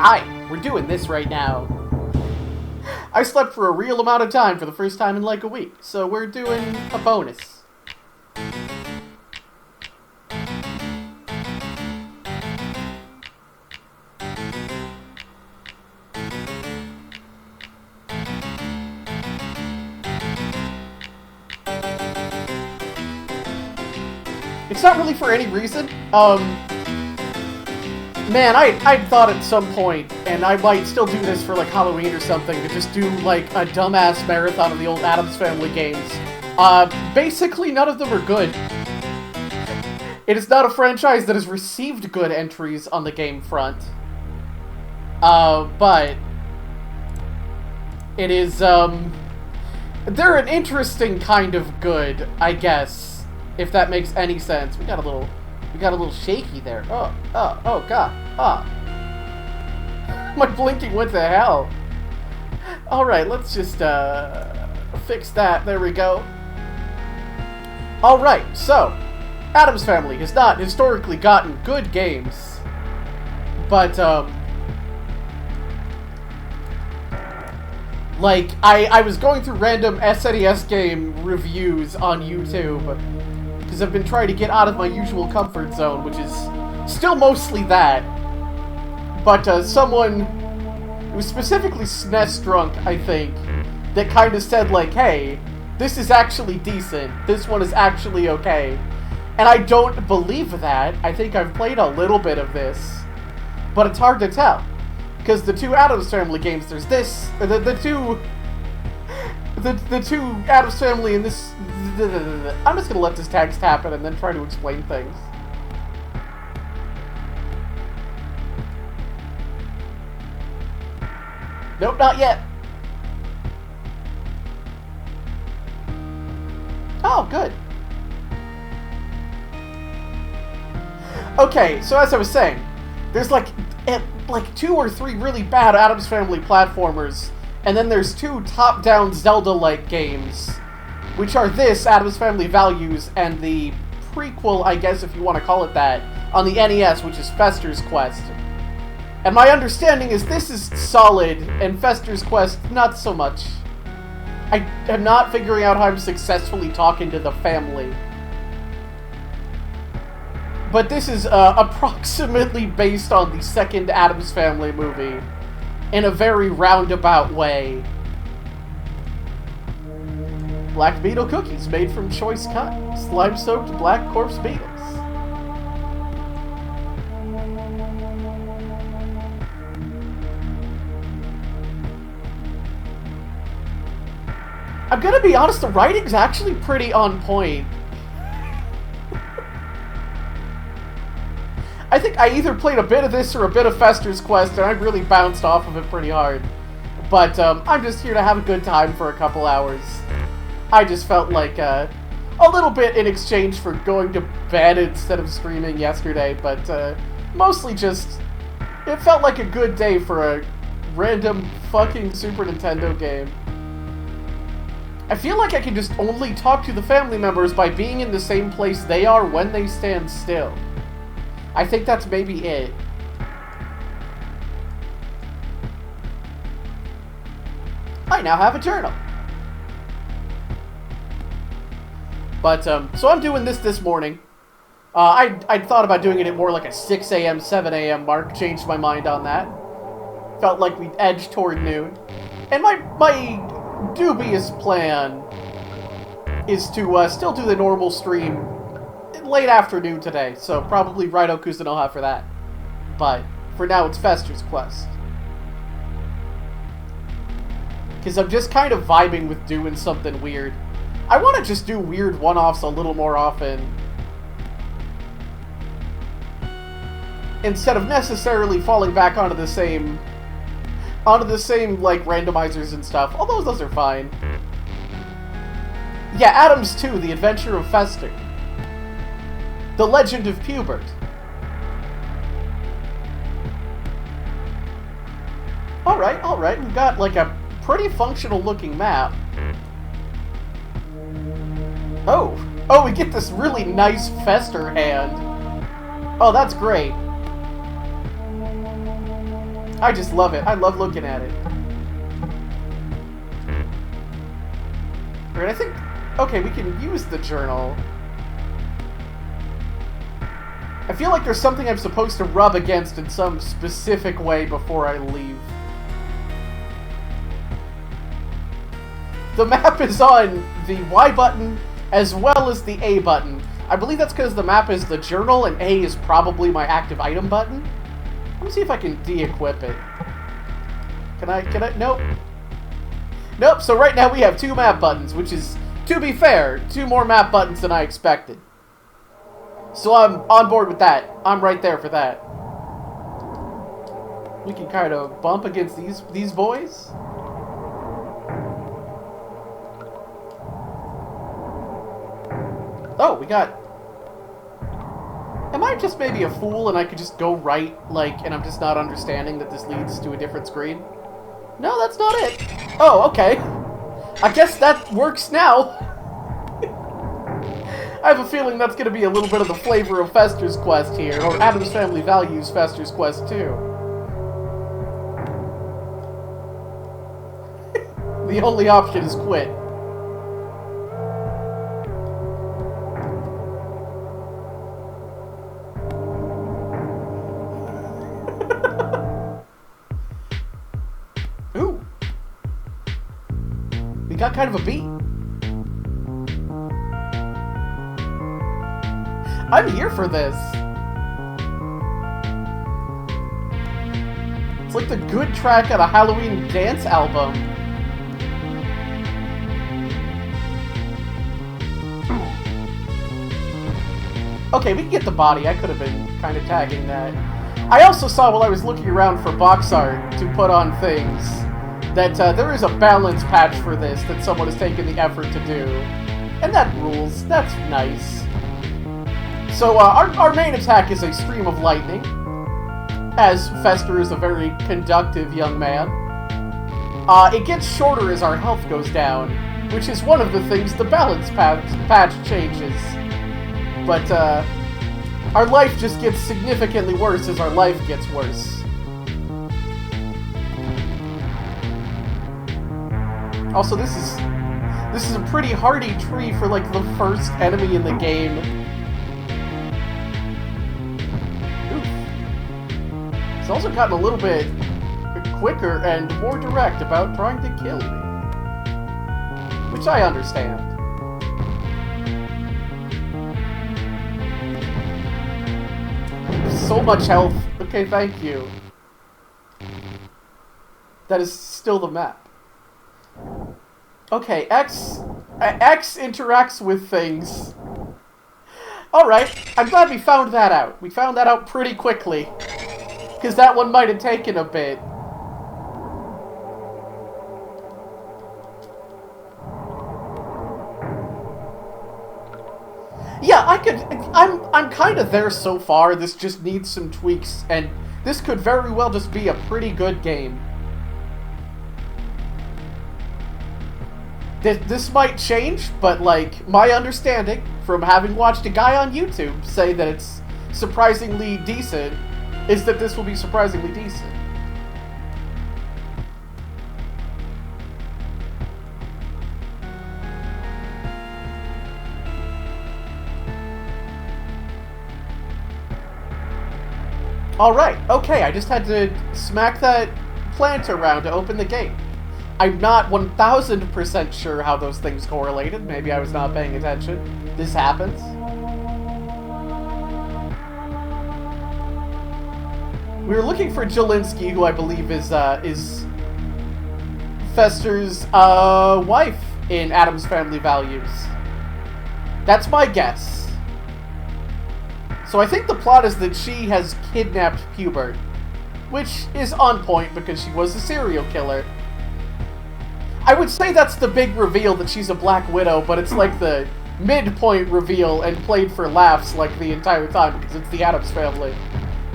Hi, we're doing this right now. I slept for a real amount of time for the first time in like a week, so we're doing a bonus. It's not really for any reason. Man, I thought at some point, and I might still do this for like Halloween or something, to just do like a dumbass marathon of the old Addams Family games. Basically none of them are good. It is not a franchise that has received good entries on the game front. But it is, they're an interesting kind of good, I guess, if that makes any sense. We got a little shaky there. Oh god. My blinking went to hell. Alright, let's just, fix that. There we go. Alright, so, Addams Family has not historically gotten good games. But, like, I was going through random SNES game reviews on YouTube, because I've been trying to get out of my usual comfort zone, which is still mostly that. But someone who was specifically SNES drunk, I think, that kind of said, like, hey, this is actually decent. This one is actually okay. And I don't believe that. I think I've played a little bit of this, but it's hard to tell. Because the two Addams Family games, there's this, the two Addams Family and this... I'm just gonna let this text happen and then try to explain things. Nope, not yet. Oh, good. Okay, so as I was saying, there's like 2 or 3 really bad Addams Family platformers, and then there's 2 top-down Zelda-like games, which are this, Addams Family Values, and the prequel, I guess if you want to call it that, on the NES, which is Fester's Quest. And my understanding is this is solid, and Fester's Quest, not so much. I am not figuring out how I'm successfully talking to the family. But this is approximately based on the second Addams Family movie, in a very roundabout way. Black beetle cookies made from choice cotton, slime-soaked black corpse beetles. I'm gonna be honest, the writing's actually pretty on point. I think I either played a bit of this or a bit of Fester's Quest, and I really bounced off of it pretty hard. But I'm just here to have a good time for a couple hours. I just felt like a little bit in exchange for going to bed instead of streaming yesterday, but mostly just, it felt like a good day for a random fucking Super Nintendo game. I feel like I can just only talk to the family members by being in the same place they are when they stand still. I think that's maybe it. I now have a journal. But, so I'm doing this morning. I'd thought about doing it at more like a 6 a.m., 7 a.m. mark. Changed my mind on that. Felt like we'd edge toward noon. And my dubious plan is to still do the normal stream late afternoon today. So probably Rhino Kuzunoha for that. But for now, it's Fester's Quest. Because I'm just kind of vibing with doing something weird. I want to just do weird one-offs a little more often, instead of necessarily falling back onto the same like randomizers and stuff. Although those are fine. Yeah, Addams 2: The Adventure of Fester, The Legend of Pubert. All right. We've got like a pretty functional-looking map. Oh, we get this really nice Fester hand. Oh, that's great. I just love it. I love looking at it. Alright, I think... Okay, we can use the journal. I feel like there's something I'm supposed to rub against in some specific way before I leave. The map is on the Y button as well as the A button. I believe that's because the map is the journal and A is probably my active item button. Let me see if I can de-equip it. Can I? Nope. Nope, so right now we have 2 map buttons, which is, to be fair, 2 more map buttons than I expected. So I'm on board with that. I'm right there for that. We can kind of bump against these boys. Oh, we got... Am I just maybe a fool and I could just go right, like, and I'm just not understanding that this leads to a different screen? No, that's not it. Oh, okay. I guess that works now. I have a feeling that's going to be a little bit of the flavor of Fester's Quest here, or Addams Family Values Fester's Quest too. The only option is quit. Ooh. We got kind of a beat. I'm here for this. It's like the good track on a Halloween dance album. Okay, we can get the body. I could have been kind of tagging that. I also saw while I was looking around for box art to put on things that there is a balance patch for this that someone has taken the effort to do. And that rules. That's nice. So, our main attack is a stream of lightning, as Fester is a very conductive young man. It gets shorter as our health goes down, which is one of the things the balance patch changes. But, our life just gets significantly worse as our life gets worse. Also, this is a pretty hardy tree for, like, the first enemy in the game. It's also gotten a little bit quicker and more direct about trying to kill me. Which I understand. So much health. Okay, thank you. That is still the map. Okay, X interacts with things. Alright, I'm glad we found that out. We found that out pretty quickly. Because that one might have taken a bit. Yeah, I'm kind of there so far. This just needs some tweaks, and this could very well just be a pretty good game. This might change, but, like, my understanding from having watched a guy on YouTube say that it's surprisingly decent is that this will be surprisingly decent. Alright, okay, I just had to smack that plant around to open the gate. I'm not 1000% sure how those things correlated. Maybe I was not paying attention. This happens. We were looking for Jelinski, who I believe is Fester's wife in Addams Family Values. That's my guess. So I think the plot is that she has kidnapped Hubert, which is on point because she was a serial killer. I would say that's the big reveal that she's a Black Widow, but it's like the midpoint reveal and played for laughs like the entire time because it's the Addams family.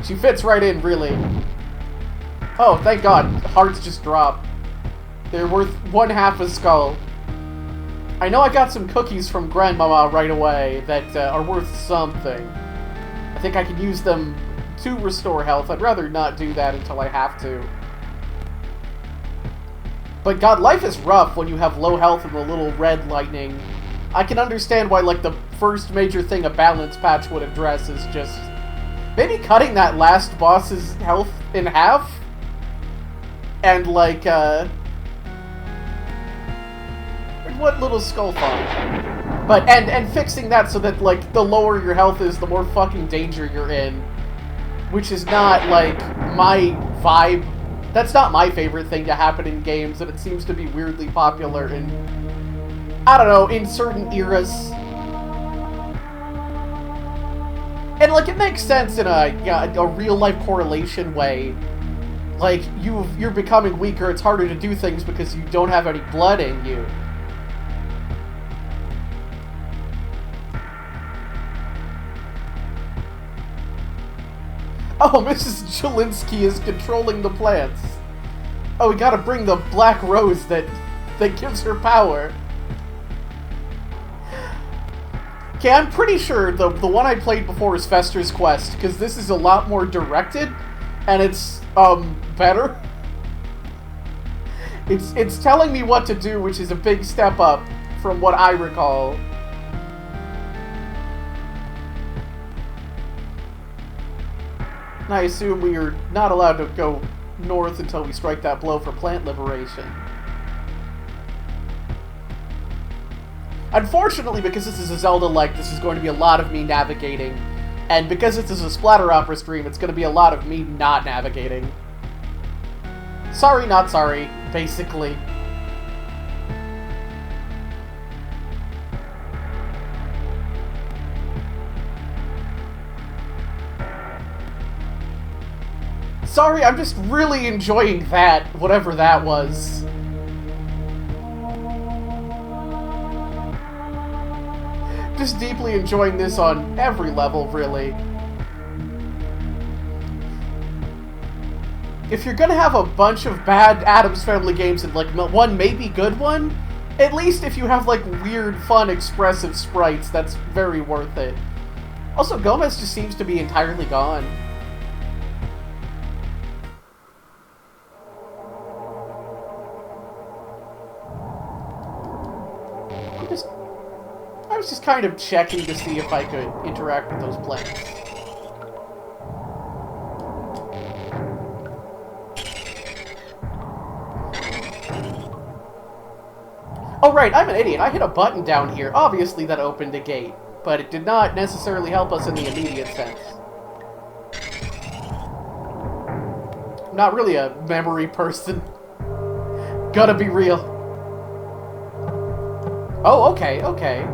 She fits right in, really. Oh, thank God. Hearts just drop. They're worth 1/2 a skull. I know I got some cookies from Grandmama right away that are worth something. I think I could use them to restore health. I'd rather not do that until I have to. But god, life is rough when you have low health and the little red lightning. I can understand why, like, the first major thing a balance patch would address is just maybe cutting that last boss's health in half. And, like, what little skull font? But, and fixing that so that, like, the lower your health is, the more fucking danger you're in. Which is not, like, my vibe. That's not my favorite thing to happen in games, and it seems to be weirdly popular in, I don't know, in certain eras. And, like, it makes sense in a real-life correlation way. Like, you're becoming weaker, it's harder to do things because you don't have any blood in you. Oh, Mrs. Jelinski is controlling the plants. Oh, we gotta bring the black rose that gives her power. Okay, I'm pretty sure the one I played before is Fester's Quest, because this is a lot more directed, and it's, better. It's telling me what to do, which is a big step up from what I recall. And I assume we are not allowed to go north until we strike that blow for plant liberation. Unfortunately, because this is a Zelda-like, this is going to be a lot of me navigating. And because this is a splatter opera stream, it's going to be a lot of me not navigating. Sorry, not sorry, basically. Sorry, I'm just really enjoying that, whatever that was. Just deeply enjoying this on every level, really. If you're gonna have a bunch of bad Addams Family games and, like, one maybe good one, at least if you have, like, weird, fun, expressive sprites, that's very worth it. Also, Gomez just seems to be entirely gone. I was just kind of checking to see if I could interact with those plants. Oh right, I'm an idiot. I hit a button down here. Obviously that opened a gate, but it did not necessarily help us in the immediate sense. I'm not really a memory person. Gotta be real. Oh, okay, okay.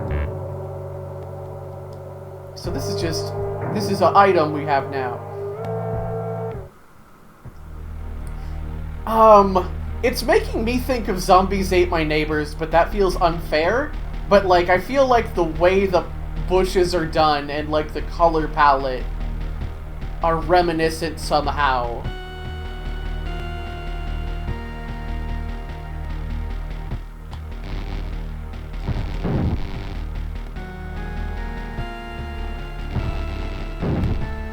So this is an item we have now. It's making me think of Zombies Ate My Neighbors, but that feels unfair. But, like, I feel like the way the bushes are done and, like, the color palette are reminiscent somehow.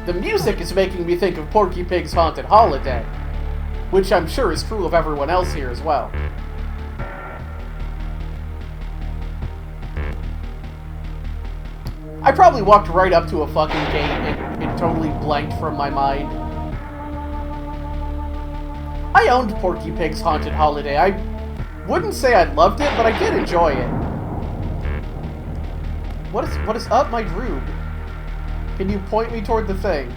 The music is making me think of Porky Pig's Haunted Holiday, which I'm sure is true of everyone else here as well. I probably walked right up to a fucking gate and it totally blanked from my mind. I owned Porky Pig's Haunted Holiday. I wouldn't say I loved it, but I did enjoy it. What is up, my Droob? Can you point me toward the thing?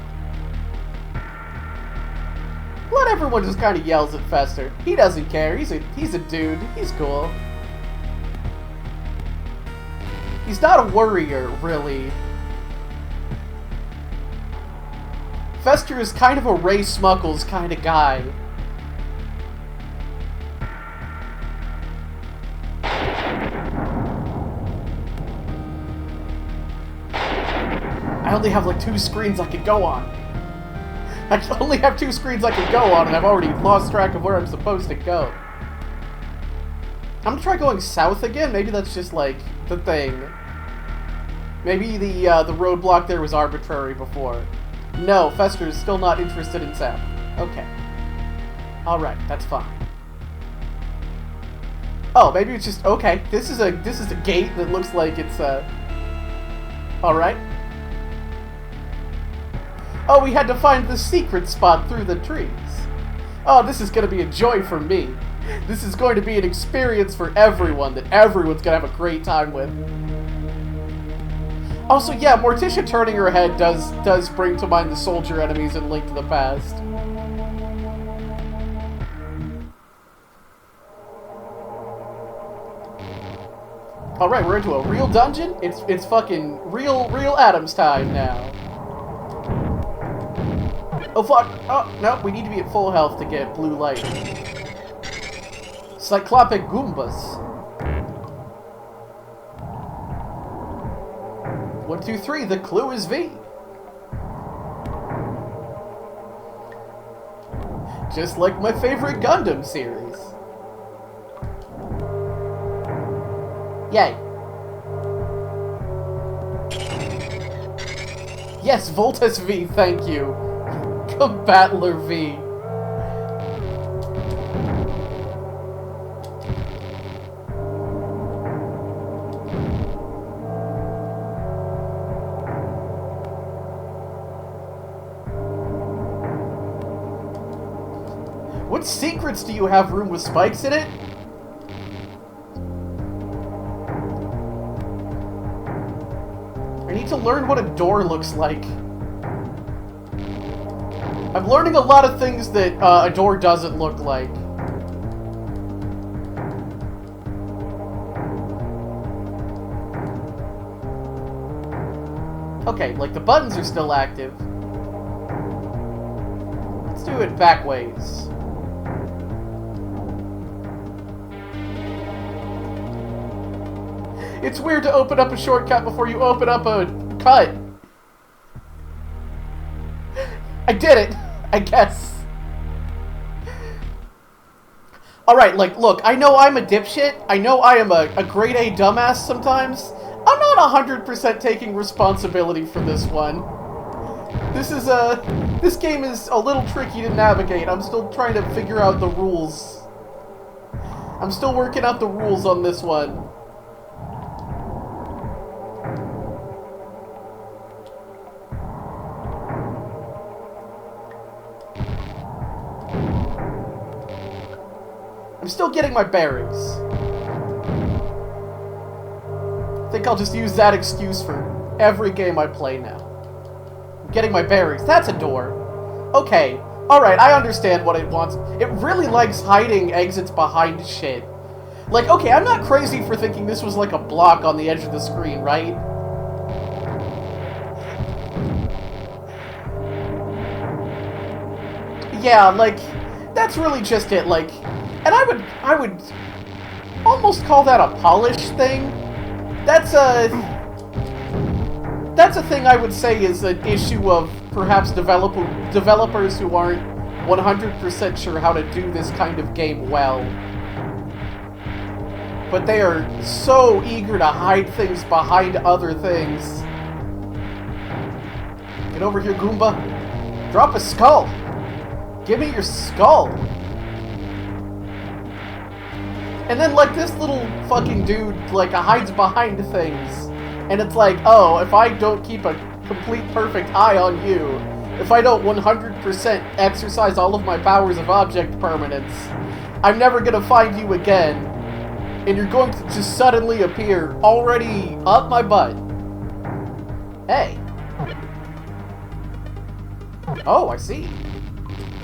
Let everyone just kind of yells at Fester. He doesn't care. He's a dude. He's cool. He's not a worrier, really. Fester is kind of a Ray Smuggles kind of guy. I only have like 2 screens I could go on. I only have 2 screens I could go on, and I've already lost track of where I'm supposed to go. I'm gonna try going south again. Maybe that's just like the thing. Maybe the roadblock there was arbitrary before. No, Fester is still not interested in Sam. Okay. Alright, that's fine. Oh, maybe it's just... Okay, this is a gate that looks like it's, Alright. Oh, we had to find the secret spot through the trees. Oh, this is gonna be a joy for me. This is going to be an experience for everyone that everyone's gonna have a great time with. Also, yeah, Morticia turning her head does bring to mind the soldier enemies in Link to the Past. Alright, we're into a real dungeon? It's fucking real Addams time now. Oh fuck! Oh, no, we need to be at full health to get blue light. Cyclopic Goombas. 1, 2, 3, the clue is V. Just like my favorite Gundam series. Yay. Yes, Voltus V, thank you. Battler V. What secrets do you have room with spikes in it? I need to learn what a door looks like. I'm learning a lot of things that a door doesn't look like. Okay, like the buttons are still active. Let's do it back ways. It's weird to open up a shortcut before you open up a cut. I did it, I guess. Alright, like, look, I know I'm a dipshit. I know I am a grade A dumbass sometimes. I'm not 100% taking responsibility for this one. This game is a little tricky to navigate. I'm still trying to figure out the rules. I'm still working out the rules on this one. I'm still getting my bearings. I think I'll just use that excuse for every game I play now. I'm getting my bearings. That's a door. Okay. Alright, I understand what it wants. It really likes hiding exits behind shit. Like, okay, I'm not crazy for thinking this was like a block on the edge of the screen, right? Yeah, like, that's really just it, like... And I would almost call that a polish thing. That's a thing I would say is an issue of perhaps developers who aren't 100% sure how to do this kind of game well. But they are so eager to hide things behind other things. Get over here, Goomba. Drop a skull. Give me your skull. And then, like, this little fucking dude, like, hides behind things. And it's like, oh, if I don't keep a complete perfect eye on you, if I don't 100% exercise all of my powers of object permanence, I'm never gonna find you again. And you're going to just suddenly appear already up my butt. Hey. Oh, I see.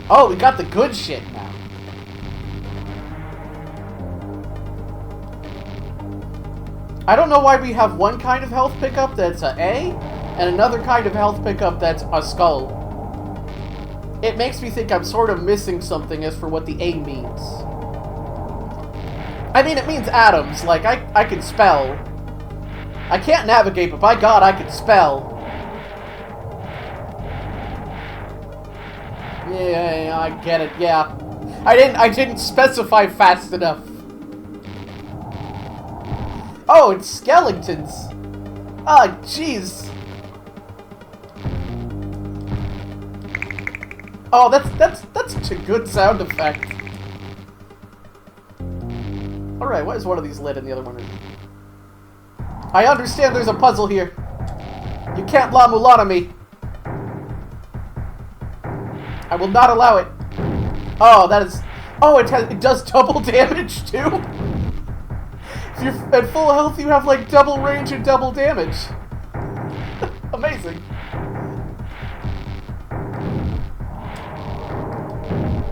Oh, we got the good shit now. I don't know why we have one kind of health pickup that's a A, and another kind of health pickup that's a skull. It makes me think I'm sort of missing something as for what the A means. I mean, it means Addams. Like, I can spell. I can't navigate, but by God, I can spell. Yeah, I get it, yeah. I didn't specify fast enough. Oh, it's skeletons. Ah, jeez. Oh, that's such a good sound effect. Alright, why is one of these lit and the other one isn't? I understand there's a puzzle here. You can't La Mulana me. I will not allow it. Oh, that is... Oh, it does double damage, too? If you're at full health, you have, like, double range and double damage. Amazing.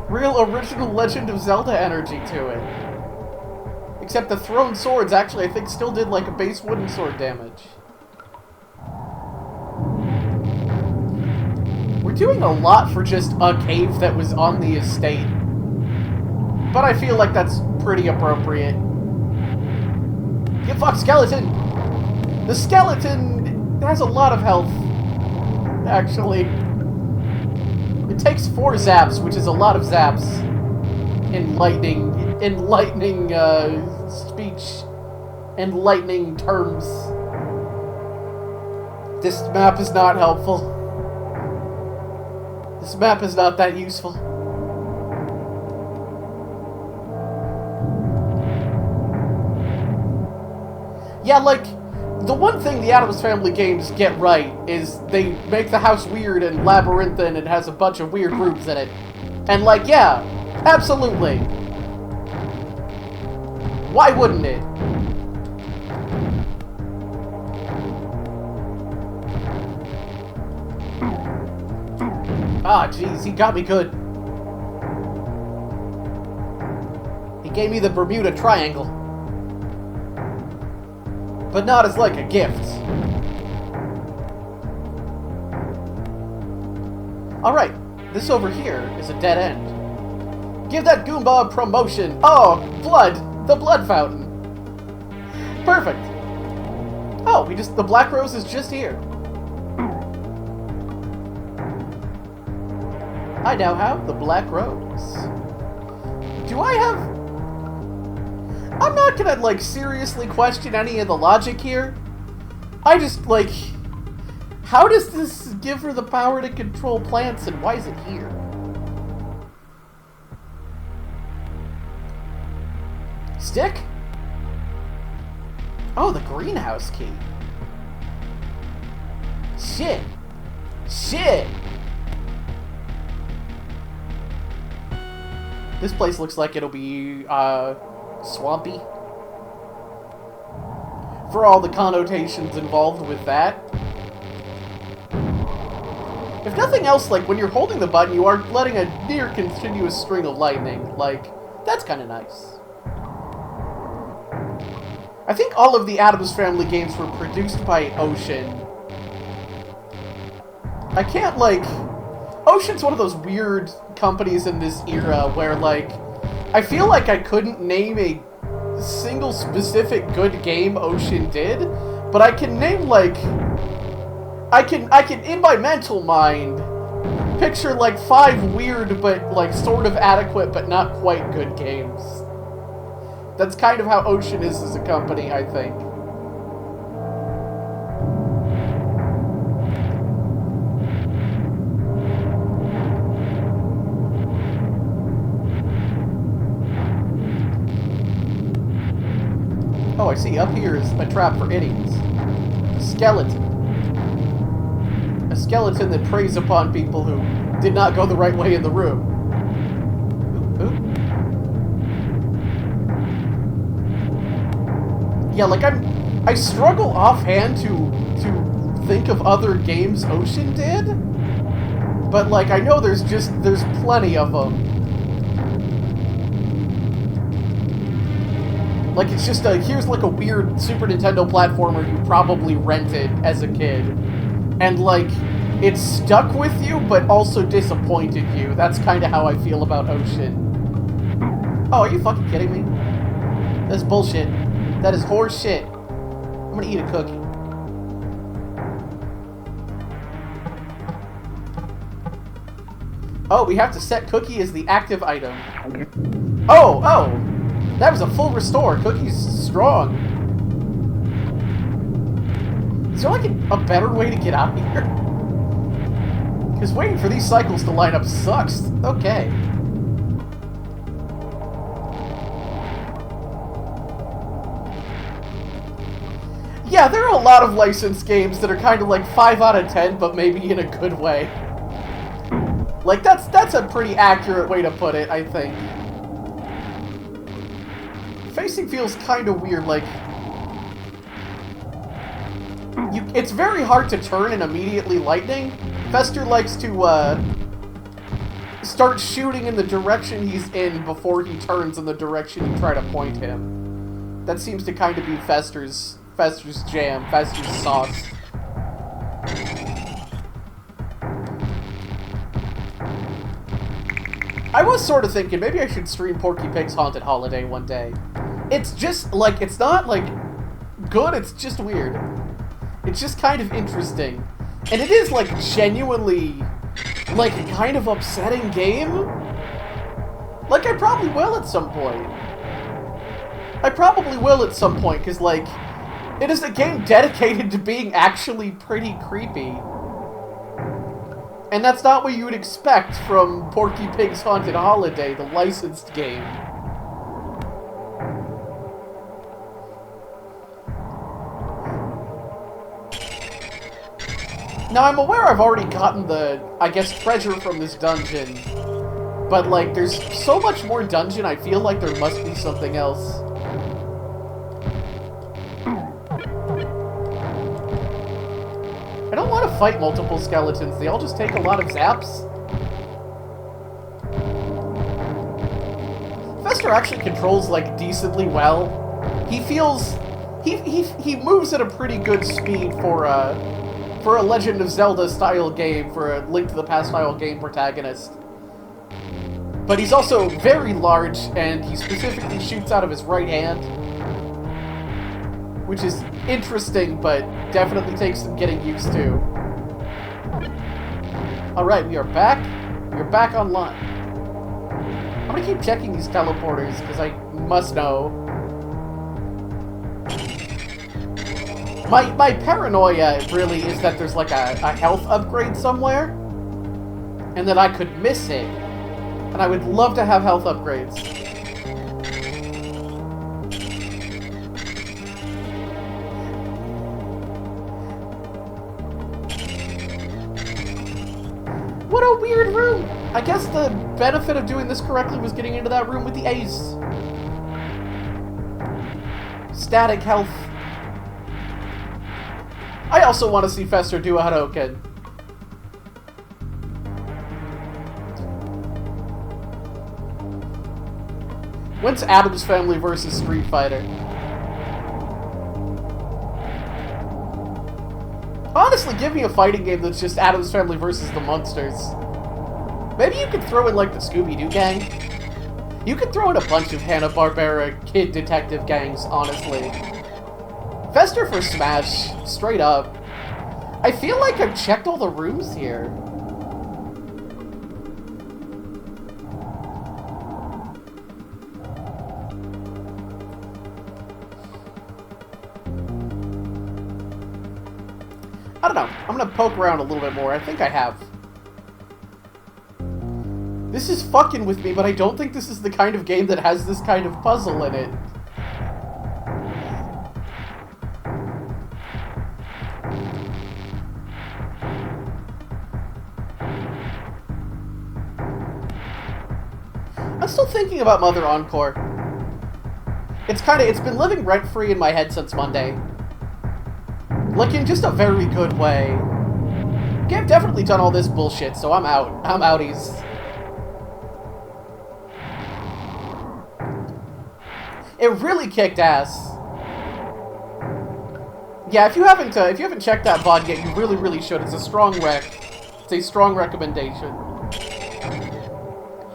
Real original Legend of Zelda energy to it. Except the thrown swords actually, I think, still did, like, a base wooden sword damage. We're doing a lot for just a cave that was on the estate. But I feel like that's pretty appropriate. Get fucked, skeleton! The skeleton has a lot of health, actually. It takes 4 zaps, which is a lot of zaps. Enlightening speech. Enlightening terms. This map is not helpful. This map is not that useful. Yeah, like, the one thing the Addams Family games get right is they make the house weird and labyrinthine and has a bunch of weird rooms in it. And, like, yeah, absolutely. Why wouldn't it? Ah, jeez, he got me good. He gave me the Bermuda Triangle. But not as, like, a gift. Alright, this over here is a dead end. Give that Goomba a promotion. Oh, blood! The blood fountain. Perfect. Oh, the Black Rose is just here. I now have the Black Rose. Do I have... I'm not gonna, like, seriously question any of the logic here. I just, like... How does this give her the power to control plants, and why is it here? Stick? Oh, the greenhouse key. Shit. Shit! This place looks like it'll be, swampy. For all the connotations involved with that. If nothing else, like, when you're holding the button, you are letting a near continuous string of lightning. Like, that's kind of nice. I think all of the Addams Family games were produced by Ocean. I can't, like... Ocean's one of those weird companies in this era where, like, I feel like I couldn't name a single specific good game Ocean did, but I can name, like, I can in my mental mind picture, like, 5 weird but, like, sort of adequate but not quite good games. That's kind of how Ocean is as a company, I think. Oh, I see. Up here is a trap for idiots. A skeleton. A skeleton that preys upon people who did not go the right way in the room. Ooh, ooh. Yeah, like, I struggle offhand to think of other games Ocean did, but, like, I know there's plenty of them. Like, it's just here's, like, a weird Super Nintendo platformer you probably rented as a kid. And, like, it stuck with you, but also disappointed you. That's kind of how I feel about Ocean. Oh, are you fucking kidding me? That's bullshit. That is horse shit. I'm gonna eat a cookie. Oh, we have to set Cookie as the active item. Oh! That was a full restore. Cookie's strong. Is there, like, a better way to get out of here? Just waiting for these cycles to line up sucks. Okay. Yeah, there are a lot of licensed games that are kind of like 5 out of 10, but maybe in a good way. Like, that's a pretty accurate way to put it, I think. Facing feels kind of weird, like... it's very hard to turn and immediately lightning. Fester likes to, start shooting in the direction he's in before he turns in the direction you try to point him. That seems to kind of be Fester's jam, Fester's sauce. I was sort of thinking maybe I should stream Porky Pig's Haunted Holiday one day. It's just, like, it's not, like, good, it's just weird. It's just kind of interesting. And it is, like, genuinely, like, a kind of upsetting game. Like, I probably will at some point. I probably will at some point, because, like, it is a game dedicated to being actually pretty creepy. And that's not what you would expect from Porky Pig's Haunted Holiday, the licensed game. Now, I'm aware I've already gotten the, I guess, treasure from this dungeon. But, like, there's so much more dungeon, I feel like there must be something else. I don't want to fight multiple skeletons. They all just take a lot of zaps. Fester actually controls, like, decently well. He feels... He moves at a pretty good speed for a Legend of Zelda-style game, for a Link to the Past-style game protagonist. But he's also very large, and he specifically shoots out of his right hand. Which is interesting, but definitely takes some getting used to. Alright, we are back. We are back online. I'm gonna keep checking these teleporters, because I must know. My paranoia, really, is that there's, like, a health upgrade somewhere, and that I could miss it. And I would love to have health upgrades. What a weird room! I guess the benefit of doing this correctly was getting into that room with the ace. Static health. I also want to see Fester do a Hadouken. When's Addams Family versus Street Fighter? Honestly, give me a fighting game that's just Addams Family versus the Munsters. Maybe you could throw in, like, the Scooby-Doo gang? You could throw in a bunch of Hanna-Barbera kid detective gangs, honestly. Fester for Smash, straight up. I feel like I've checked all the rooms here. I don't know. I'm gonna poke around a little bit more. I think I have. This is fucking with me, but I don't think this is the kind of game that has this kind of puzzle in it. I'm still thinking about Mother Encore. It's been living rent-free in my head since Monday. Like, in just a very good way. Okay, I've definitely done all this bullshit, so I'm out. I'm outies. It really kicked ass. Yeah, if you haven't checked that VOD yet, you really, really should. It's a strong rec. It's a strong recommendation.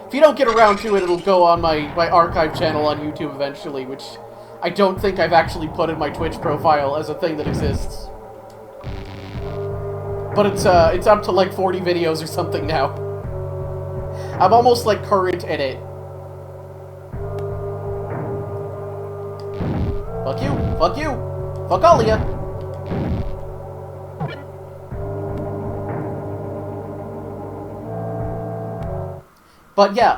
If you don't get around to it, it'll go on my archive channel on YouTube eventually, which I don't think I've actually put in my Twitch profile as a thing that exists. But it's up to like 40 videos or something now. I'm almost like current in it. Fuck you! Fuck you! Fuck all of ya! But yeah,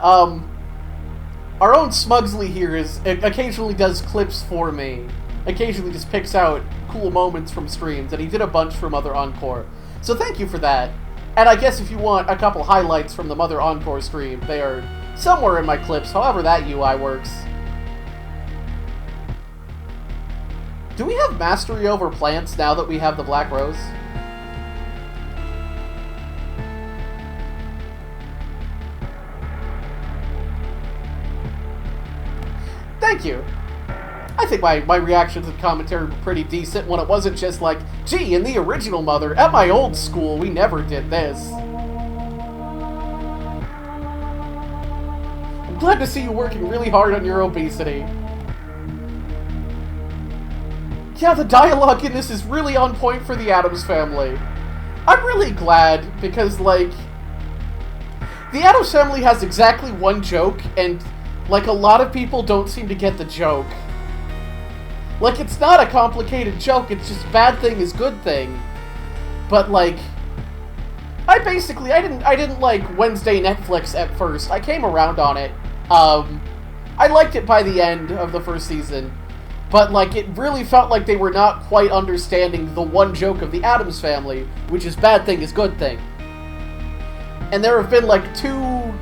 our own Smugsley here occasionally does clips for me. Occasionally just picks out cool moments from streams, and he did a bunch for Mother Encore. So thank you for that. And I guess if you want a couple highlights from the Mother Encore stream, they are somewhere in my clips, however that UI works. Do we have mastery over plants now that we have the Black Rose? Thank you. I think my reactions and commentary were pretty decent when it wasn't just like, gee, in the original Mother, at my old school, we never did this. I'm glad to see you working really hard on your obesity. Yeah, the dialogue in this is really on point for the Addams family. I'm really glad, because, like, the Addams family has exactly one joke, and, like, a lot of people don't seem to get the joke. Like, it's not a complicated joke, it's just bad thing is good thing. But, like, I didn't like Wednesday Netflix at first. I came around on it. I liked it by the end of the first season. But, like, it really felt like they were not quite understanding the one joke of the Addams family, which is bad thing is good thing. And there have been, like, 2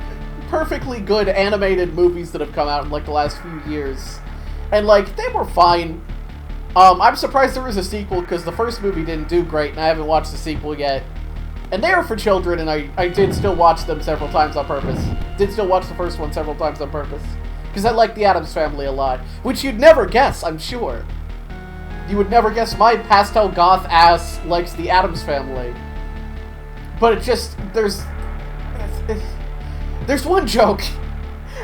perfectly good animated movies that have come out in, like, the last few years. And, like, they were fine. I'm surprised there was a sequel, because the first movie didn't do great, and I haven't watched the sequel yet. And they are for children, and I did still watch them several times on purpose. Did still watch the first one several times on purpose. Because I like the Addams family a lot. Which you'd never guess, I'm sure. You would never guess my pastel goth ass likes the Addams family. But it just, there's one joke.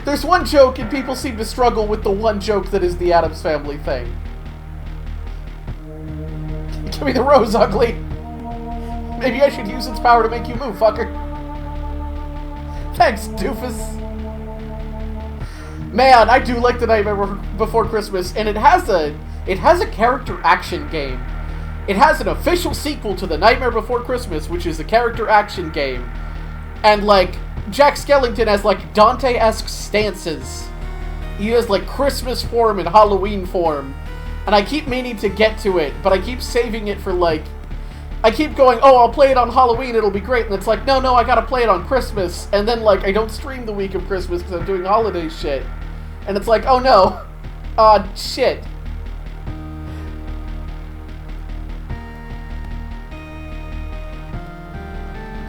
There's one joke, and people seem to struggle with the one joke that is the Addams family thing. Give me the rose, ugly. Maybe I should use its power to make you move, fucker. Thanks, doofus. Man, I do like The Nightmare Before Christmas, and it has a character action game. It has an official sequel to The Nightmare Before Christmas, which is a character action game. And, like, Jack Skellington has, like, Dante-esque stances. He has, like, Christmas form and Halloween form. And I keep meaning to get to it, but I keep saving it for, like... I keep going, oh, I'll play it on Halloween, it'll be great. And it's like, no, I gotta play it on Christmas. And then, like, I don't stream the week of Christmas because I'm doing holiday shit. And it's like, oh no. Aw, shit.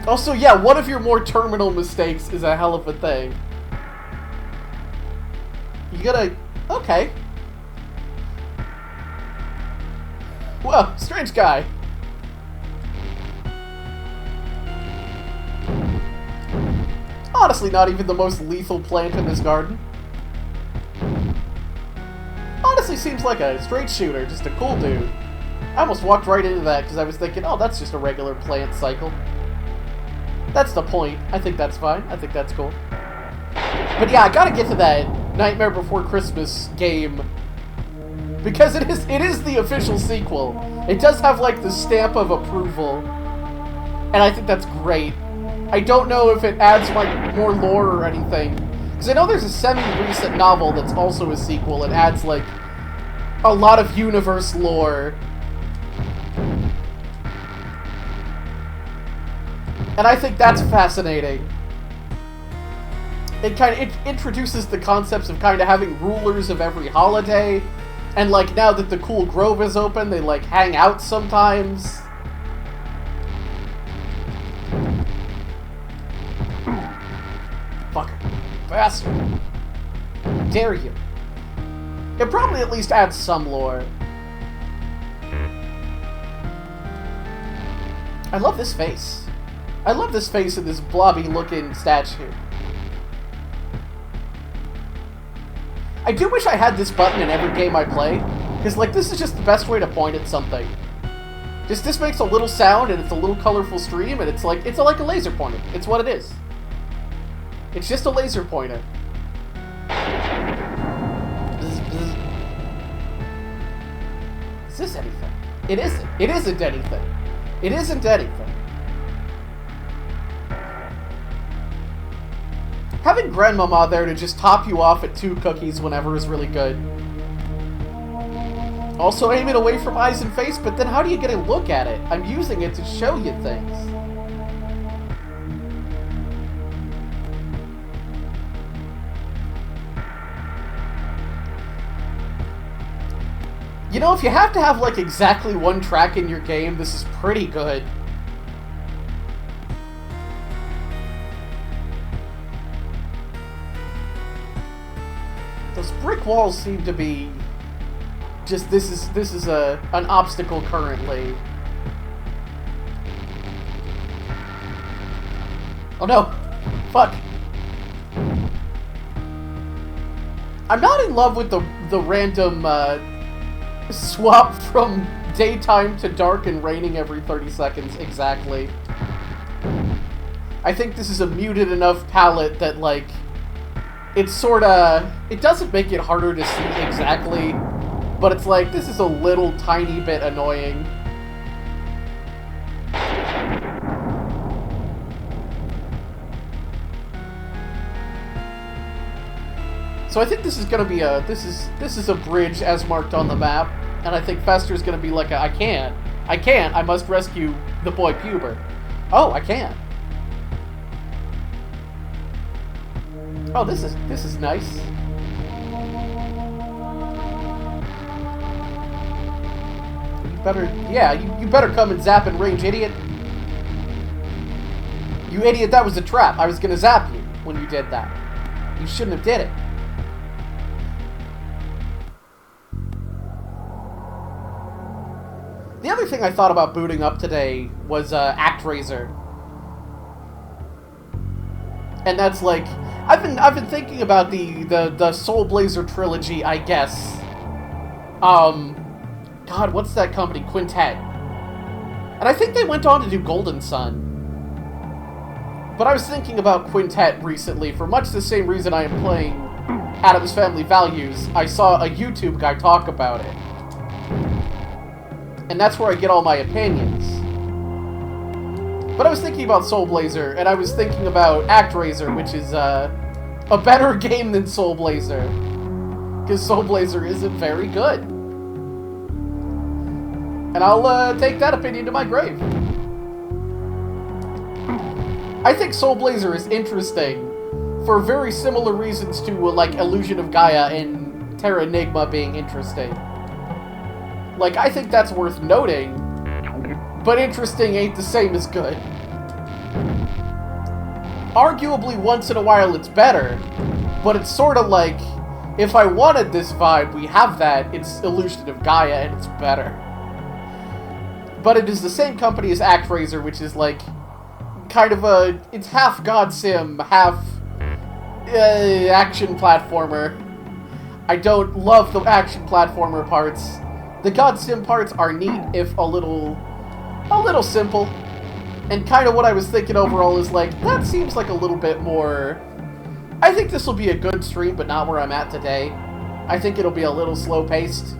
Also, yeah, one of your more terminal mistakes is a hell of a thing. You gotta... Okay. Well, strange guy. Honestly, not even the most lethal plant in this garden. Honestly seems like a straight shooter, just a cool dude. I almost walked right into that because I was thinking, oh, that's just a regular plant cycle. That's the point. I think that's fine. I think that's cool. But yeah, I gotta get to that Nightmare Before Christmas game. Because it is the official sequel. It does have, like, the stamp of approval. And I think that's great. I don't know if it adds, like, more lore or anything. Because I know there's a semi-recent novel that's also a sequel. It adds, like, a lot of universe lore. And I think that's fascinating. It introduces the concepts of kind of having rulers of every holiday. And, like, now that the Cool Grove is open, they, like, hang out sometimes. Fucker. Bastard. Dare you. It probably at least adds some lore. I love this face. I love this face of this blobby-looking statue. I do wish I had this button in every game I play, because, like, this is just the best way to point at something. Just this makes a little sound, and it's a little colorful stream, and it's like a laser pointer. It's what it is. It's just a laser pointer. Bzz, bzz. Is this anything? It isn't. It isn't anything. It isn't anything. having Grandmama there to just top you off at 2 cookies whenever is really good. Also aim it away from eyes and face, but then how do you get a look at it? I'm using it to show you things. You know, if you have to have, like, exactly 1 track in your game, this is pretty good. Those brick walls seem to be... just, this is an obstacle currently. Oh no! Fuck! I'm not in love with the random, swap from daytime to dark and raining every 30 seconds, exactly. I think this is a muted enough palette that, like, it's sorta... it doesn't make it harder to see exactly, but it's like, this is a little tiny bit annoying. So I think this is gonna be a... this is a bridge as marked on the map. And I think Fester's gonna be like, I can't, I must rescue the boy Puber. Oh, I can't. Oh, this is nice. You better, yeah, you better come and zap and range, idiot. You idiot, that was a trap. I was gonna zap you when you did that. You shouldn't have did it. The other thing I thought about booting up today was ActRaiser, and that's like I've been thinking about the Soul Blazer trilogy, I guess. God, what's that company? Quintet, and I think they went on to do Golden Sun. But I was thinking about Quintet recently for much the same reason I am playing Addams Family Values. I saw a YouTube guy talk about it. And that's where I get all my opinions. But I was thinking about Soul Blazer, and I was thinking about ActRaiser, which is a better game than Soul Blazer. Because Soul Blazer isn't very good. And I'll take that opinion to my grave. I think Soul Blazer is interesting for very similar reasons to, like, Illusion of Gaia and Terra Enigma being interesting. Like, I think that's worth noting, but interesting ain't the same as good. Arguably, once in a while it's better, but it's sort of like, if I wanted this vibe, we have that, it's Illusion of Gaia, and it's better. But it is the same company as ActRaiser, which is like, kind of a, it's half God Sim, half action platformer. I don't love the action platformer parts. The God Sim parts are neat, if a little simple. And kind of what I was thinking overall is like, that seems like a little bit more... I think this will be a good stream, but not where I'm at today. I think it'll be a little slow-paced.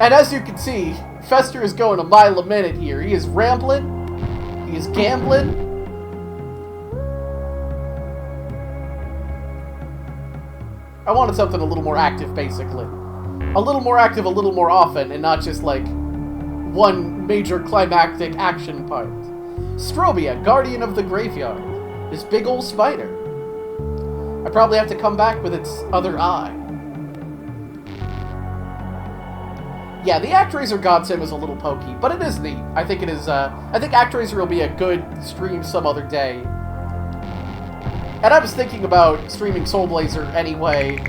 And as you can see, Fester is going a mile a minute here. He is rambling. He is gambling. I wanted something a little more active, basically. A little more active, a little more often, and not just, like, one major climactic action part. Strobia, Guardian of the Graveyard. This big old spider. I probably have to come back with its other eye. Yeah, the ActRaiser God Sim is a little pokey, but it is neat. I think it is, I think ActRaiser will be a good stream some other day. And I was thinking about streaming Soul Blazer anyway.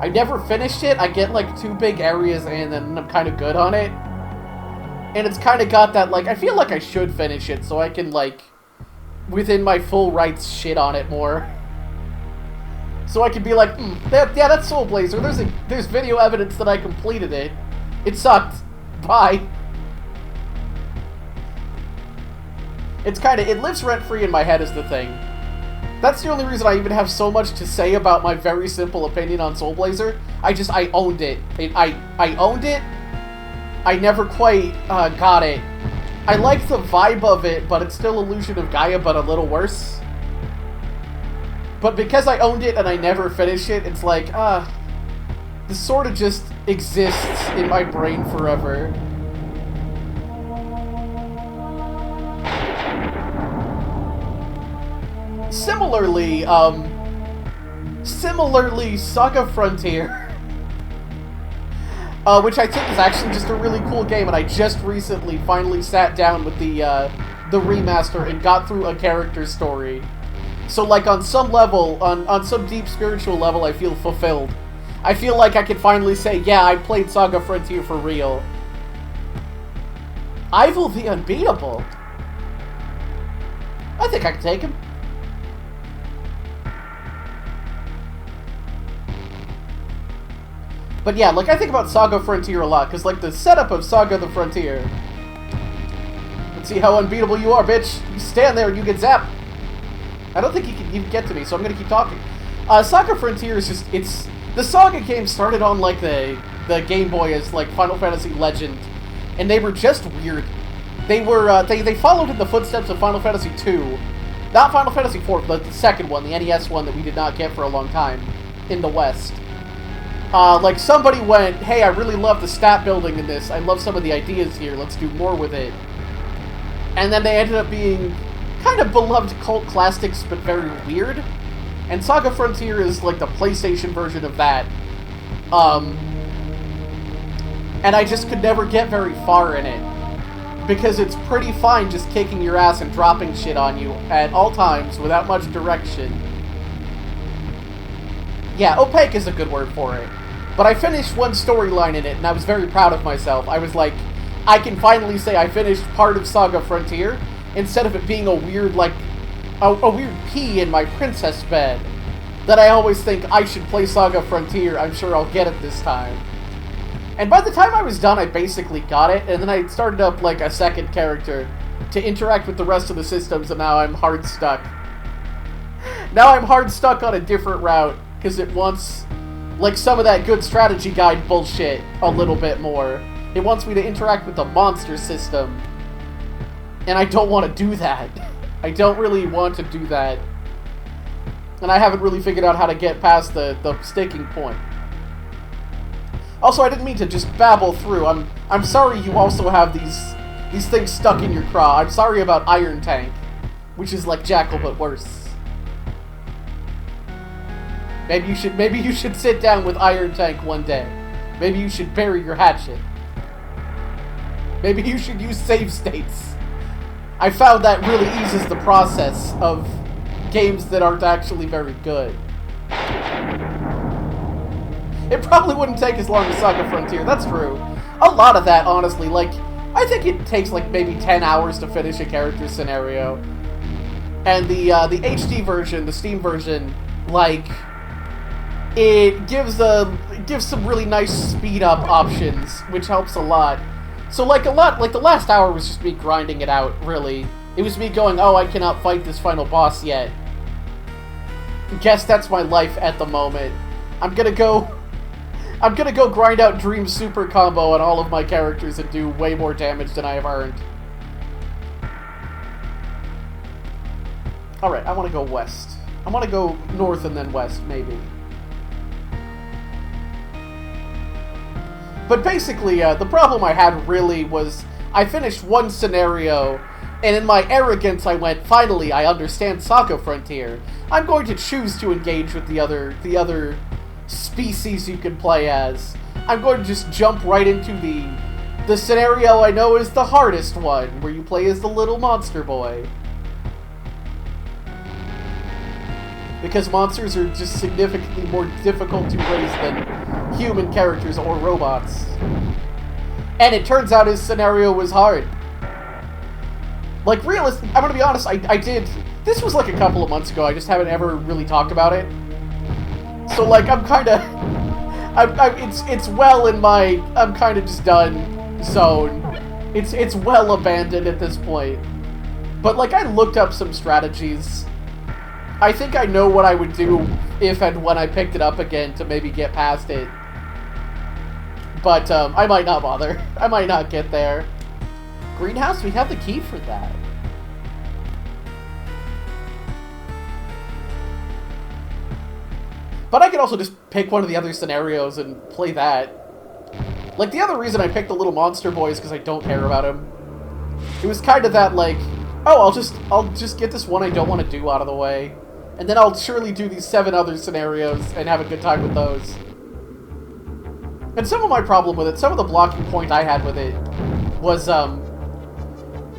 I never finished it. I get, like, 2 big areas and then I'm kind of good on it. And it's kind of got that, like, I feel like I should finish it so I can, like, within my full rights shit on it more. So I can be like, yeah, that's Soul Blazer. There's video evidence that I completed it. It sucked. Bye. It's kind of, it lives rent-free in my head is the thing. That's the only reason I even have so much to say about my very simple opinion on Soul Blazer. I owned it. I owned it. I never quite got it. I like the vibe of it, but it's still Illusion of Gaia, but a little worse. But because I owned it and I never finished it, it's like, this sort of just exists in my brain forever. Similarly, Saga Frontier, which I think is actually just a really cool game, and I just recently finally sat down with the remaster and got through a character story. So, like, on some level, on some deep spiritual level, I feel fulfilled. I feel like I can finally say, yeah, I played Saga Frontier for real. Ivel the Unbeatable? I think I can take him. But yeah, like, I think about Saga Frontier a lot, because, like, the setup of Saga the Frontier... Let's see how unbeatable you are, bitch! You stand there and you get zapped! I don't think he can even get to me, so I'm gonna keep talking. Saga Frontier is just, it's... The Saga game started on, like, the Game Boy as, like, Final Fantasy Legend, and they were just weird. They were, they followed in the footsteps of Final Fantasy II. Not Final Fantasy IV, but the second one, the NES one that we did not get for a long time in the West. Like, somebody went, hey, I really love the stat building in this, I love some of the ideas here, let's do more with it. And then they ended up being kind of beloved cult classics, but very weird. And Saga Frontier is, like, the PlayStation version of that. And I just could never get very far in it. Because it's pretty fine just kicking your ass and dropping shit on you at all times without much direction. Yeah, opaque is a good word for it. But I finished one storyline in it, and I was very proud of myself. I was like, I can finally say I finished part of Saga Frontier, instead of it being a weird, like, a weird pee in my princess bed. That I always think I should play Saga Frontier, I'm sure I'll get it this time. And by the time I was done, I basically got it, and then I started up, like, a second character to interact with the rest of the systems, and now I'm hard stuck. Now I'm hard stuck on a different route, because it wants, like, some of that good strategy guide bullshit a little bit more. It wants me to interact with the monster system. And I don't want to do that. I don't really want to do that. And I haven't really figured out how to get past the sticking point. Also, I didn't mean to just babble through. I'm sorry you also have these things stuck in your craw. I'm sorry about Iron Tank, which is like Jackal but worse. Maybe you should sit down with Iron Tank one day. Maybe you should bury your hatchet. Maybe you should use save states. I found that really eases the process of games that aren't actually very good. It probably wouldn't take as long as Saga Frontier, that's true. A lot of that, honestly, like, I think it takes like maybe 10 hours to finish a character scenario. And the HD version, the Steam version, like, it gives some really nice speed up options, which helps a lot. So like the last hour was just me grinding it out, really. It was me going, oh, I cannot fight this final boss yet. Guess that's my life at the moment. I'm gonna go grind out Dream Super Combo on all of my characters and do way more damage than I have earned. Alright, I want to go west. I want to go north and then west, maybe. But basically, the problem I had really was I finished one scenario, and in my arrogance I went, finally, I understand Saga Frontier. I'm going to choose to engage with the other species you can play as. I'm going to just jump right into the scenario I know is the hardest one, where you play as the little monster boy. Because monsters are just significantly more difficult to raise than human characters or robots. And it turns out his scenario was hard. Like, I'm gonna be honest, I did... This was like a couple of months ago, I just haven't ever really talked about it. So, like, I'm kinda... it's well in my I'm kinda just done zone. It's well abandoned at this point. But, like, I looked up some strategies. I think I know what I would do if and when I picked it up again to maybe get past it. But, I might not bother. I might not get there. Greenhouse, we have the key for that. But I could also just pick one of the other scenarios and play that. Like, the other reason I picked the little monster boy is because I don't care about him. It was kind of that, like, oh, I'll just get this one I don't want to do out of the way. And then I'll surely do these 7 other scenarios and have a good time with those. And some of my problem with it, some of the blocking point I had with it was,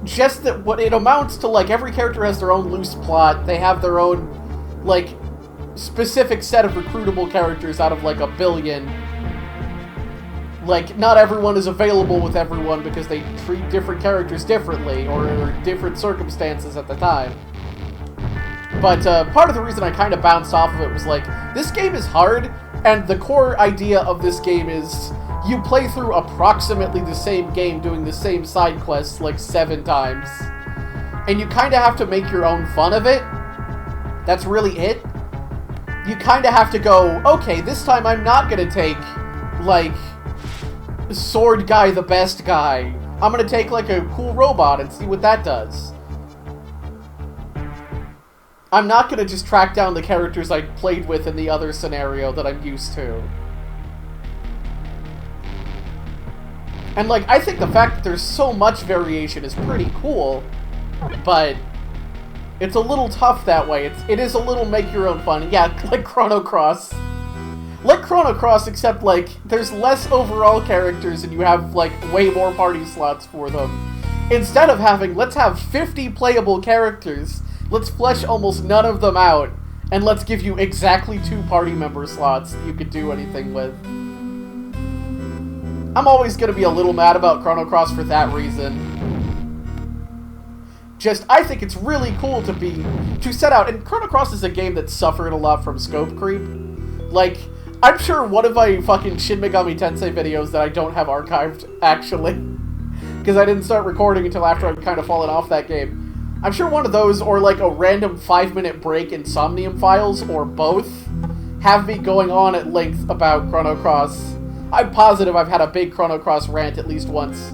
just that what it amounts to, like, every character has their own loose plot. They have their own, like, specific set of recruitable characters out of, like, a billion. Like, not everyone is available with everyone because they treat different characters differently, or different circumstances at the time. But, part of the reason I kind of bounced off of it was, like, this game is hard, and the core idea of this game is you play through approximately the same game doing the same side quests, like, 7 times. And you kind of have to make your own fun of it. That's really it. You kind of have to go, okay, this time I'm not gonna take, like, sword guy the best guy. I'm gonna take, like, a cool robot and see what that does. I'm not gonna just track down the characters I played with in the other scenario that I'm used to. And, like, I think the fact that there's so much variation is pretty cool, but it's a little tough that way. It is a little make your own fun. Yeah, like Chrono Cross. Like Chrono Cross, except, like, there's less overall characters and you have, like, way more party slots for them. Instead of having, let's have 50 playable characters, let's flesh almost none of them out, and let's give you exactly 2 party member slots that you could do anything with. I'm always gonna be a little mad about Chrono Cross for that reason. Just, I think it's really cool to set out, and Chrono Cross is a game that suffered a lot from scope creep. Like, I'm sure one of my fucking Shin Megami Tensei videos that I don't have archived, actually, because I didn't start recording until after I'd kind of fallen off that game. I'm sure one of those, or like a random 5-minute break in Somnium Files, or both, have me going on at length about Chrono Cross. I'm positive I've had a big Chrono Cross rant at least once.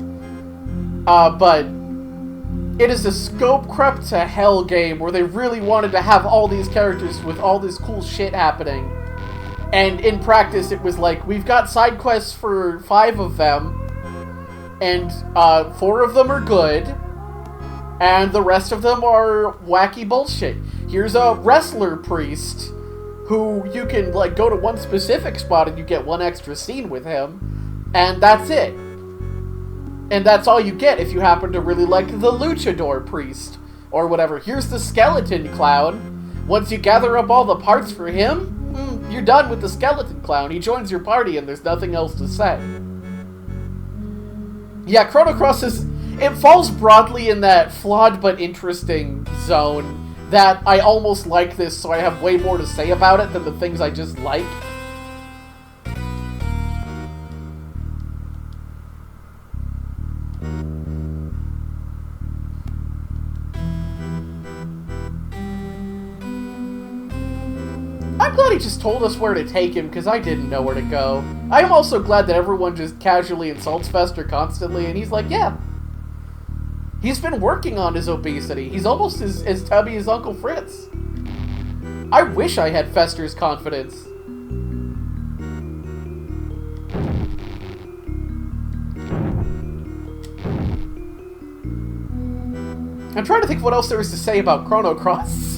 But it is a scope crept to hell game where they really wanted to have all these characters with all this cool shit happening. And in practice, it was like, we've got side quests for 5 of them, and 4 of them are good, and the rest of them are wacky bullshit. Here's a wrestler priest, who you can, like, go to one specific spot and you get 1 extra scene with him, and that's it. And that's all you get if you happen to really like the luchador priest, or whatever. Here's the skeleton clown. Once you gather up all the parts for him, you're done with the skeleton clown. He joins your party and there's nothing else to say. Yeah, Chrono Cross it falls broadly in that flawed but interesting zone that I almost like this, so I have way more to say about it than the things I just like. I'm glad he just told us where to take him, because I didn't know where to go. I am also glad that everyone just casually insults Fester constantly, and he's like, yeah. He's been working on his obesity. He's almost as tubby as Uncle Fritz. I wish I had Fester's confidence. I'm trying to think of what else there is to say about Chrono Cross.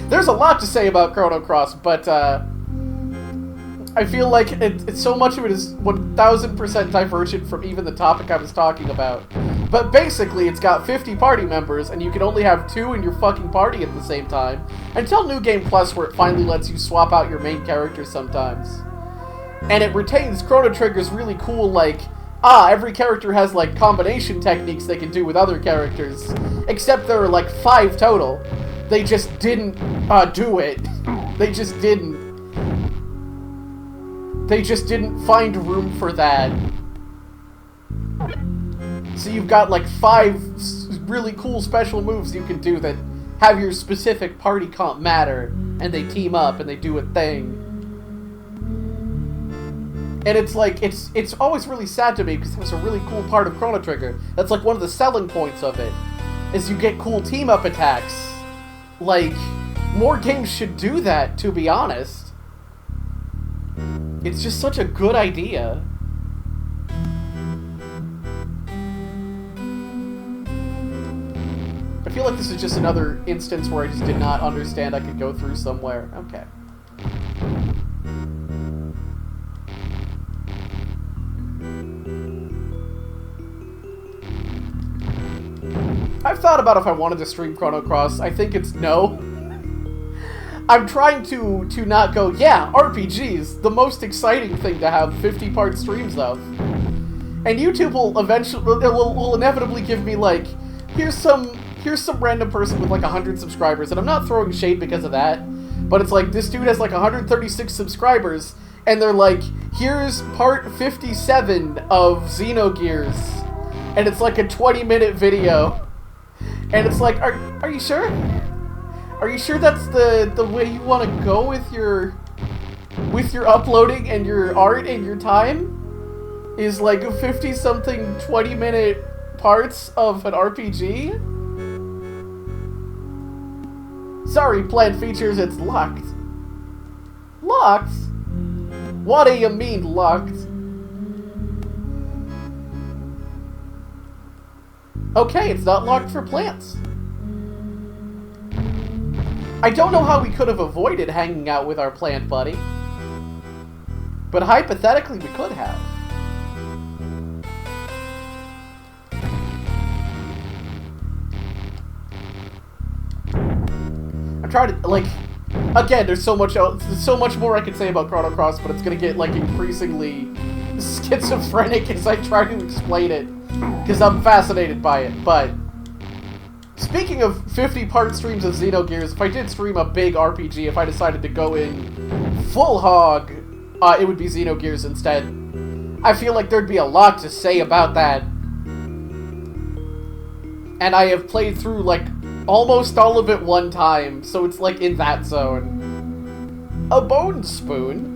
There's a lot to say about Chrono Cross, but I feel like so much of it is 1000% divergent from even the topic I was talking about. But basically, it's got 50 party members, and you can only have 2 in your fucking party at the same time, until New Game Plus, where it finally lets you swap out your main character sometimes. And it retains Chrono Trigger's really cool, like, every character has, like, combination techniques they can do with other characters, except there are, like, 5 total. They just didn't do it. They just didn't. They just didn't find room for that. So you've got like 5 really cool special moves you can do that have your specific party comp matter, and they team up and they do a thing. And it's like, it's always really sad to me because it was a really cool part of Chrono Trigger. That's like one of the selling points of it, is you get cool team-up attacks. Like, more games should do that, to be honest. It's just such a good idea. I feel like this is just another instance where I just did not understand I could go through somewhere. Okay. I've thought about if I wanted to stream Chrono Cross. I think it's no. I'm trying to not go, yeah, RPGs, the most exciting thing to have 50-part streams of. And YouTube will eventually, will inevitably give me, like, here's some random person with, like, 100 subscribers, and I'm not throwing shade because of that, but it's like, this dude has, like, 136 subscribers, and they're like, here's part 57 of Xenogears, and it's, like, a 20-minute video, and it's like, are you sure? Are you sure that's the way you want to go with your uploading and your art and your time? Is like 50-something 20-minute parts of an RPG? Sorry, planned features, it's locked. Locked? What do you mean locked? Okay, it's not locked for plants. I don't know how we could have avoided hanging out with our plant buddy, but hypothetically we could have. I'm trying to, like, again, there's so much more I could say about Chrono Cross, but it's gonna get, like, increasingly schizophrenic as I try to explain it, because I'm fascinated by it, but speaking of 50-part streams of Xenogears, if I did stream a big RPG, if I decided to go in full hog, it would be Xenogears instead. I feel like there'd be a lot to say about that. And I have played through, like, almost all of it one time, so it's, like, in that zone. A bone spoon?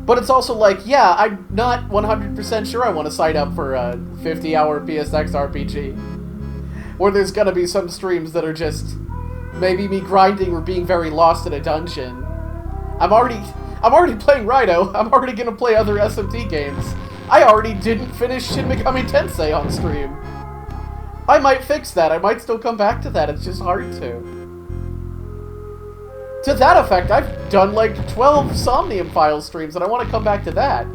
But it's also like, yeah, I'm not 100% sure I want to sign up for a 50-hour PSX RPG. Where there's gonna be some streams that are just maybe me grinding or being very lost in a dungeon. I'm already playing Rhino. I'm already gonna play other SMT games. I already didn't finish Shin Megami Tensei on stream. I might fix that. I might still come back to that. It's just hard to. To that effect, I've done like 12 Somnium Files streams, and I want to come back to that.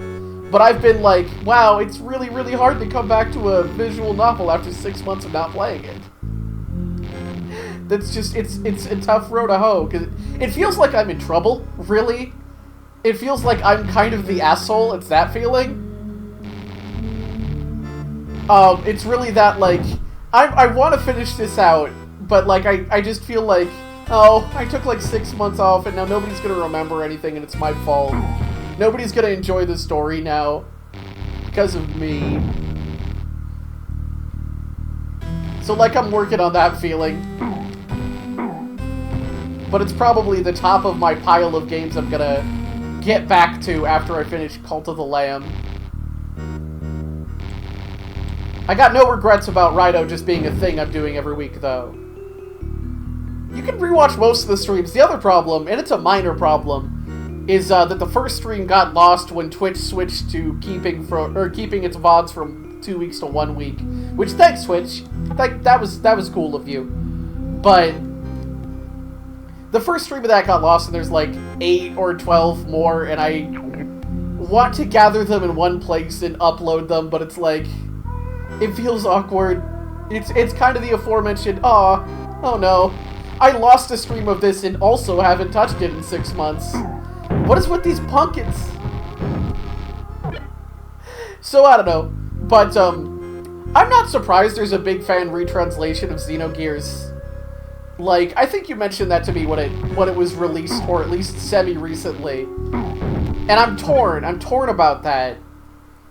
But I've been like, wow, it's really, really hard to come back to a visual novel after 6 months of not playing it. That's just, it's a tough road to hoe, because it feels like I'm in trouble, really. It feels like I'm kind of the asshole, it's that feeling. It's really that, like, I want to finish this out, but, like, I just feel like, oh, I took, like, 6 months off, and now nobody's gonna remember anything, and it's my fault. Nobody's gonna enjoy the story now because of me. So, like, I'm working on that feeling. But it's probably the top of my pile of games I'm gonna get back to after I finish Cult of the Lamb. I got no regrets about Rhino just being a thing I'm doing every week, though. You can rewatch most of the streams. The other problem, and it's a minor problem, is that the first stream got lost when Twitch switched to keeping its VODs from 2 weeks to 1 week. Which, thanks, Twitch. That was cool of you. But the first stream of that got lost, and there's like 8 or 12 more, and I want to gather them in one place and upload them, but it's like, it feels awkward. It's kind of the aforementioned, oh no, I lost a stream of this and also haven't touched it in 6 months. What is with these pumpkins? So, I don't know. But, I'm not surprised there's a big fan retranslation of Xenogears. Like, I think you mentioned that to me when it was released, or at least semi-recently. And I'm torn about that.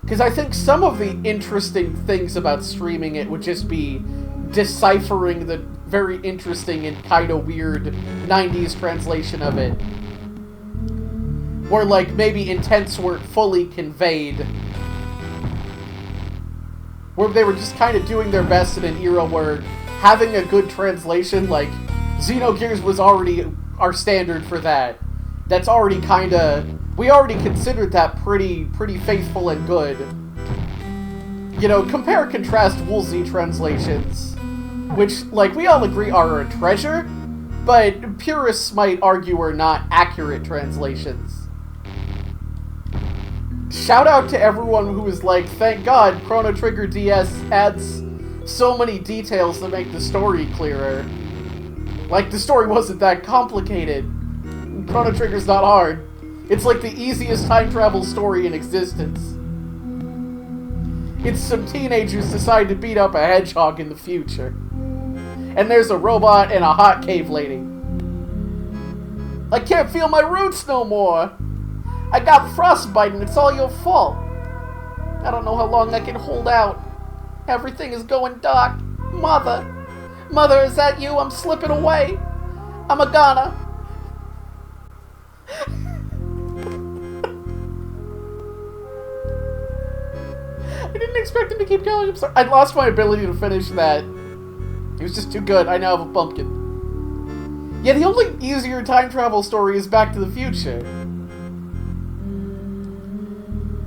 Because I think some of the interesting things about streaming it would just be deciphering the very interesting and kind of weird 90s translation of it. Where, like, maybe intents weren't fully conveyed. Where they were just kind of doing their best in an era where having a good translation, like, Xenogears was already our standard for that. that's already kinda... We already considered that pretty faithful and good. You know, compare and contrast Woolsey translations, which, like, we all agree are a treasure, but purists might argue are not accurate translations. Shout out to everyone who was like, thank God Chrono Trigger DS adds so many details that make the story clearer. Like, the story wasn't that complicated. Chrono Trigger's not hard. It's like the easiest time travel story in existence. It's some teenagers decide to beat up a hedgehog in the future. And there's a robot and a hot cave lady. I can't feel my roots no more. I got frostbite and it's all your fault. I don't know how long I can hold out. Everything is going dark. Mother. Mother, is that you? I'm slipping away. I'm a goner. I didn't expect him to keep going. I'm sorry. I lost my ability to finish that. It was just too good. I now have a pumpkin. Yeah, the only easier time travel story is Back to the Future.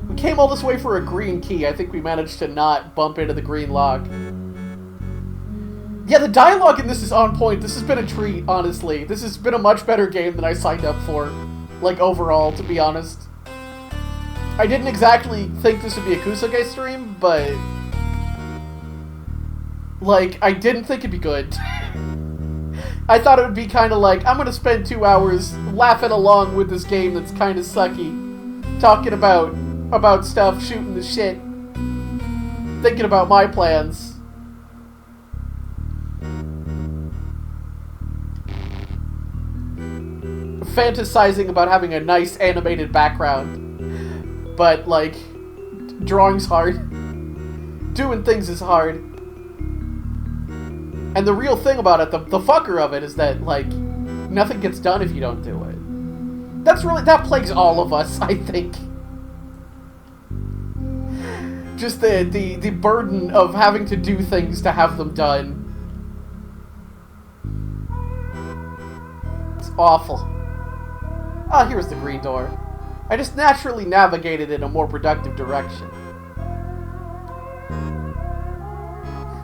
We came all this way for a green key. I think we managed to not bump into the green log. Yeah, the dialogue in this is on point. This has been a treat, honestly. This has been a much better game than I signed up for. Like, overall, to be honest. I didn't exactly think this would be a Kusage stream, but... like, I didn't think it'd be good. I thought it would be kind of like, I'm gonna spend 2 hours laughing along with this game that's kind of sucky. Talking about stuff, shooting the shit. Thinking about my plans. Fantasizing about having a nice animated background. But, like, drawing's hard. Doing things is hard. And the real thing about it, the fucker of it, is that, like, nothing gets done if you don't do it. That plagues all of us, I think. Just the burden of having to do things to have them done. It's awful. Ah, here's the green door. I just naturally navigated in a more productive direction.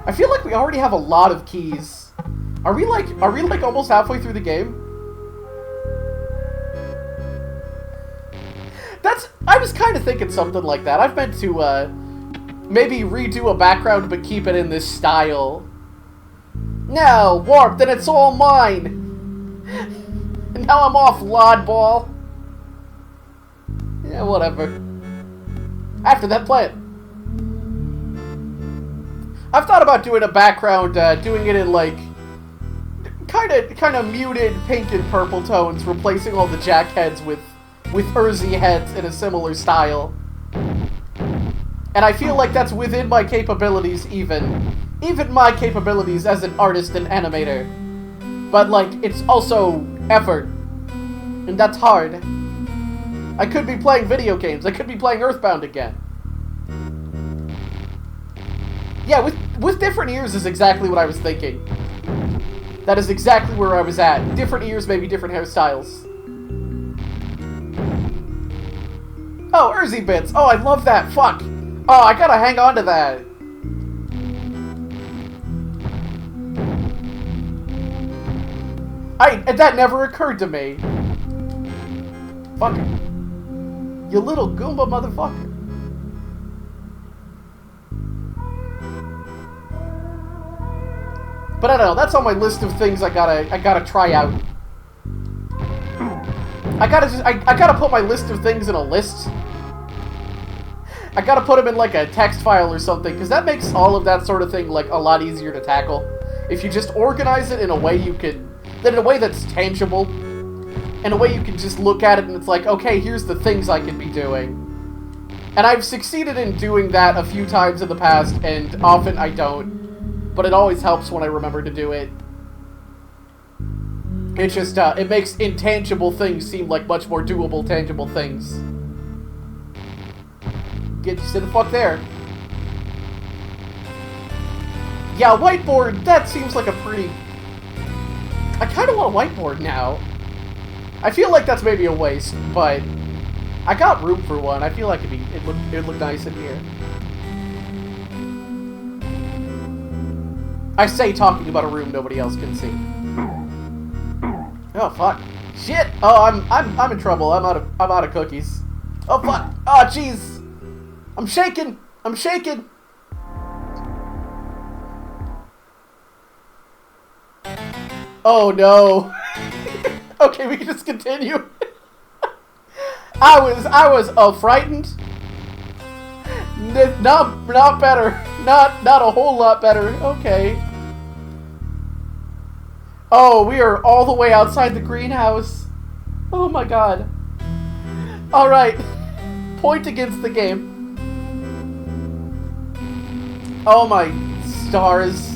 I feel like we already have a lot of keys. Are we like almost halfway through the game? I was kind of thinking something like that. I've meant to maybe redo a background but keep it in this style. Now, warp, then it's all mine. And now I'm off, Lodball. Yeah, whatever. After that plan. I've thought about doing a background, doing it in like kind of muted pink and purple tones, replacing all the jack heads with Urzi heads in a similar style. And I feel like that's within my capabilities even my capabilities as an artist and animator. But like, it's also effort. And that's hard. I could be playing video games. I could be playing Earthbound again. Yeah, with different ears is exactly what I was thinking. That is exactly where I was at. Different ears, maybe different hairstyles. Oh, Urzi bits. Oh, I love that. Fuck. Oh, I gotta hang on to that. That never occurred to me. Fuck it. You little Goomba motherfucker. But I don't know, that's on my list of things I gotta try out. I gotta put my list of things in a list. I gotta put them in like a text file or something, because that makes all of that sort of thing like a lot easier to tackle. If you just organize it in a way that's tangible, in a way you can just look at it and it's like, okay, here's the things I can be doing. And I've succeeded in doing that a few times in the past, and often I don't. But it always helps when I remember to do it. It's just, it makes intangible things seem like much more doable, tangible things. Get you, sit the fuck there. Yeah, whiteboard, that seems like a pretty... I kind of want a whiteboard now. I feel like that's maybe a waste, but I got room for one. I feel like it'd look nice in here. I say talking about a room nobody else can see. Oh fuck! Shit! Oh, I'm in trouble. I'm out of cookies. Oh fuck! Oh jeez! I'm shaking. I'm shaking. Oh no! Okay, we can just continue. I was frightened. Not better. Not a whole lot better. Okay. Oh, we are all the way outside the greenhouse. Oh my god. All right. Point against the game. Oh my stars.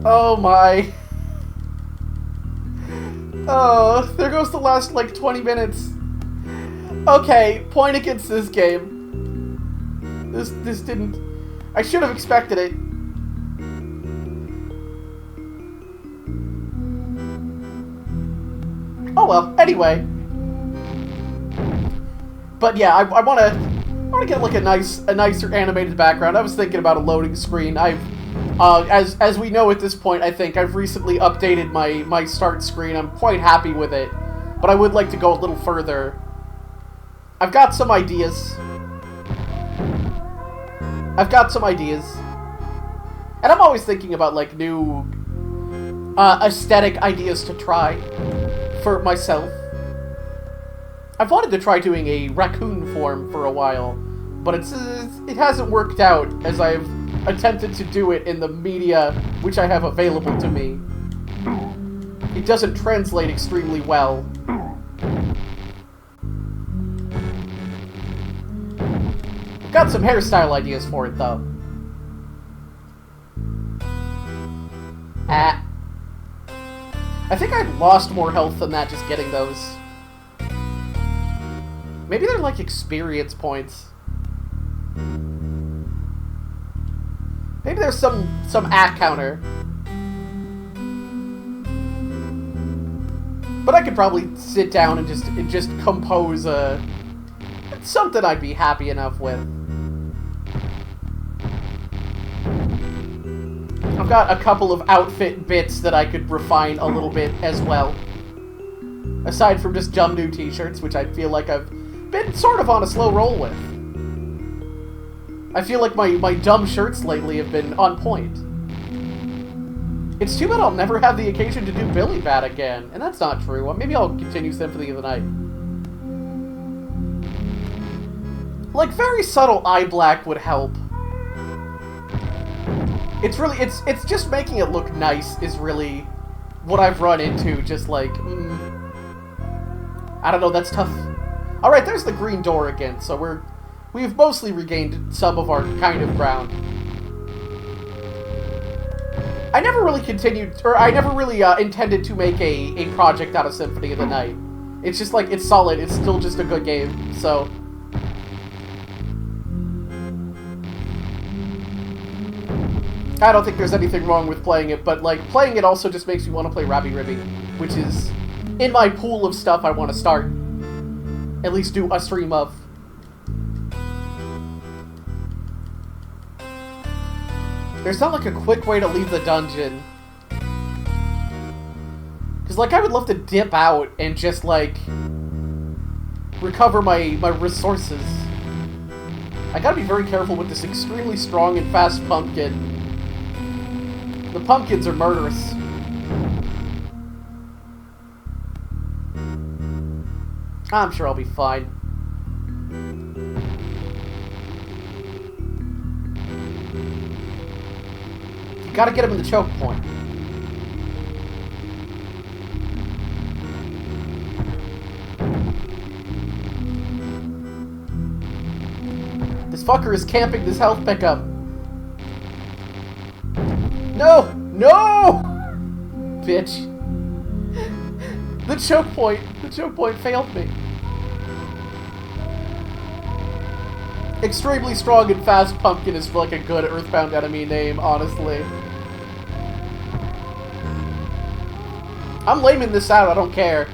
Oh my. Oh, there goes the last, like, 20 minutes. Okay, point against this game. This didn't... I should have expected it. Oh well, anyway. But yeah, I wanna get, like, a nicer animated background. I was thinking about a loading screen. As we know at this point, I think I've recently updated my start screen. I'm quite happy with it, but I would like to go a little further. I've got some ideas. And I'm always thinking about, like, new aesthetic ideas to try for myself. I've wanted to try doing a raccoon form for a while, but it hasn't worked out as I've attempted to do it in the media which I have available to me. It doesn't translate extremely well. I've got some hairstyle ideas for it, though. Ah. I think I lost more health than that just getting those. Maybe they're like experience points. Maybe there's some at counter. But I could probably sit down and just compose something I'd be happy enough with. I've got a couple of outfit bits that I could refine a little bit as well. Aside from just dumb new t-shirts, which I feel like I've been sort of on a slow roll with. I feel like my dumb shirts lately have been on point. It's too bad I'll never have the occasion to do Billy Bat again. And that's not true. Maybe I'll continue Symphony of the Night. Like, very subtle eye black would help. It's just making it look nice is really what I've run into. Just like, I don't know, that's tough. Alright, there's the green door again, so we've mostly regained some of our kind of ground. I never really intended to make a project out of Symphony of the Night. It's just like, it's solid, it's still just a good game, so... I don't think there's anything wrong with playing it, but, like, playing it also just makes me want to play Rabby Ribby, which is in my pool of stuff I want to start. At least do a stream of. There's not, like, a quick way to leave the dungeon. Because, like, I would love to dip out and just, like, recover my resources. I gotta be very careful with this extremely strong and fast pumpkin. The pumpkins are murderous. I'm sure I'll be fine. You gotta get him in the choke point. This fucker is camping this health pickup. No! No! Bitch. The choke point failed me. Extremely strong and fast pumpkin is like a good Earthbound enemy name, honestly. I'm laming this out, I don't care.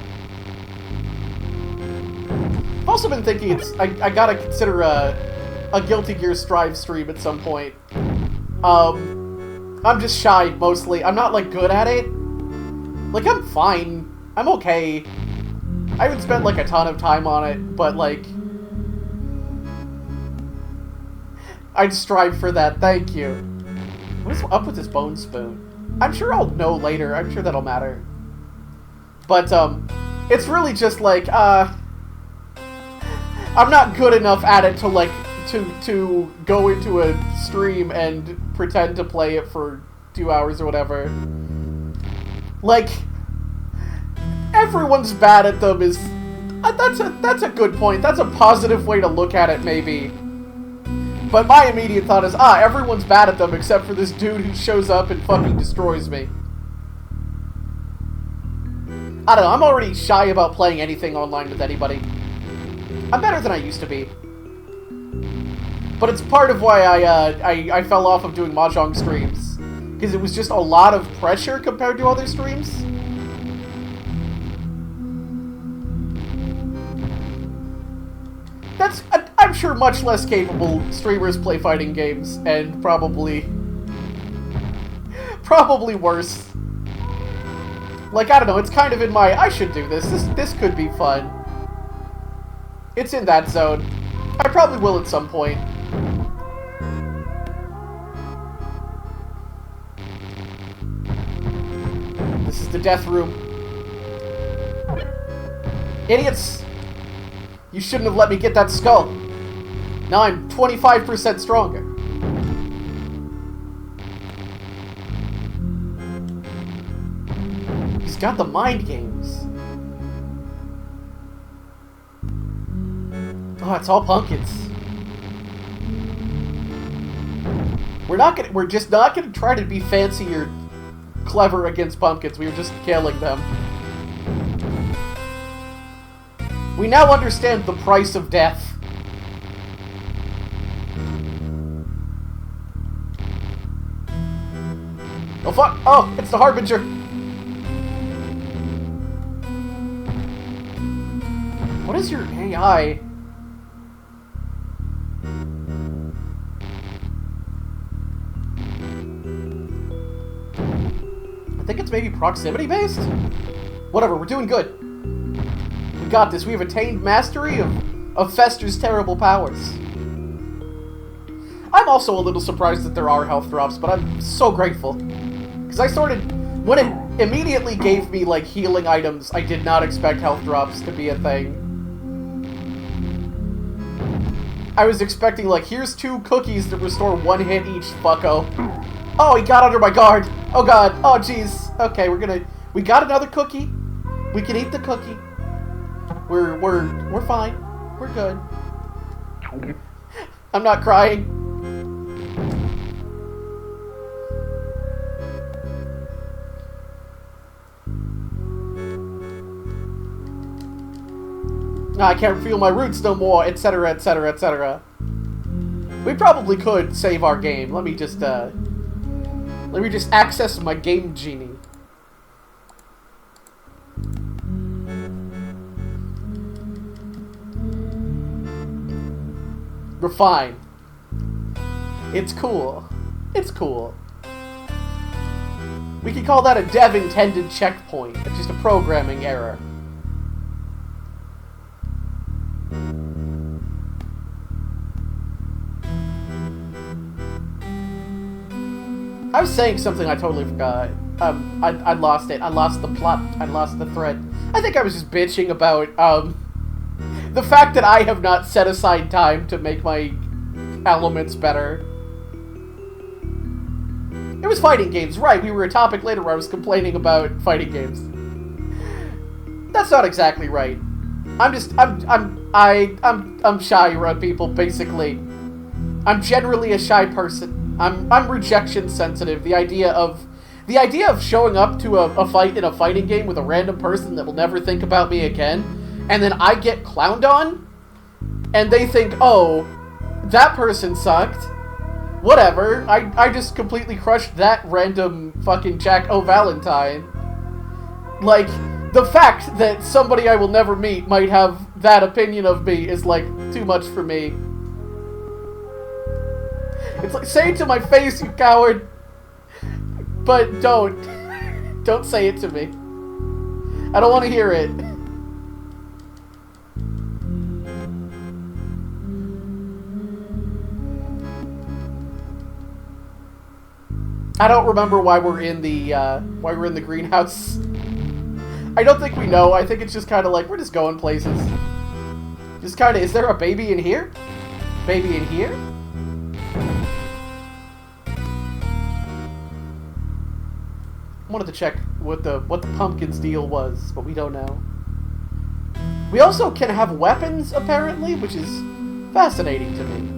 I've also been thinking I gotta consider a Guilty Gear Strive stream at some point. I'm just shy, mostly. I'm not, like, good at it. Like, I'm fine. I'm okay. I haven't spent, like, a ton of time on it, but, like... I'd strive for that, thank you. What is up with this bone spoon? I'm sure I'll know later. I'm sure that'll matter. But, it's really just, like, I'm not good enough at it to, like, to go into a stream and pretend to play it for 2 hours or whatever. Like, everyone's bad at them is... That's a good point. That's a positive way to look at it, maybe. But my immediate thought is, everyone's bad at them except for this dude who shows up and fucking destroys me. I don't know, I'm already shy about playing anything online with anybody. I'm better than I used to be. But it's part of why I fell off of doing Mahjong streams. Because it was just a lot of pressure compared to other streams. I'm sure much less capable streamers play fighting games, and probably worse. Like, I don't know, it's kind of in my, I should do this, this could be fun. It's in that zone. I probably will at some point. This is the death room. Idiots! You shouldn't have let me get that skull. Now I'm 25% stronger. He's got the mind games. Oh, it's all pumpkins. We're just not gonna try to be fancy or clever against pumpkins. We were just killing them. We now understand the price of death. Oh fuck! Oh, it's the Harbinger! What is your AI? I think it's maybe proximity-based? Whatever, we're doing good. We got this. We have attained mastery of Fester's terrible powers. I'm also a little surprised that there are health drops, but I'm so grateful. Because I started... When it immediately gave me, like, healing items, I did not expect health drops to be a thing. I was expecting, like, here's 2 cookies that restore 1 hit each, fucko. Oh, he got under my guard. Oh god. Oh jeez. Okay, we got another cookie. We can eat the cookie. We're fine. We're good. I'm not crying. I can't feel my roots no more, etc., etc., etc. We probably could save our game. Let me just access my game genie. We're fine. It's cool. It's cool. We could call that a dev-intended checkpoint. It's just a programming error. I was saying something I totally forgot. I lost it. I lost the plot. I lost the thread. I think I was just bitching about, the fact that I have not set aside time to make my elements better. It was fighting games, right? We were a topic later where I was complaining about fighting games. That's not exactly right. I'm shy around people, basically. I'm generally a shy person. I'm rejection sensitive. The idea of showing up to a fight in a fighting game with a random person that will never think about me again, and then I get clowned on, and they think, oh, that person sucked. Whatever. I just completely crushed that random fucking Jack O'Valentine. Like, the fact that somebody I will never meet might have that opinion of me is, like, too much for me. It's like, say it to my face, you coward! But don't. Don't say it to me. I don't want to hear it. I don't remember why we're in the greenhouse. I don't think we know. I think it's just kind of like, we're just going places. Just kind of, is there a baby in here? Baby in here? I wanted to check what the pumpkin's deal was, but we don't know. We also can have weapons, apparently, which is fascinating to me.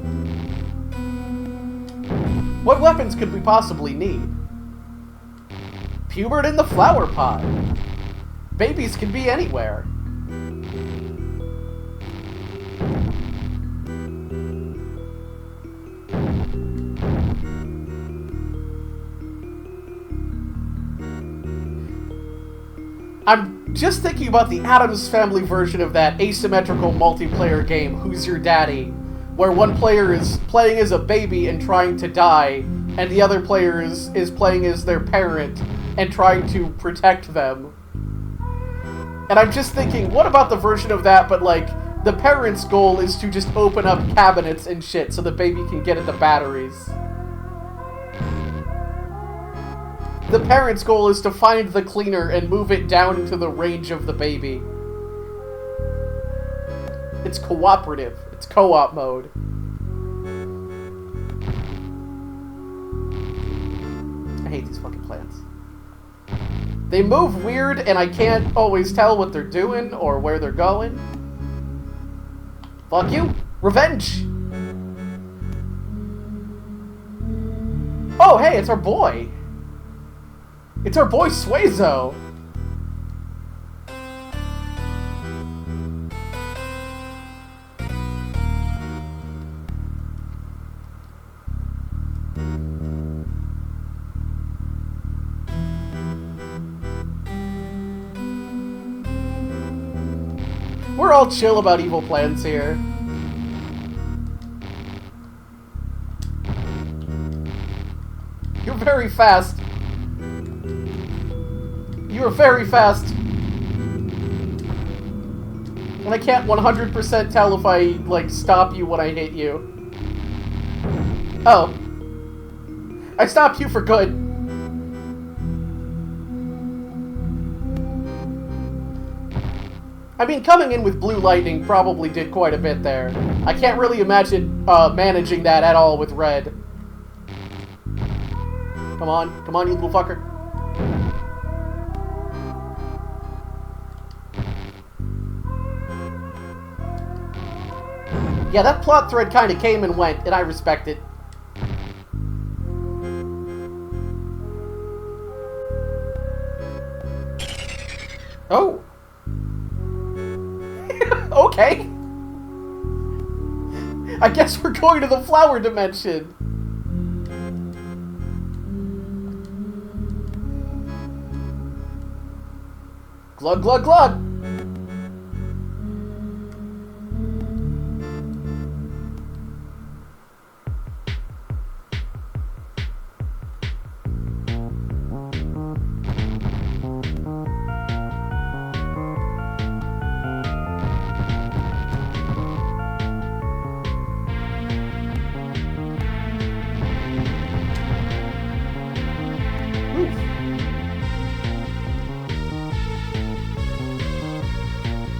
What weapons could we possibly need? Pubert in the flower pot. Babies can be anywhere. I'm just thinking about the Addams Family version of that asymmetrical multiplayer game, Who's Your Daddy? Where one player is playing as a baby and trying to die, and the other player is playing as their parent and trying to protect them. And I'm just thinking, what about the version of that, but like, the parent's goal is to just open up cabinets and shit so the baby can get at the batteries. The parent's goal is to find the cleaner and move it down into the range of the baby. It's cooperative. It's co-op mode. I hate these fucking plants. They move weird, and I can't always tell what they're doing or where they're going. Fuck you! Revenge! Oh, hey, it's our boy! It's our boy Suezo! We're all chill about evil plans here. You're very fast. You are very fast. And I can't 100% tell if I, like, stop you when I hit you. Oh. I stopped you for good. I mean, coming in with blue lightning probably did quite a bit there. I can't really imagine managing that at all with red. Come on, you little fucker. Yeah, that plot thread kind of came and went, and I respect it. Oh. Okay. I guess we're going to the flower dimension. Glug, glug, glug.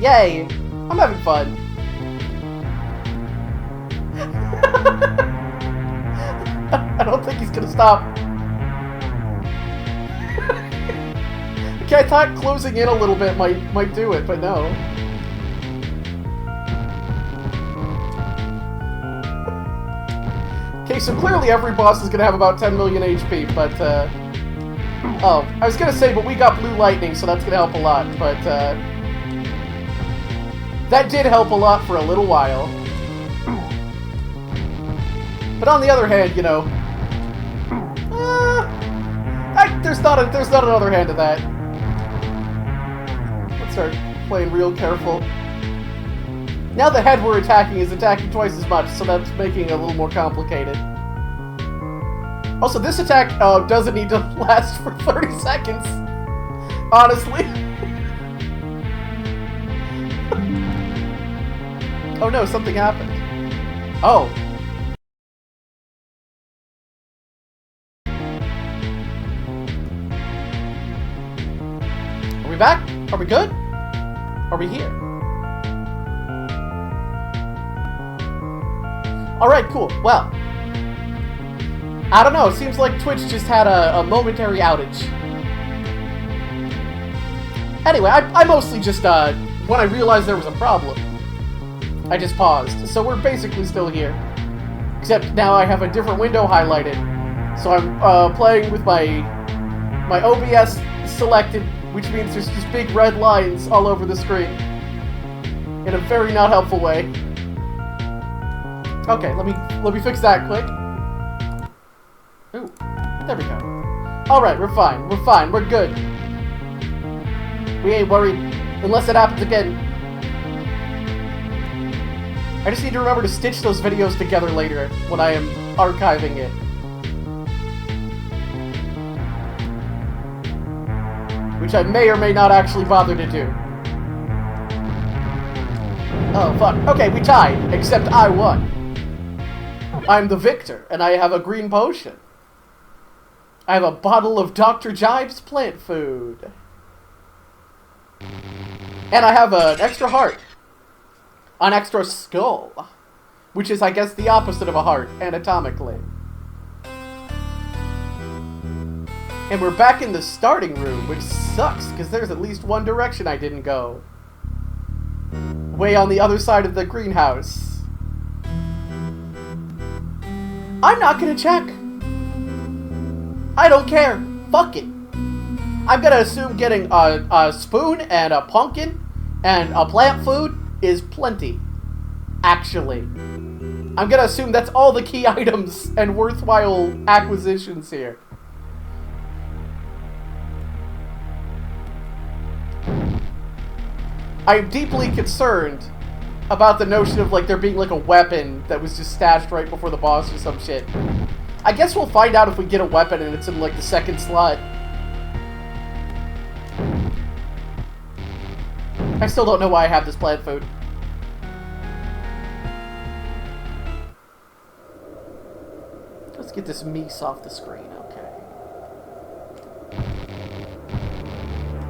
Yay! I'm having fun. I don't think he's gonna stop. Okay, I thought closing in a little bit might do it, but no. Okay, so clearly every boss is gonna have about 10 million HP, but oh, I was gonna say, but we got blue lightning, so that's gonna help a lot, but that did help a lot for a little while. But on the other hand, you know, there's not another hand to that. start playing real careful. Now the head we're attacking is attacking twice as much, so that's making it a little more complicated. Also, this attack doesn't need to last for 30 seconds. Honestly. Oh no, something happened. Oh. Are we back? Are we good? Are we here? Alright, cool. Well, I don't know. It seems like Twitch just had a momentary outage. Anyway, I mostly just, when I realized there was a problem, I just paused. So we're basically still here. Except now I have a different window highlighted. So I'm playing with my OBS selected, which means there's just big red lines all over the screen. In a very not helpful way. Okay, let me fix that quick. Ooh, there we go. Alright, we're fine. We're fine. We're good. We ain't worried. Unless it happens again. I just need to remember to stitch those videos together later when I am archiving it. Which I may or may not actually bother to do. Oh, fuck. Okay, we tied. Except I won. I'm the victor, and I have a green potion. I have a bottle of Dr. Jibe's plant food. And I have an extra heart. An extra skull. Which is, I guess, the opposite of a heart, anatomically. And we're back in the starting room, which sucks, because there's at least one direction I didn't go. Way on the other side of the greenhouse. I'm not gonna check. I don't care. Fuck it. I'm gonna assume getting a spoon and a pumpkin and a plant food is plenty. Actually. I'm gonna assume that's all the key items and worthwhile acquisitions here. I'm deeply concerned about the notion of, like, there being, like, a weapon that was just stashed right before the boss or some shit. I guess we'll find out if we get a weapon and it's in, like, the second slot. I still don't know why I have this plant food. Let's get this meese off the screen, okay.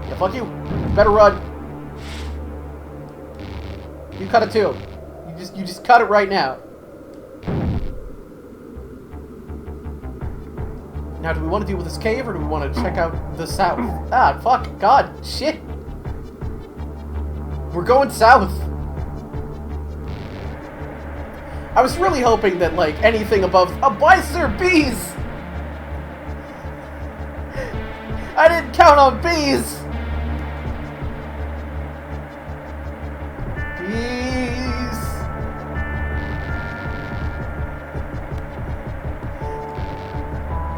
Yeah, fuck you. Better run. You cut it too. You just cut it right now. Now, do we want to deal with this cave or do we want to check out the south? Ah, fuck. God. Shit. We're going south. I was really hoping that, like, anything above... why is there bees? I didn't count on bees.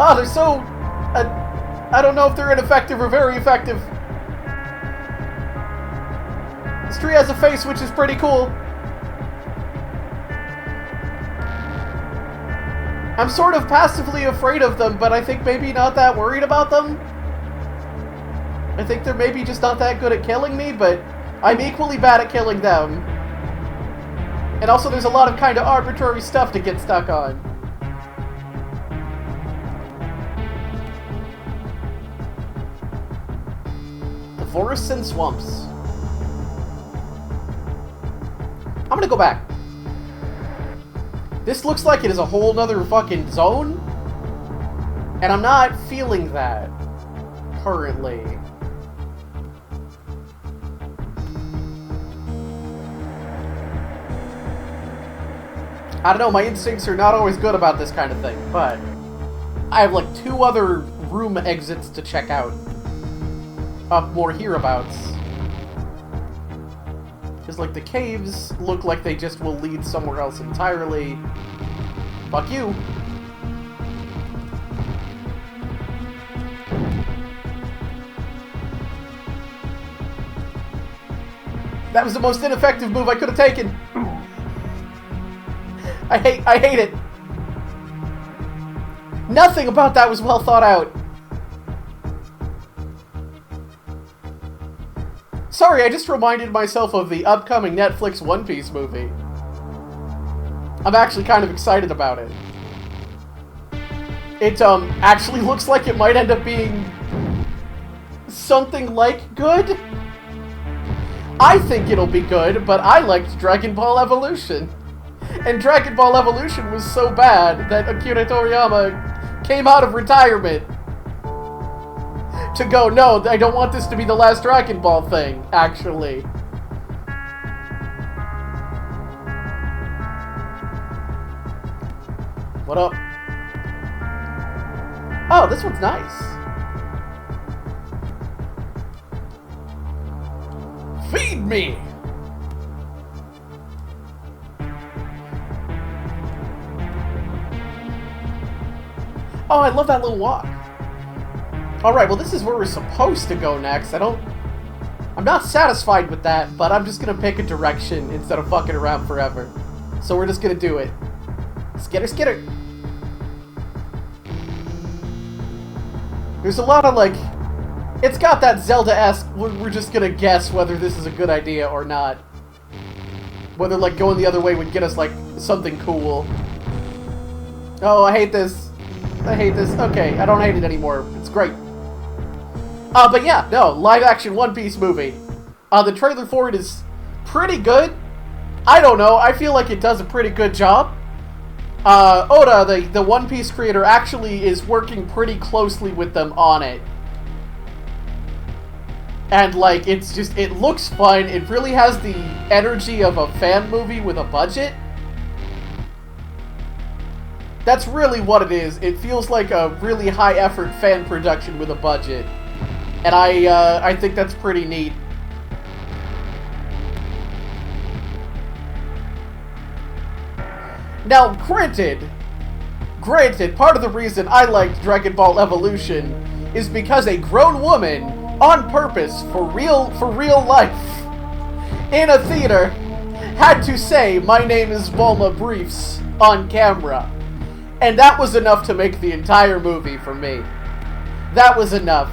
Oh, they're so... I don't know if they're ineffective or very effective. This tree has a face, which is pretty cool. I'm sort of passively afraid of them, but I think maybe not that worried about them. I think they're maybe just not that good at killing me, but I'm equally bad at killing them. And also there's a lot of kind of arbitrary stuff to get stuck on. Forests and swamps. I'm gonna go back. This looks like it is a whole nother fucking zone. And I'm not feeling that currently. I don't know, my instincts are not always good about this kind of thing, but I have like 2 other room exits to check out. More hereabouts. Because, like, the caves look like they just will lead somewhere else entirely. Fuck you. That was the most ineffective move I could have taken. I hate it. Nothing about that was well thought out. Sorry, I just reminded myself of the upcoming Netflix One Piece movie. I'm actually kind of excited about it. It, actually looks like it might end up being something like good. I think it'll be good, but I liked Dragon Ball Evolution. And Dragon Ball Evolution was so bad that Akira Toriyama came out of retirement to go, no, I don't want this to be the last Dragon Ball thing, actually. What up? Oh, this one's nice. Feed me! Oh, I love that little walk. Alright, well this is where we're supposed to go next. I'm not satisfied with that, but I'm just gonna pick a direction instead of fucking around forever. So we're just gonna do it. Skitter, skitter! There's a lot of, like... It's got that Zelda-esque, we're just gonna guess whether this is a good idea or not. Whether, like, going the other way would get us, like, something cool. Oh, I hate this. I hate this. Okay, I don't hate it anymore. It's great. But yeah, no, live-action One Piece movie. The trailer for it is pretty good. I don't know, I feel like it does a pretty good job. Oda, the One Piece creator, actually is working pretty closely with them on it. And, like, it's just, it looks fun. It really has the energy of a fan movie with a budget. That's really what it is. It feels like a really high-effort fan production with a budget. And I think that's pretty neat. Now, granted, part of the reason I liked Dragon Ball Evolution is because a grown woman, on purpose, for real life, in a theater, had to say, "My name is Bulma Briefs," on camera. And that was enough to make the entire movie for me. That was enough.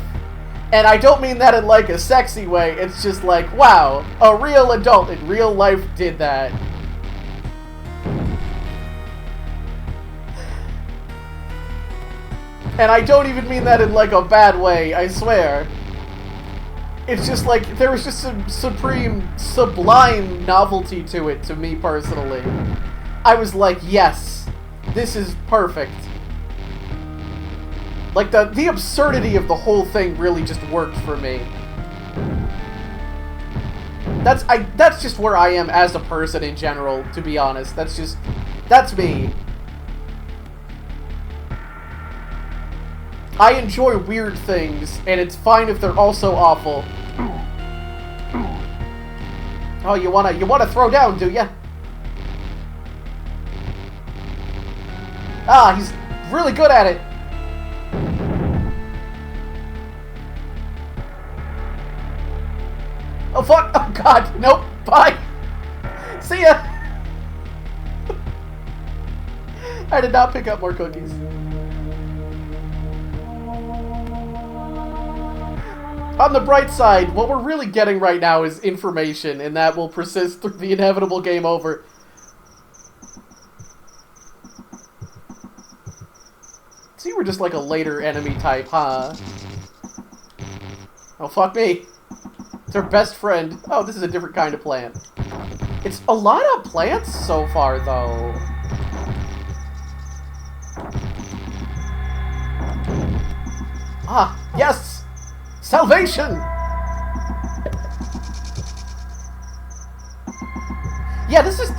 And I don't mean that in, like, a sexy way, it's just like, wow, a real adult in real life did that. And I don't even mean that in, like, a bad way, I swear. It's just like, there was just some sublime novelty to it, to me personally. I was like, yes, this is perfect. Like, the absurdity of the whole thing really just worked for me. That's just where I am as a person in general, to be honest. That's me. I enjoy weird things, and it's fine if they're also awful. Oh, you wanna throw down, do ya? Ah, he's really good at it. Oh fuck! Oh god! Nope. Bye. See ya. I did not pick up more cookies. On the bright side, what we're really getting right now is information, and that will persist through the inevitable game over. So you were just like a later enemy type, huh? Oh, fuck me. It's our best friend. Oh, this is a different kind of plant. It's a lot of plants so far, though. Ah, yes! Salvation! Yeah, this is...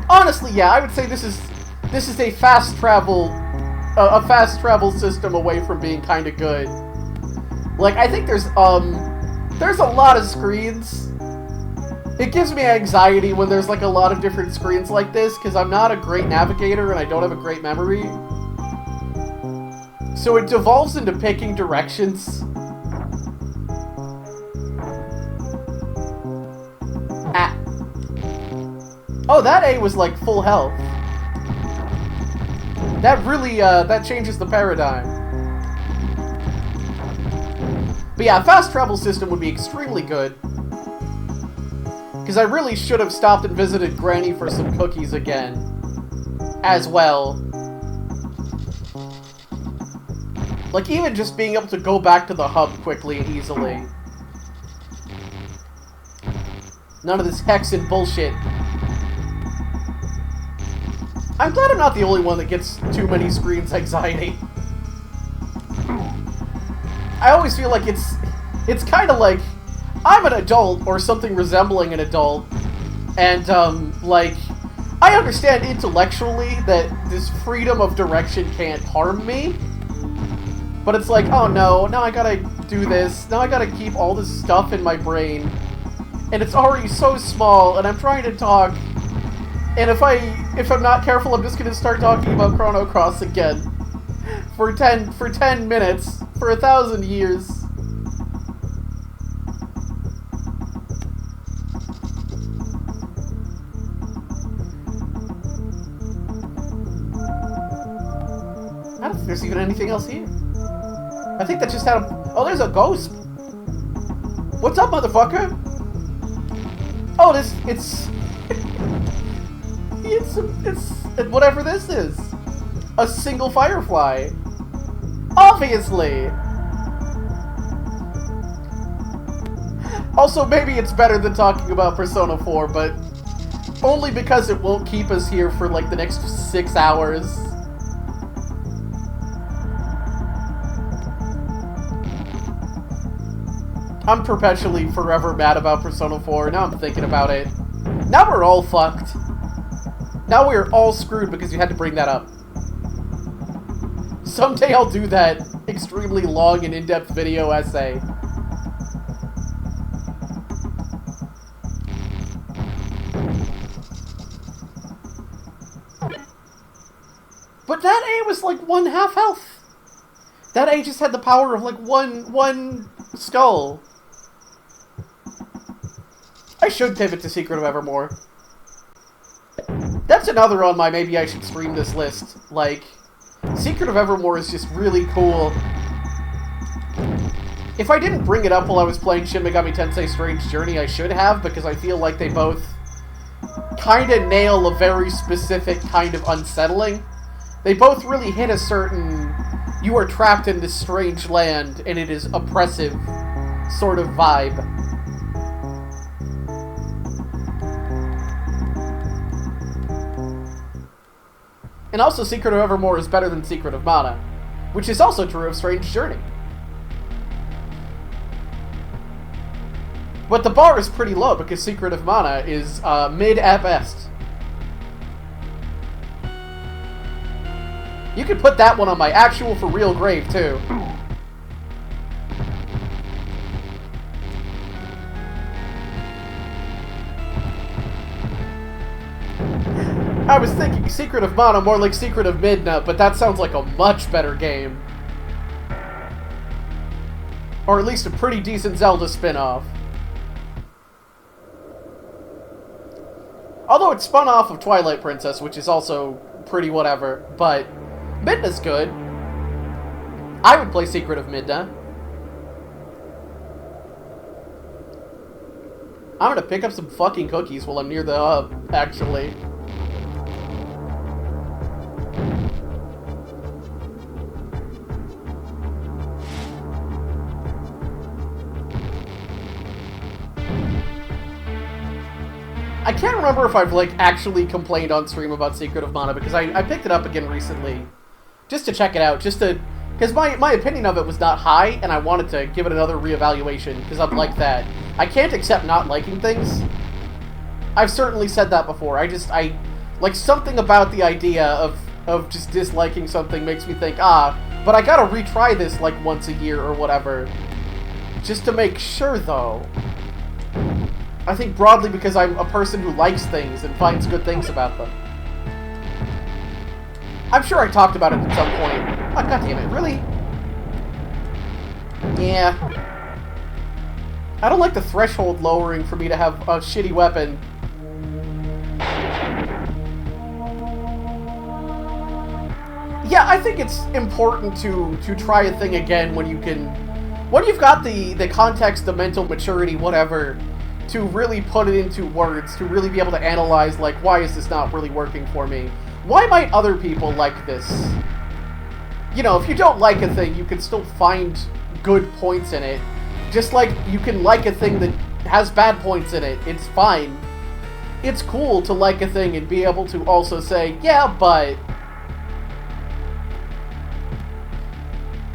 Honestly, yeah, I would say this is a fast travel... a fast travel system away from being kind of good. Like, I think there's a lot of screens. It gives me anxiety when there's, like, a lot of different screens like this, because I'm not a great navigator and I don't have a great memory. So it devolves into picking directions. Ah. Oh, that A was like full health. That really, that changes the paradigm. But yeah, a fast travel system would be extremely good. Because I really should have stopped and visited Granny for some cookies again. As well. Like, even just being able to go back to the hub quickly and easily. None of this hexing bullshit. I'm glad I'm not the only one that gets too many screens anxiety. I always feel like it's kind of like I'm an adult or something resembling an adult, and like I understand intellectually that this freedom of direction can't harm me, but it's like, oh no, now I gotta do this, now I gotta keep all this stuff in my brain, and it's already so small, and I'm trying to talk. And if I'm not careful, I'm just gonna start talking about Chrono Cross again. For 10 minutes. For 1,000 years. I don't think there's even anything else here. I think that just had a... Oh, there's a ghost! What's up, motherfucker? Oh, it's whatever this is. A single firefly. Obviously. Also, maybe it's better than talking about Persona 4, but only because it won't keep us here for like the next 6 hours. I'm perpetually forever mad about Persona 4. Now I'm thinking about it. Now we're all fucked. Now we're all screwed because you had to bring that up. Someday I'll do that extremely long and in-depth video essay. But that A was like 1/2 health. That A just had the power of like one skull. I should pivot to Secret of Evermore. That's another on my maybe I should stream this list. Like, Secret of Evermore is just really cool. If I didn't bring it up while I was playing Shin Megami Tensei Strange Journey, I should have, because I feel like they both kind of nail a very specific kind of unsettling. They both really hit a certain, you are trapped in this strange land, and it is oppressive sort of vibe. And also, Secret of Evermore is better than Secret of Mana, which is also true of Strange Journey. But the bar is pretty low, because Secret of Mana is mid at best. You could put that one on my actual for real grave, too. I was thinking Secret of Mana more like Secret of Midna, but that sounds like a much better game. Or at least a pretty decent Zelda spin-off. Although it's spun off of Twilight Princess, which is also pretty whatever, but Midna's good. I would play Secret of Midna. I'm gonna pick up some fucking cookies while I'm near the hub, actually. I can't remember if I've, like, actually complained on stream about Secret of Mana, because I picked it up again recently. Just to check it out, just to... Because my opinion of it was not high, and I wanted to give it another reevaluation, because I'm like that. I can't accept not liking things. I've certainly said that before. I like, something about the idea of just disliking something makes me think, but I gotta retry this, like, once a year or whatever. Just to make sure, though. I think broadly because I'm a person who likes things and finds good things about them. I'm sure I talked about it at some point. Oh, God damn it, really? Yeah. I don't like the threshold lowering for me to have a shitty weapon. Yeah, I think it's important to try a thing again when you've got the context, the mental maturity, whatever, to really put it into words, to really be able to analyze, like, why is this not really working for me? Why might other people like this? You know, if you don't like a thing, you can still find good points in it. Just like you can like a thing that has bad points in it. It's fine. It's cool to like a thing and be able to also say, yeah, but...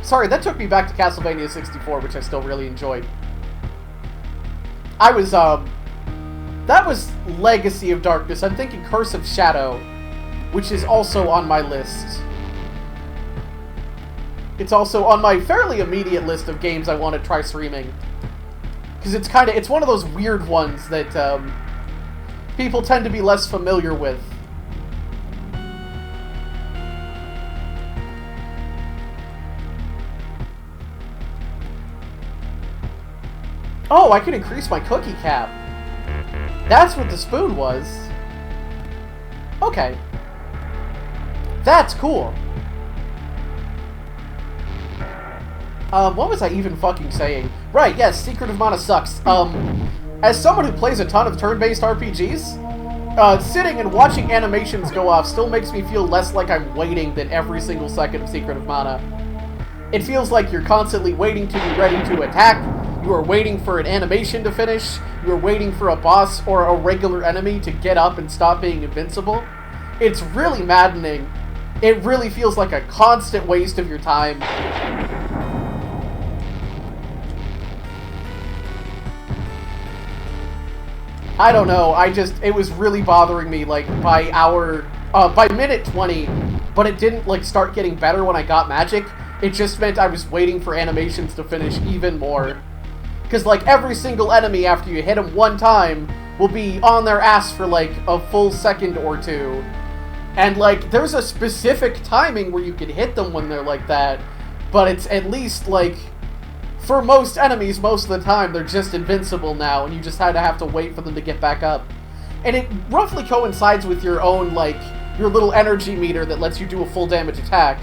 Sorry, that took me back to Castlevania 64, which I still really enjoyed. That was Legacy of Darkness. I'm thinking Curse of Shadow, which is also on my list. It's also on my fairly immediate list of games I want to try streaming. Because it's one of those weird ones that people tend to be less familiar with. Oh, I can increase my cookie cap. That's what the spoon was. Okay. That's cool. What was I even fucking saying? Right, yes, Secret of Mana sucks. As someone who plays a ton of turn-based RPGs, sitting and watching animations go off still makes me feel less like I'm waiting than every single second of Secret of Mana. It feels like you're constantly waiting to be ready to attack, you are waiting for an animation to finish, you are waiting for a boss or a regular enemy to get up and stop being invincible. It's really maddening. It really feels like a constant waste of your time. I don't know, it was really bothering me, like, by minute 20, but it didn't, like, start getting better when I got magic. It just meant I was waiting for animations to finish even more. Because, like, every single enemy after you hit them one time will be on their ass for, like, a full second or two. And, like, there's a specific timing where you can hit them when they're like that, but it's at least, like, for most enemies, most of the time, they're just invincible now, and you just have to wait for them to get back up. And it roughly coincides with your own, like, your little energy meter that lets you do a full damage attack.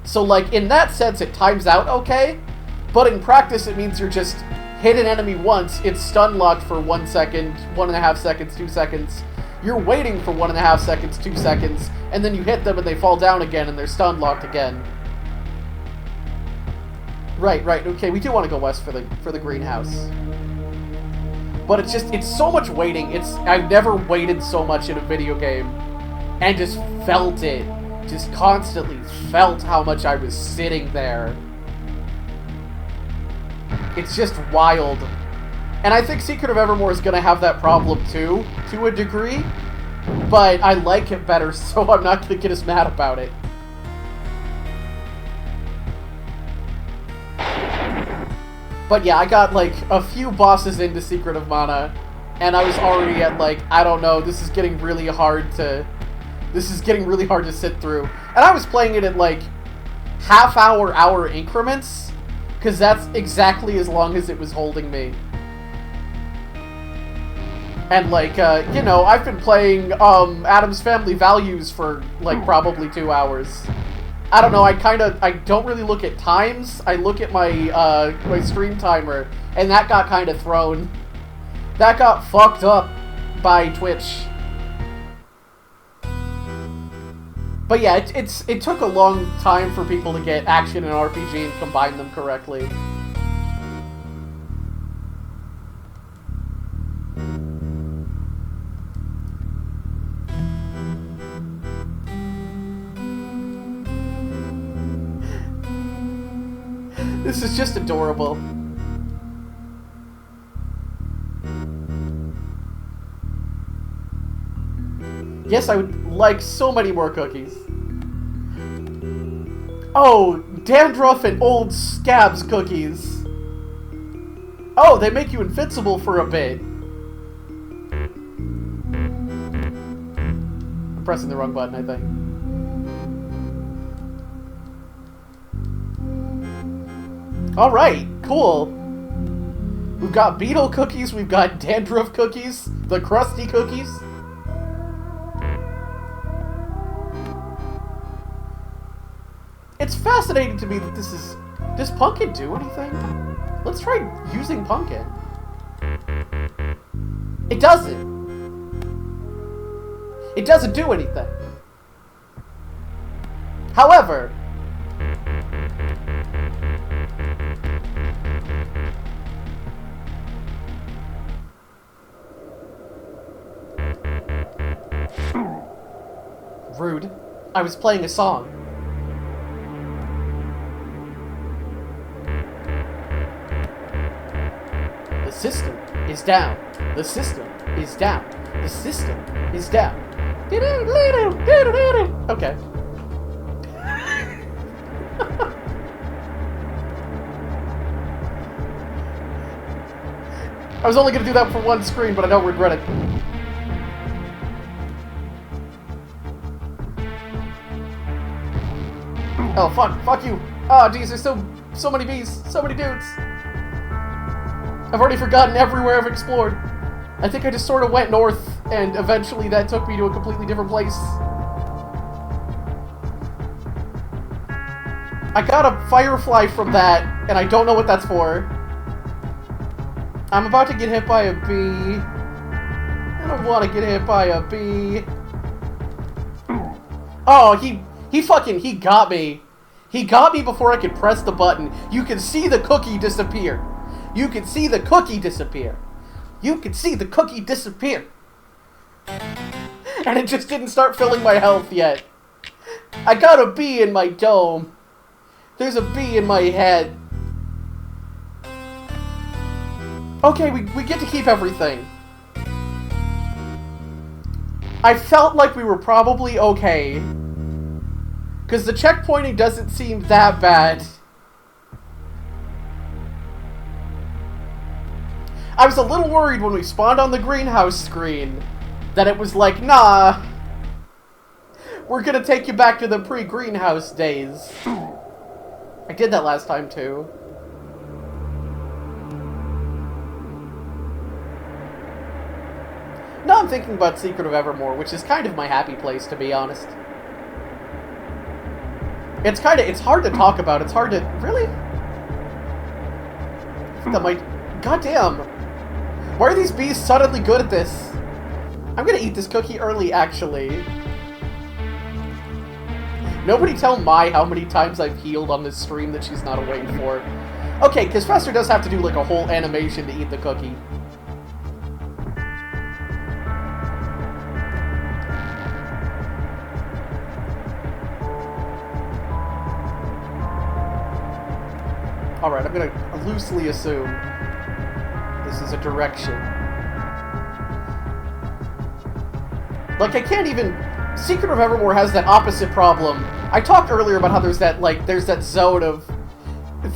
So, like, in that sense, it times out okay, but in practice, it means you're just hit an enemy once, it's stun locked for 1 second, 1.5 seconds, 2 seconds. You're waiting for 1.5 seconds, 2 seconds, and then you hit them and they fall down again and they're stun locked again. Right, okay, we do want to go west for the greenhouse. But it's so much waiting. I've never waited so much in a video game and just felt it. Just constantly felt how much I was sitting there. It's just wild. And I think Secret of Evermore is going to have that problem too, to a degree. But I like it better, so I'm not going to get as mad about it. But yeah, I got, like, a few bosses into Secret of Mana, and I was already at, like, I don't know, this is getting really hard to sit through. And I was playing it at, like, hour increments, because that's exactly as long as it was holding me. And, like, you know, I've been playing, Addams Family Values for, like, probably 2 hours. I don't know, I don't really look at times. I look at my, my stream timer, and that got kind of thrown. That got fucked up by Twitch. But yeah, it took a long time for people to get action and RPG and combine them correctly. This is just adorable. Yes, I would like so many more cookies. Oh, dandruff and old scabs cookies. Oh, they make you invincible for a bit. I'm pressing the wrong button, I think. Alright, cool. We've got beetle cookies, we've got dandruff cookies, the crusty cookies. It's fascinating to me that this is... Does Pumpkin do anything? Let's try using Pumpkin. It doesn't. It doesn't do anything. However... Rude. I was playing a song. The system is down. The system is down. The system is down. Okay. I was only gonna do that for one screen, but I don't regret it. Oh, fuck you. Oh, geez, there's so many bees, so many dudes. I've already forgotten everywhere I've explored. I think I just sort of went north, and eventually that took me to a completely different place. I got a firefly from that, and I don't know what that's for. I'm about to get hit by a bee. I don't want to get hit by a bee. Oh, he got me. He got me before I could press the button. You can see the cookie disappear. You can see the cookie disappear. You can see the cookie disappear. And it just didn't start filling my health yet. I got a bee in my dome. There's a bee in my head. Okay, we get to keep everything. I felt like we were probably okay. Because the checkpointing doesn't seem that bad. I was a little worried when we spawned on the greenhouse screen that it was like, nah, we're gonna take you back to the pre-greenhouse days. I did that last time too. Now I'm thinking about Secret of Evermore, which is kind of my happy place, to be honest. It's hard to talk about. It's hard to... Really? I think that might... Goddamn! Why are these bees suddenly good at this? I'm gonna eat this cookie early, actually. Nobody tell Mai how many times I've healed on this stream that she's not awake for. Okay, because Fester does have to do, like, a whole animation to eat the cookie. Alright, I'm gonna loosely assume this is a direction. Like, I can't even... Secret of Evermore has that opposite problem. I talked earlier about how there's that zone of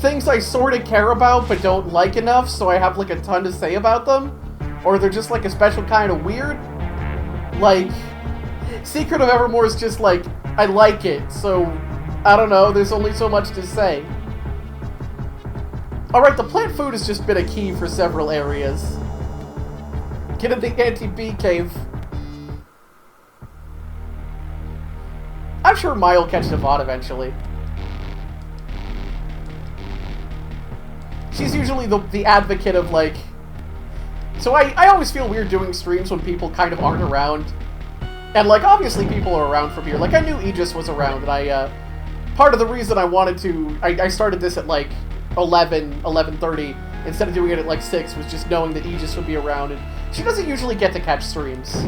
things I sort of care about but don't like enough, so I have, like, a ton to say about them. Or they're just, like, a special kind of weird. Like, Secret of Evermore is just, like, I like it, so, I don't know, there's only so much to say. Alright, the plant food has just been a key for several areas. Get in the anti-bee cave. I'm sure Mai will catch the VOD eventually. She's usually the advocate of, like... So I always feel weird doing streams when people kind of aren't around. And, like, obviously people are around from here. Like, I knew Aegis was around, and part of the reason I wanted to... I started this at, like... 11:30 instead of doing it at like 6 was just knowing that Aegis would be around, and she doesn't usually get to catch streams.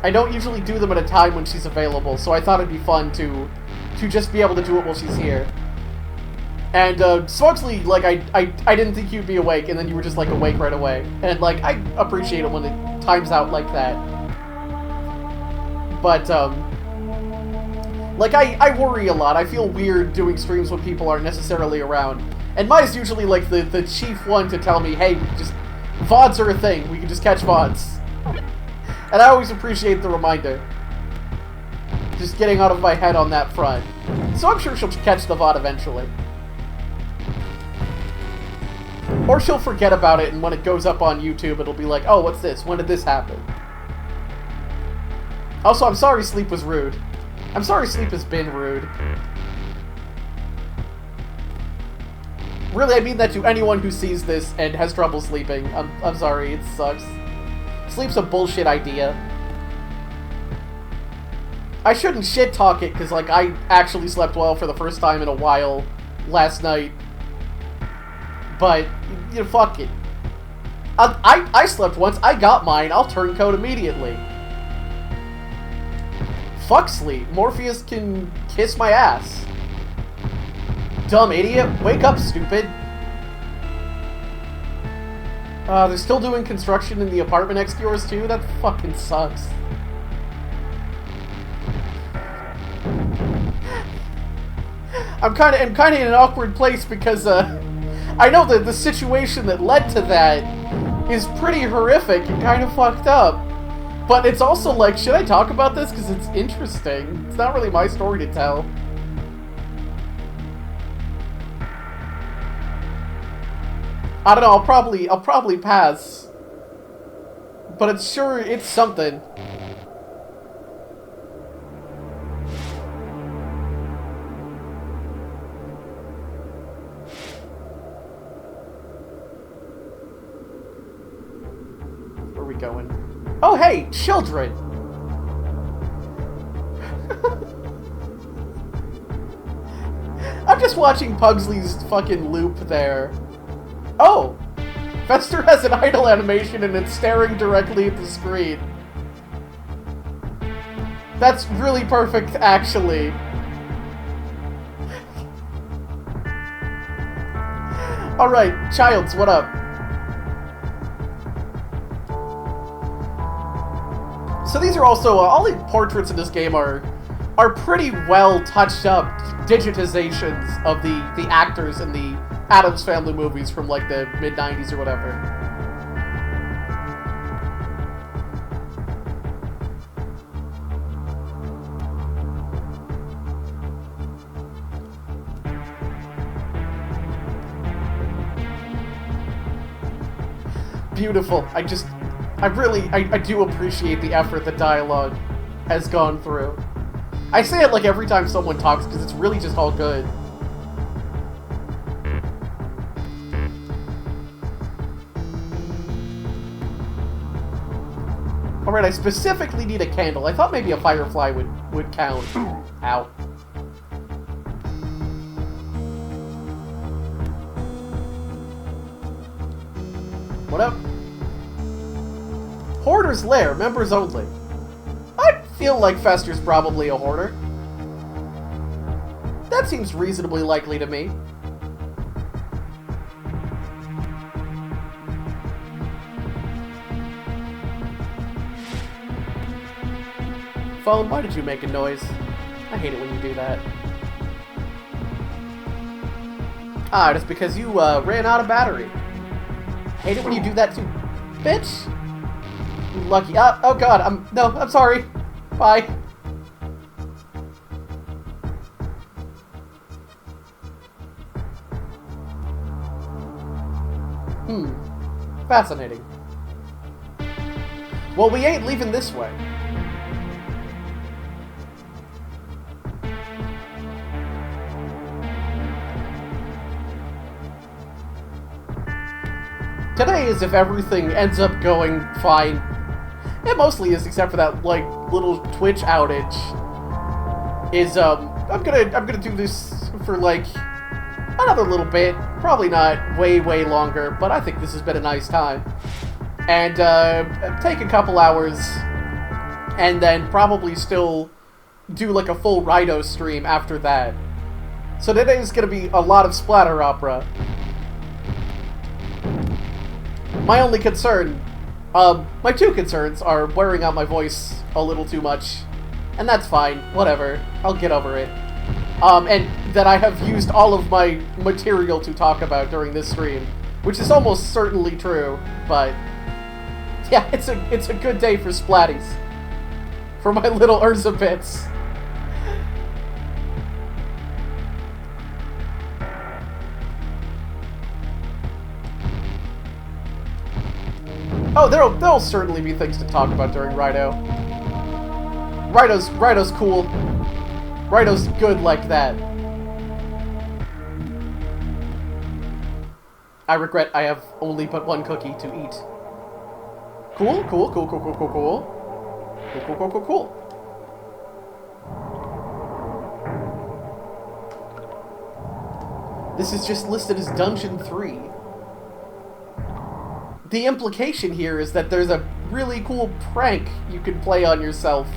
I don't usually do them at a time when she's available, so I thought it'd be fun to just be able to do it while she's here. And Smokesly, like, I didn't think you'd be awake, and then you were just like awake right away, and like I appreciate it when it times out like that. But like, I worry a lot. I feel weird doing streams when people aren't necessarily around. And Mai's usually, like, the chief one to tell me, hey, VODs are a thing. We can just catch VODs. And I always appreciate the reminder. Just getting out of my head on that front. So I'm sure she'll catch the VOD eventually. Or she'll forget about it, and when it goes up on YouTube, it'll be like, oh, what's this? When did this happen? Also, I'm sorry Sleep was rude. I'm sorry Sleep has been rude. Really, I mean that to anyone who sees this and has trouble sleeping. I'm sorry, it sucks. Sleep's a bullshit idea. I shouldn't shit-talk it, because, like, I actually slept well for the first time in a while last night. But, you know, fuck it. I slept once, I got mine, I'll turncoat immediately. Fuck sleep. Morpheus can kiss my ass. Dumb idiot. Wake up, stupid. They're still doing construction in the apartment next to yours, too? That fucking sucks. I'm kind of in an awkward place because, I know that the situation that led to that is pretty horrific and kind of fucked up. But it's also like, should I talk about this? Because it's interesting. It's not really my story to tell. I don't know, I'll probably pass. But it's something. Where are we going? Oh hey, children! I'm just watching Pugsley's fucking loop there. Oh! Fester has an idle animation and it's staring directly at the screen. That's really perfect, actually. Alright, Childs, what up? So these are also, all the portraits in this game are pretty well touched up digitizations of the actors in the Addams Family movies from like the mid-90s or whatever. Beautiful. I do appreciate the effort the dialogue has gone through. I say it like every time someone talks because it's really just all good. Alright, I specifically need a candle. I thought maybe a firefly would count. Ow. What up? Hoarder's Lair, members only. I feel like Fester's probably a hoarder. That seems reasonably likely to me. Phone, why did you make a noise? I hate it when you do that. Ah, it's because you ran out of battery. I hate it when you do that too. Bitch! You lucky. Oh god, I'm sorry. Bye. Fascinating. Well, we ain't leaving this way. Today is if everything ends up going fine. It mostly is, except for that, like, little Twitch outage. I'm gonna do this for, like, another little bit. Probably not way longer, but I think this has been a nice time. And, take a couple hours, and then probably still do, like, a full Rido stream after that. So today is gonna be a lot of splatter opera. My only concern, my two concerns are wearing out my voice a little too much, and that's fine, whatever, I'll get over it. And that I have used all of my material to talk about during this stream, which is almost certainly true, but yeah, it's a good day for splatties. For my little Urza bits. Oh, there'll certainly be things to talk about during Rido. Rido's cool. Rido's good like that. I regret I have only but one cookie to eat. Cool, cool, cool, cool, cool, cool, cool. Cool, cool, cool, cool, cool. This is just listed as Dungeon 3. The implication here is that there's a really cool prank you can play on yourself,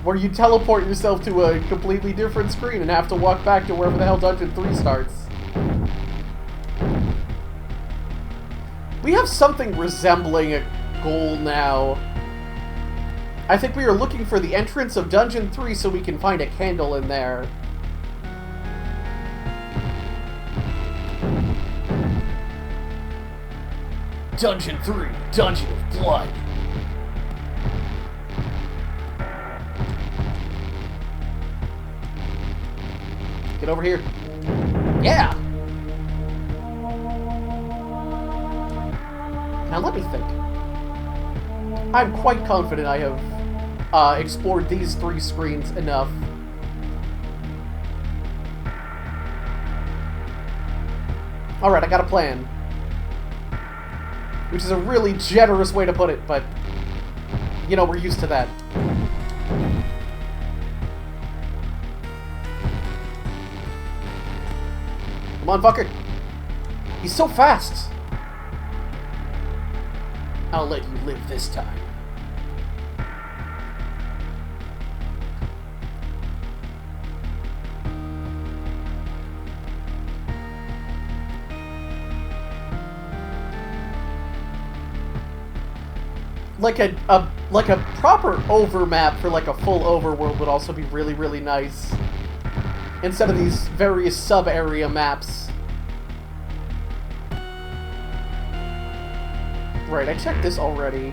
where you teleport yourself to a completely different screen and have to walk back to wherever the hell Dungeon 3 starts. We have something resembling a goal now. I think we are looking for the entrance of Dungeon 3 so we can find a candle in there. Dungeon 3, Dungeon of Blood. Get over here. Yeah! Now let me think. I'm quite confident I have explored these 3 screens enough. Alright, I got a plan. Which is a really generous way to put it, but, you know, we're used to that. Come on, fucker. He's so fast. I'll let you live this time. Like a proper overmap for like a full overworld would also be really, really nice. Instead of these various sub-area maps. Right, I checked this already.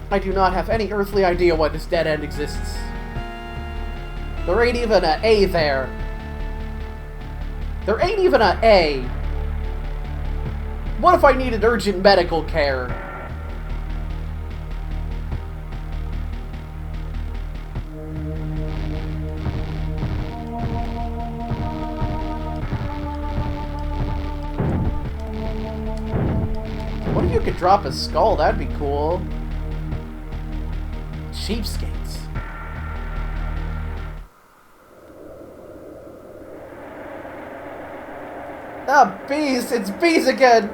I do not have any earthly idea why this dead end exists. There ain't even an A there. There ain't even an A. What if I needed urgent medical care? What if you could drop a skull? That'd be cool. Cheapskates. Ah, bees! It's bees again!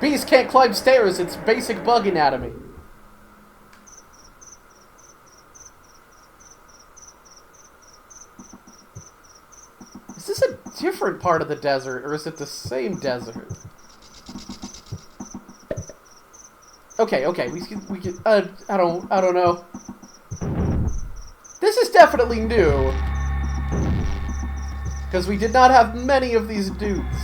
Bees can't climb stairs, it's basic bug anatomy. Is this a different part of the desert, or is it the same desert? Okay, we can, I don't know. This is definitely new. Because we did not have many of these dudes.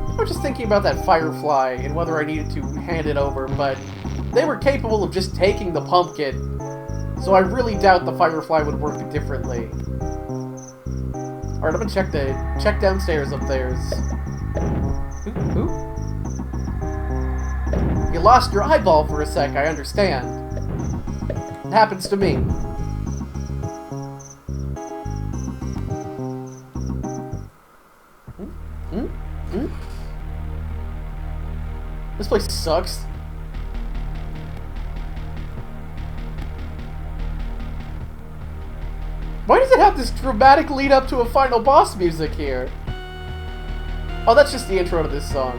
I was just thinking about that Firefly and whether I needed to hand it over, but they were capable of just taking the pumpkin, so I really doubt the Firefly would work differently. Alright, I'm gonna check downstairs upstairs. Ooh. You lost your eyeball for a sec, I understand. It happens to me. This place sucks. Why does it have this dramatic lead up to a final boss music here? Oh, that's just the intro to this song.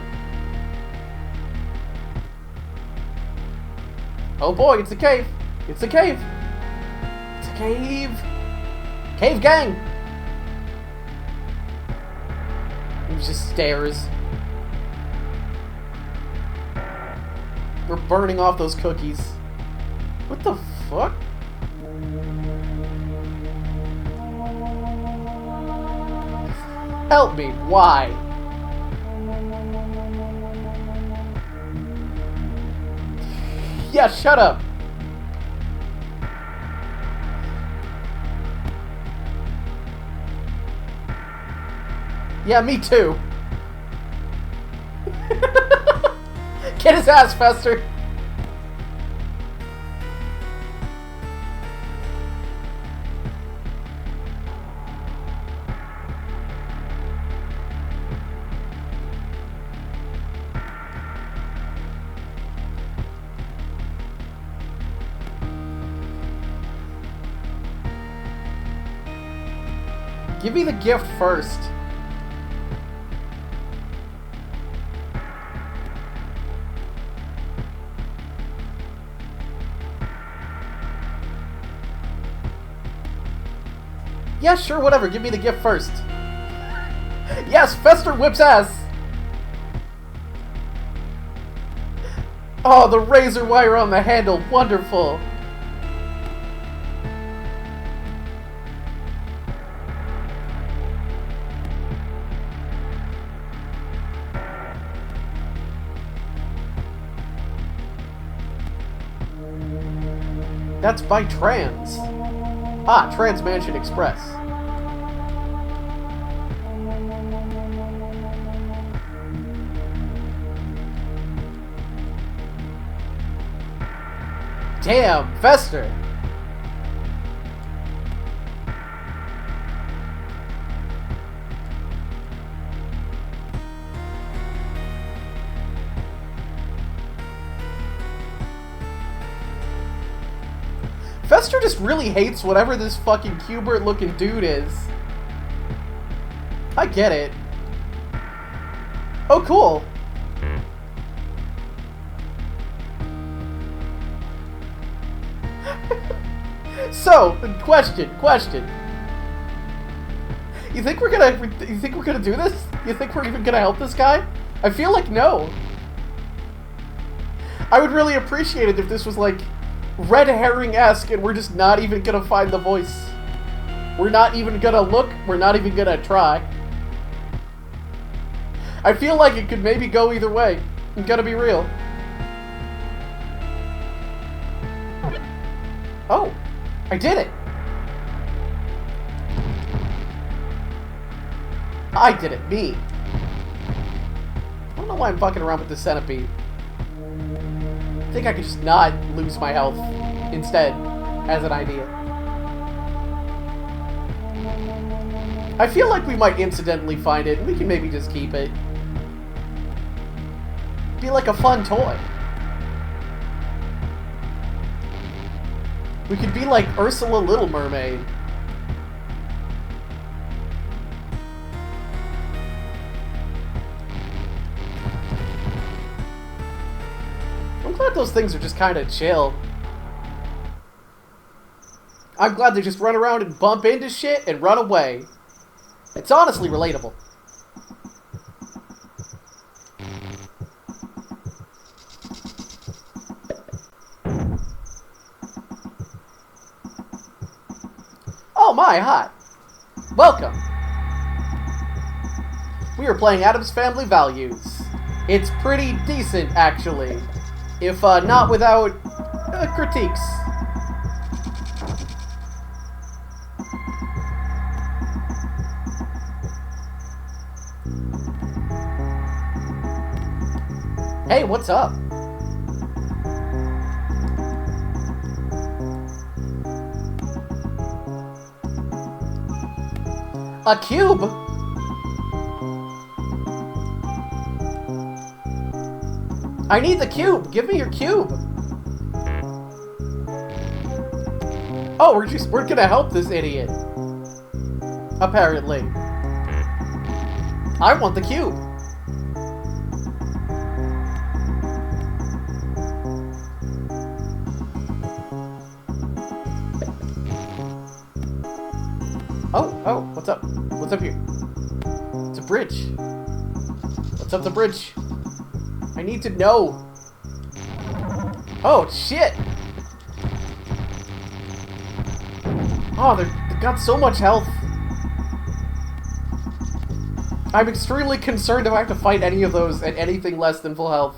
Oh boy, it's a cave. It's a cave. It's a cave. Cave gang. It just stairs. We're burning off those cookies. What the fuck? Help me. Why? Yeah, shut up. Yeah, me too. Get his ass, Fester. Give me the gift first. Yeah, sure, whatever. Give me the gift first. Yes, Fester whips ass! Oh, the razor wire on the handle. Wonderful. That's by Trans. Ah, Trans Mansion Express. Damn, Fester! Fester just really hates whatever this fucking Q*bert-looking dude is. I get it. Oh, cool. So, question. You think we're gonna do this? You think we're even gonna help this guy? I feel like no. I would really appreciate it if this was like red herring-esque and we're just not even gonna find the voice. We're not even gonna look, we're not even gonna try. I feel like it could maybe go either way. I'm gonna be real. Oh, I did it! I did it, me. I don't know why I'm fucking around with the centipede. I think I could just not lose my health instead, as an idea. I feel like we might incidentally find it, and we can maybe just keep it. Be like a fun toy. We could be like Ursula Little Mermaid. I'm glad those things are just kind of chill. I'm glad they just run around and bump into shit and run away. It's honestly relatable. Oh my, hi. Welcome. We are playing Addams Family Values. It's pretty decent, actually. If not without critiques. Hey, what's up? A cube? I need the cube. Give me your cube. Oh, we're gonna help this idiot. Apparently. I want the cube. Oh, what's up? What's up here? It's a bridge. What's up the bridge? I need to know. Oh, shit! Oh, they've got so much health. I'm extremely concerned if I have to fight any of those at anything less than full health.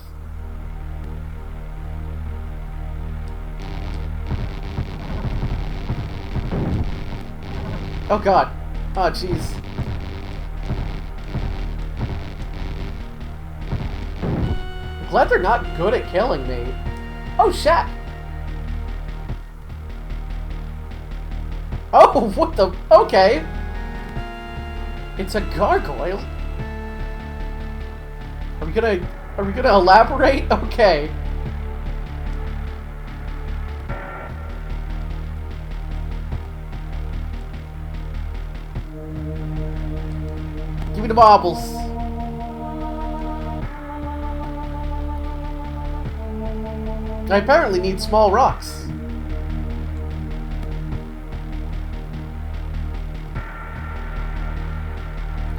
Oh god. Oh jeez. I'm glad they're not good at killing me. Oh shit! Oh, what the? Okay. It's a gargoyle. Are we gonna elaborate? Okay. Give me the marbles. I apparently need small rocks.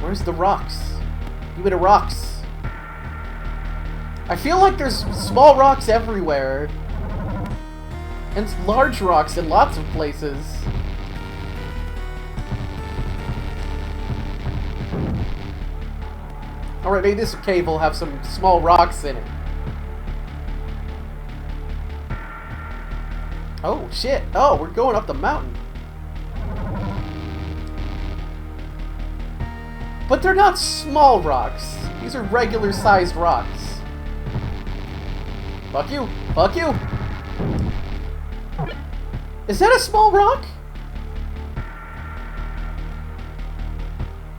Where's the rocks? Give me the rocks. I feel like there's small rocks everywhere. And large rocks in lots of places. Alright, maybe this cave will have some small rocks in it. Oh, shit. Oh, we're going up the mountain. But they're not small rocks. These are regular-sized rocks. Fuck you. Fuck you. Is that a small rock?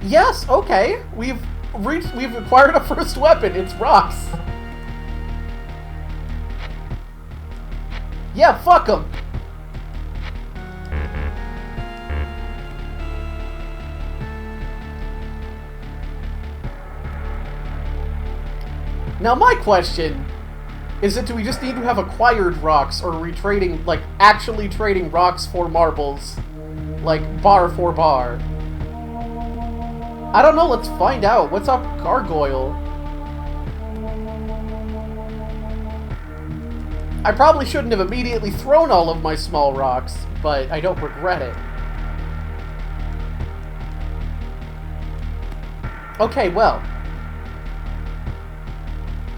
Yes, okay. We've acquired a first weapon. It's rocks. Yeah, fuck them. Now my question is that do we just need to have acquired rocks, or are we trading, like, actually trading rocks for marbles? Like, bar for bar? I don't know, let's find out. What's up, gargoyle? I probably shouldn't have immediately thrown all of my small rocks, but I don't regret it. Okay, well.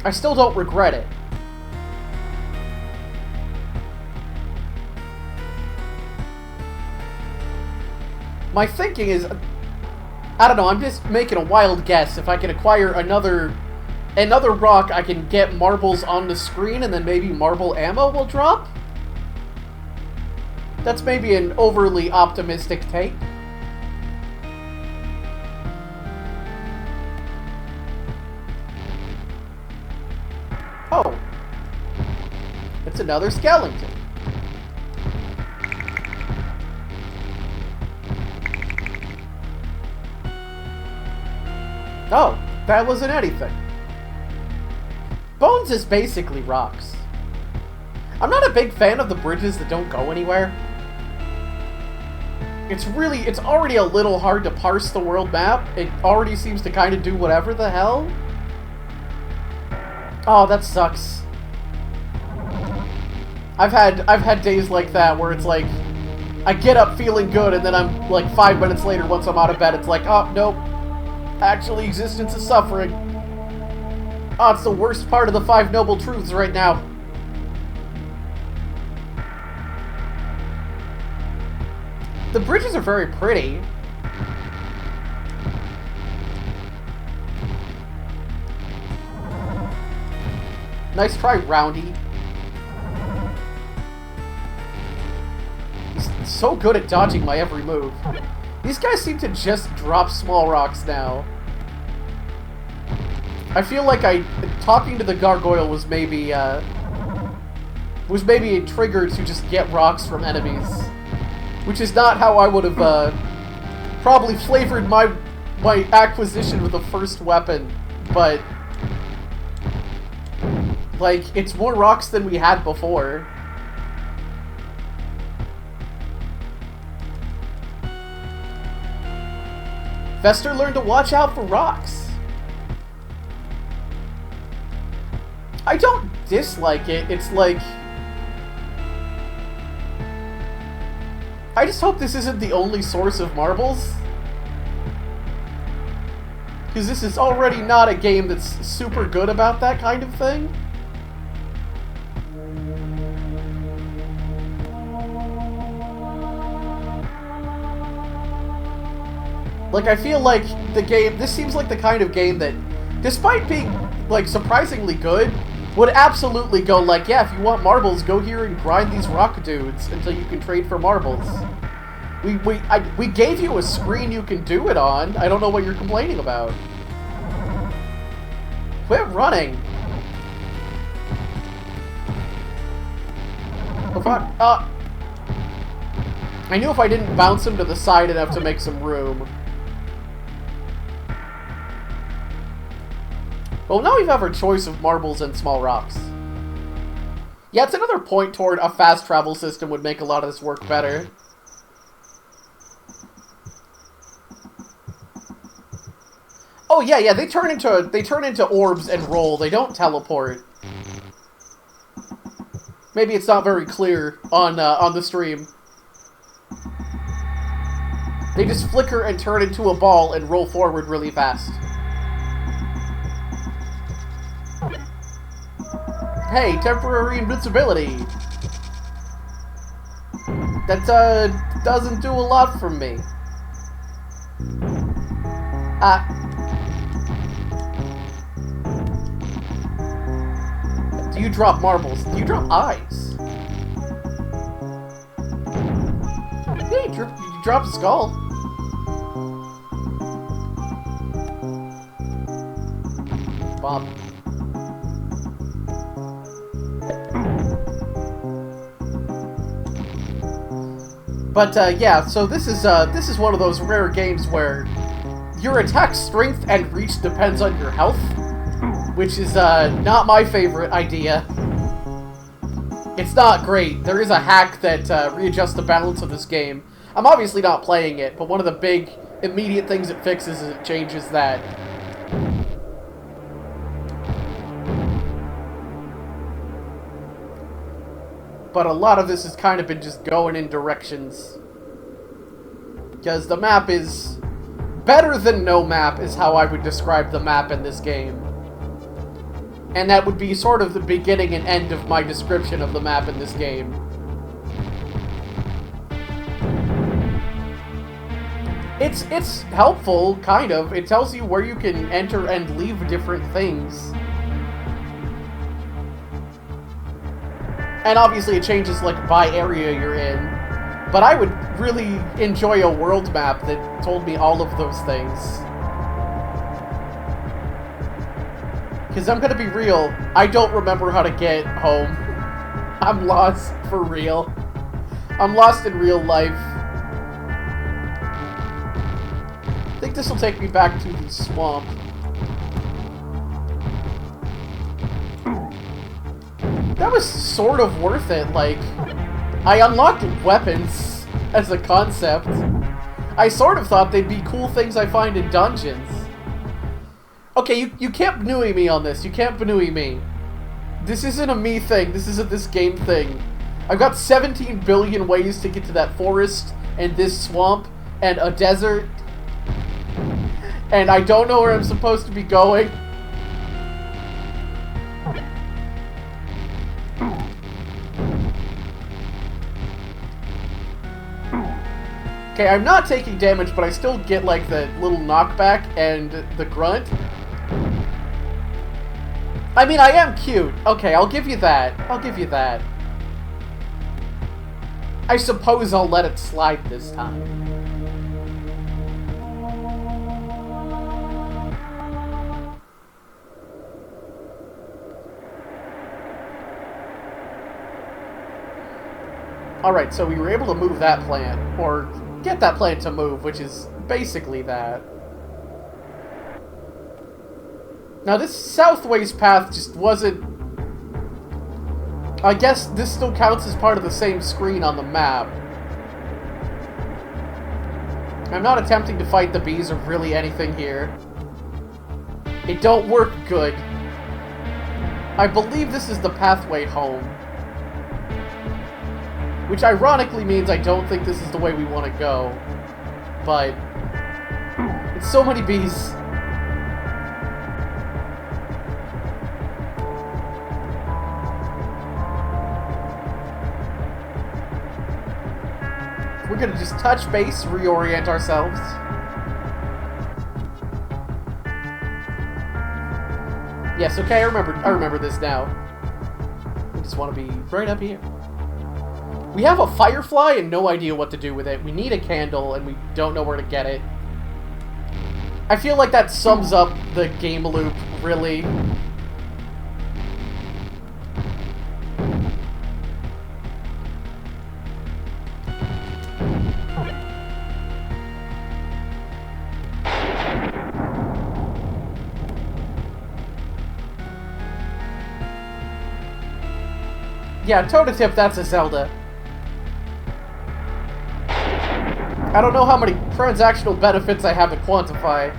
I still don't regret it. My thinking is, I don't know, I'm just making a wild guess. If I can acquire another rock, I can get marbles on the screen, and then maybe marble ammo will drop? That's maybe an overly optimistic take. Oh. It's another skeleton. Oh, that wasn't anything. Bones is basically rocks. I'm not a big fan of the bridges that don't go anywhere. It's already a little hard to parse the world map. It already seems to kind of do whatever the hell. Oh, that sucks. I've had days like that where it's like, I get up feeling good, and then I'm like 5 minutes later, once I'm out of bed, it's like, oh, nope. Actually, existence is suffering. Oh, it's the worst part of the 5 Noble Truths right now. The bridges are very pretty. Nice try, Roundy. He's so good at dodging my every move. These guys seem to just drop small rocks now. I feel like talking to the gargoyle was maybe a trigger to just get rocks from enemies. Which is not how I would have, probably flavored my acquisition with the first weapon, but like, it's more rocks than we had before. Fester learned to watch out for rocks. I don't dislike it, it's like... I just hope this isn't the only source of marbles. Because this is already not a game that's super good about that kind of thing. Like, I feel like the game... This seems like the kind of game that, despite being, like, surprisingly good, would absolutely go like, yeah, if you want marbles, go here and grind these rock dudes until you can trade for marbles. We gave you a screen you can do it on. I don't know what you're complaining about. Quit running. Oh, fuck. I knew if I didn't bounce him to the side enough to make some room. Well, now we have our choice of marbles and small rocks. Yeah, it's another point toward a fast travel system would make a lot of this work better. Oh yeah, they turn into orbs and roll. They don't teleport. Maybe it's not very clear on the stream. They just flicker and turn into a ball and roll forward really fast. Hey, temporary invincibility. That doesn't do a lot for me. Do you drop marbles? Do you drop eyes? Yeah, you drop a skull. Bob. But yeah, so this is one of those rare games where your attack strength and reach depends on your health, which is not my favorite idea. It's not great. There is a hack that readjusts the balance of this game. I'm obviously not playing it, but one of the big immediate things it fixes is it changes that. But a lot of this has kind of been just going in directions. Because the map is... better than no map is how I would describe the map in this game. And that would be sort of the beginning and end of my description of the map in this game. It's helpful, kind of. It tells you where you can enter and leave different things. And obviously it changes, like, by area you're in. But I would really enjoy a world map that told me all of those things. Because I'm gonna be real, I don't remember how to get home. I'm lost for real. I'm lost in real life. I think this will take me back to the swamp. That was sort of worth it, like, I unlocked weapons as a concept. I sort of thought they'd be cool things I find in dungeons. Okay, you can't Banui me on this, you can't Banui me. This isn't a me thing, this isn't this game thing. I've got 17 billion ways to get to that forest, and this swamp, and a desert. And I don't know where I'm supposed to be going. Okay, I'm not taking damage, but I still get, like, the little knockback and the grunt. I mean, I am cute. Okay, I'll give you that. I'll give you that. I suppose I'll let it slide this time. Alright, so we were able to move that plant, or get that plant to move, which is basically that. Now this southways path just wasn't... I guess this still counts as part of the same screen on the map. I'm not attempting to fight the bees or really anything here. It don't work good. I believe this is the pathway home. Which ironically means I don't think this is the way we want to go. But... it's so many bees. gonna just touch base, reorient ourselves. Yes, okay, I remember this now. We just want to be right up here. We have a firefly and no idea what to do with it. We need a candle and we don't know where to get it. I feel like that sums up the game loop, really. Yeah, toe to tip, that's a Zelda. I don't know how many transactional benefits I have to quantify.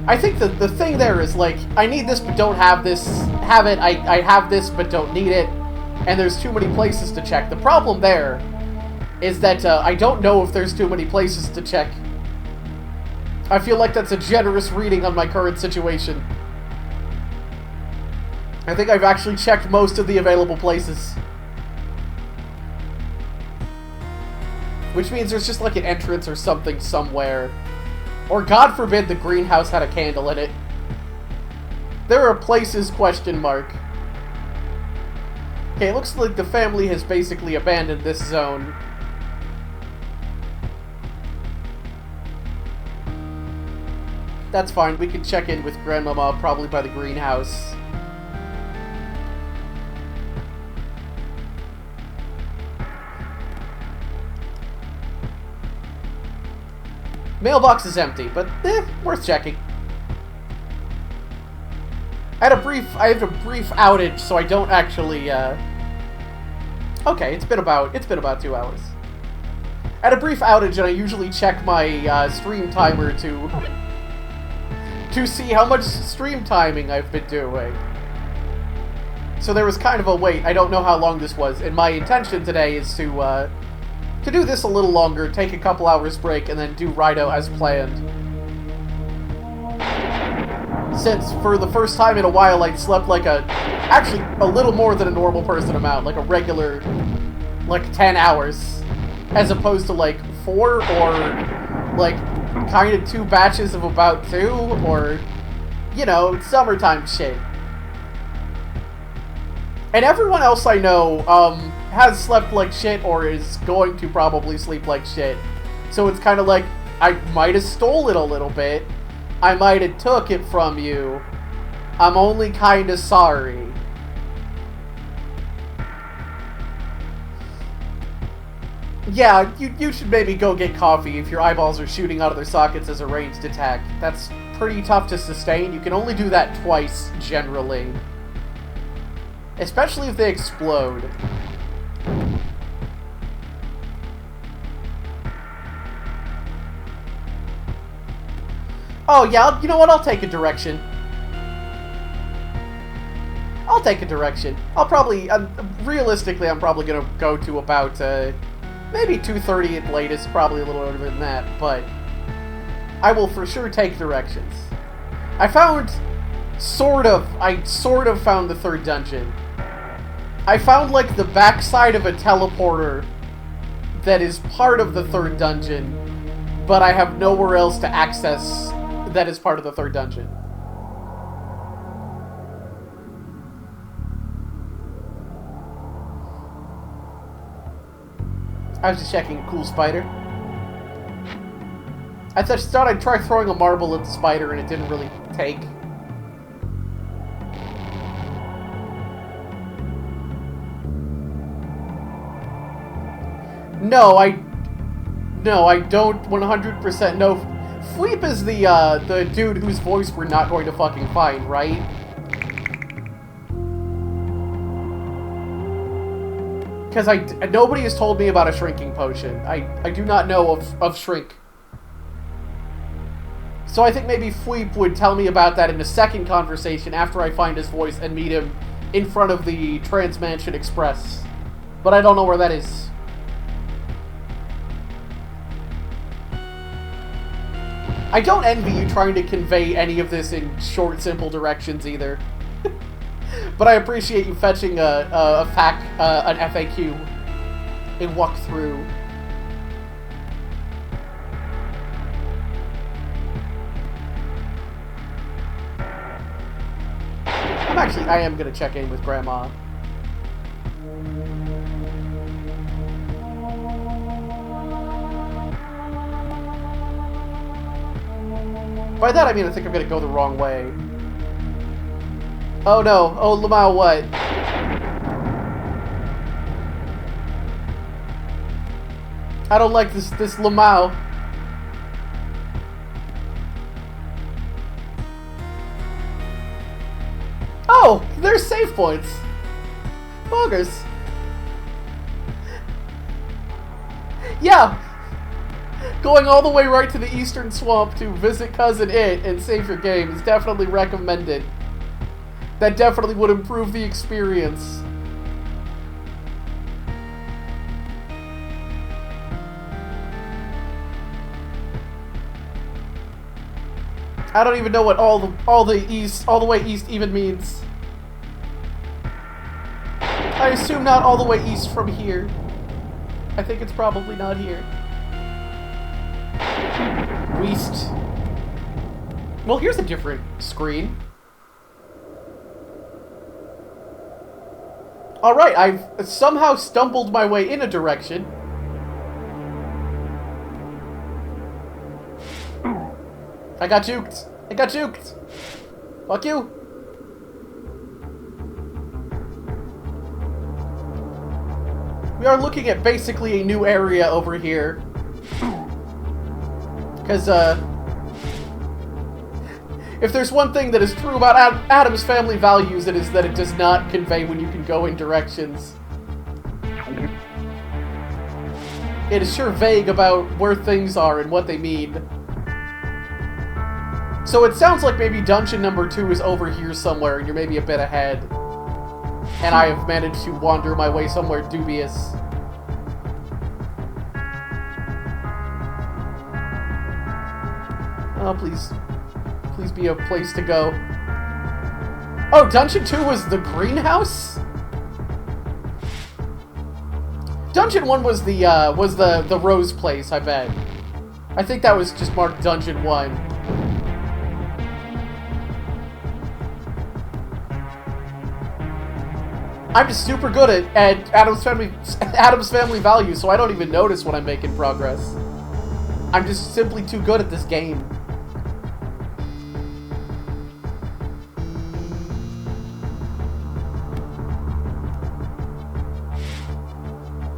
I think the thing there is, like, I need this but don't have this, have it, I have this but don't need it, and there's too many places to check. The problem there is that I don't know if there's too many places to check. I feel like that's a generous reading on my current situation. I think I've actually checked most of the available places. Which means there's just like an entrance or something somewhere. Or God forbid the greenhouse had a candle in it. There are places, question mark. Okay, it looks like the family has basically abandoned this zone. That's fine, we can check in with Grandmama probably by the greenhouse. Mailbox is empty, but worth checking. I had a brief outage, so I don't actually, okay, it's been about 2 hours. I had a brief outage, and I usually check my, stream timer to see how much stream timing I've been doing. So there was kind of a wait. I don't know how long this was, and my intention today is to do this a little longer, take a couple hours break, and then do Rhino as planned. Since, for the first time in a while, I slept like actually, a little more than a normal person amount, like a regular, like, 10 hours. As opposed to, like, 4, or, like, kind of 2 batches of about 2, or, you know, summertime shit. And everyone else I know, has slept like shit or is going to probably sleep like shit. So it's kind of like, I might have stole it a little bit. I might have took it from you. I'm only kind of sorry. Yeah, you should maybe go get coffee if your eyeballs are shooting out of their sockets as a ranged attack. That's pretty tough to sustain. You can only do that twice, generally. Especially if they explode. Oh, yeah, you know what? I'll take a direction. I'll take a direction. I'll probably, realistically, I'm probably gonna go to about, maybe 2:30 at latest, probably a little earlier than that, but I will for sure take directions. I sort of found the 3rd dungeon. I found, like, the backside of a teleporter that is part of the 3rd dungeon, but I have nowhere else to access that is part of the 3rd dungeon. I was just checking a cool spider. I thought I'd try throwing a marble at the spider and it didn't really take. No, I don't 100% know. Fleep is the dude whose voice we're not going to fucking find, right? Because nobody has told me about a shrinking potion. I do not know of shrink. So I think maybe Fleep would tell me about that in a second conversation after I find his voice and meet him in front of the Transmansion Express. But I don't know where that is. I don't envy you trying to convey any of this in short, simple directions, either. But I appreciate you fetching an FAQ, a walkthrough. I am gonna check in with Grandma. By that I mean I think I'm gonna go the wrong way. Oh no, oh Lamau, what? I don't like this Lamau. Oh, there's save points. Boggers. Yeah. Going all the way right to the eastern swamp to visit Cousin It and save your game is definitely recommended. That definitely would improve the experience. I don't even know what all the way east even means. I assume not all the way east from here. I think it's probably not here. West. Well, here's a different screen. Alright, I've somehow stumbled my way in a direction. I got juked. I got juked. Fuck you. We are looking at basically a new area over here. Because, if there's one thing that is true about Addams Family Values, it is that it does not convey when you can go in directions. It is sure vague about where things are and what they mean. So it sounds like maybe dungeon number 2 is over here somewhere, and you're maybe a bit ahead. And I have managed to wander my way somewhere dubious. Oh, please. Please be a place to go. Oh, Dungeon 2 was the greenhouse? Dungeon 1 was the rose place, I bet. I think that was just marked Dungeon 1. I'm just super good at Addams Family Values, so I don't even notice when I'm making progress. I'm just simply too good at this game.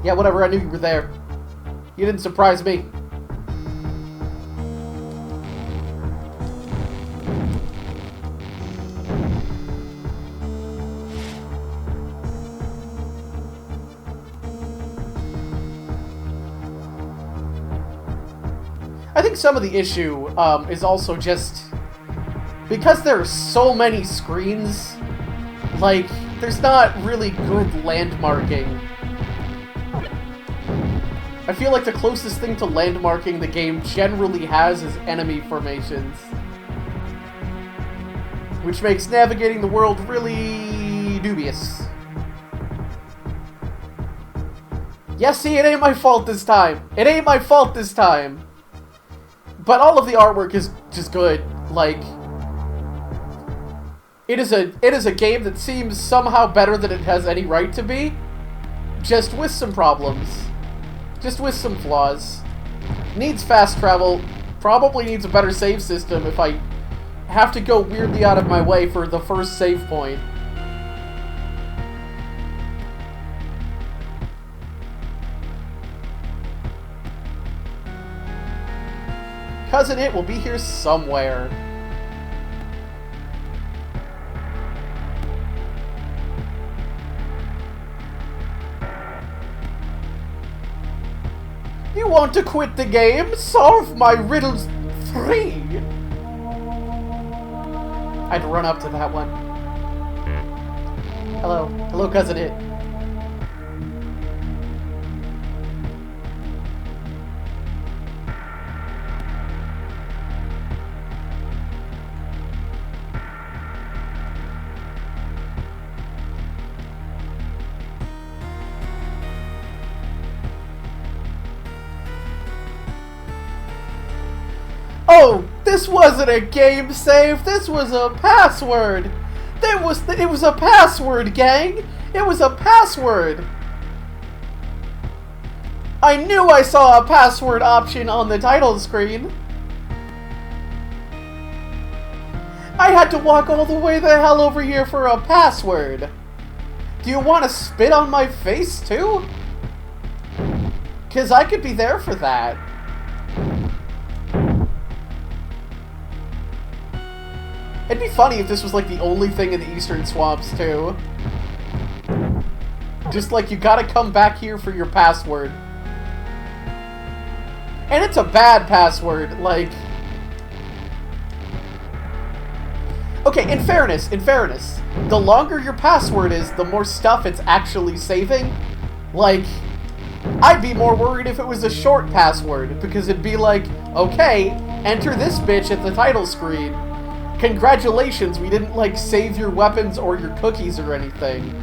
Yeah, whatever, I knew you were there. You didn't surprise me. I think some of the issue is also just because there are so many screens, like, there's not really good landmarking. I feel like the closest thing to landmarking the game generally has is enemy formations, which makes navigating the world really dubious. Yeah, see, it ain't my fault this time. It ain't my fault this time. But all of the artwork is just good. Like, it is a game that seems somehow better than it has any right to be, just with some problems. Just with some flaws. Needs fast travel. Probably needs a better save system if I have to go weirdly out of my way for the first save point. Cousin It will be here somewhere. You want to quit the game? Solve my riddles free! I'd run up to that one. Hello. Hello, Cousin It. This wasn't a game save. This was a password. It was a password, gang. It was a password. I knew I saw a password option on the title screen. I had to walk all the way the hell over here for a password. Do you want to spit on my face, too? 'Cause I could be there for that. It'd be funny if this was, like, the only thing in the Eastern Swamps, too. Just, like, you gotta come back here for your password. And it's a bad password, like... Okay, in fairness, the longer your password is, the more stuff it's actually saving. Like, I'd be more worried if it was a short password, because it'd be like, okay, enter this bitch at the title screen. Congratulations, we didn't, like, save your weapons or your cookies or anything.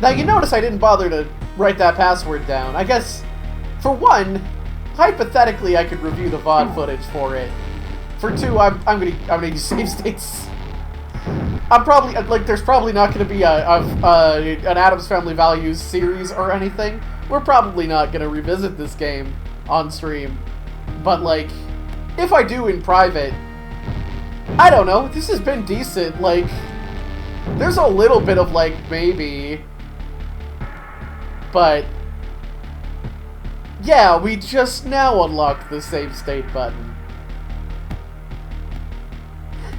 Now, you notice I didn't bother to write that password down. I guess, for one, hypothetically, I could review the VOD footage for it. For two, I'm gonna use save states. I'm probably, like, there's probably not gonna be an Addams Family Values series or anything. We're probably not gonna revisit this game on stream. But, like, if I do in private, I don't know, this has been decent. Like, there's a little bit of, like, maybe... But, yeah, we just now unlocked the save state button.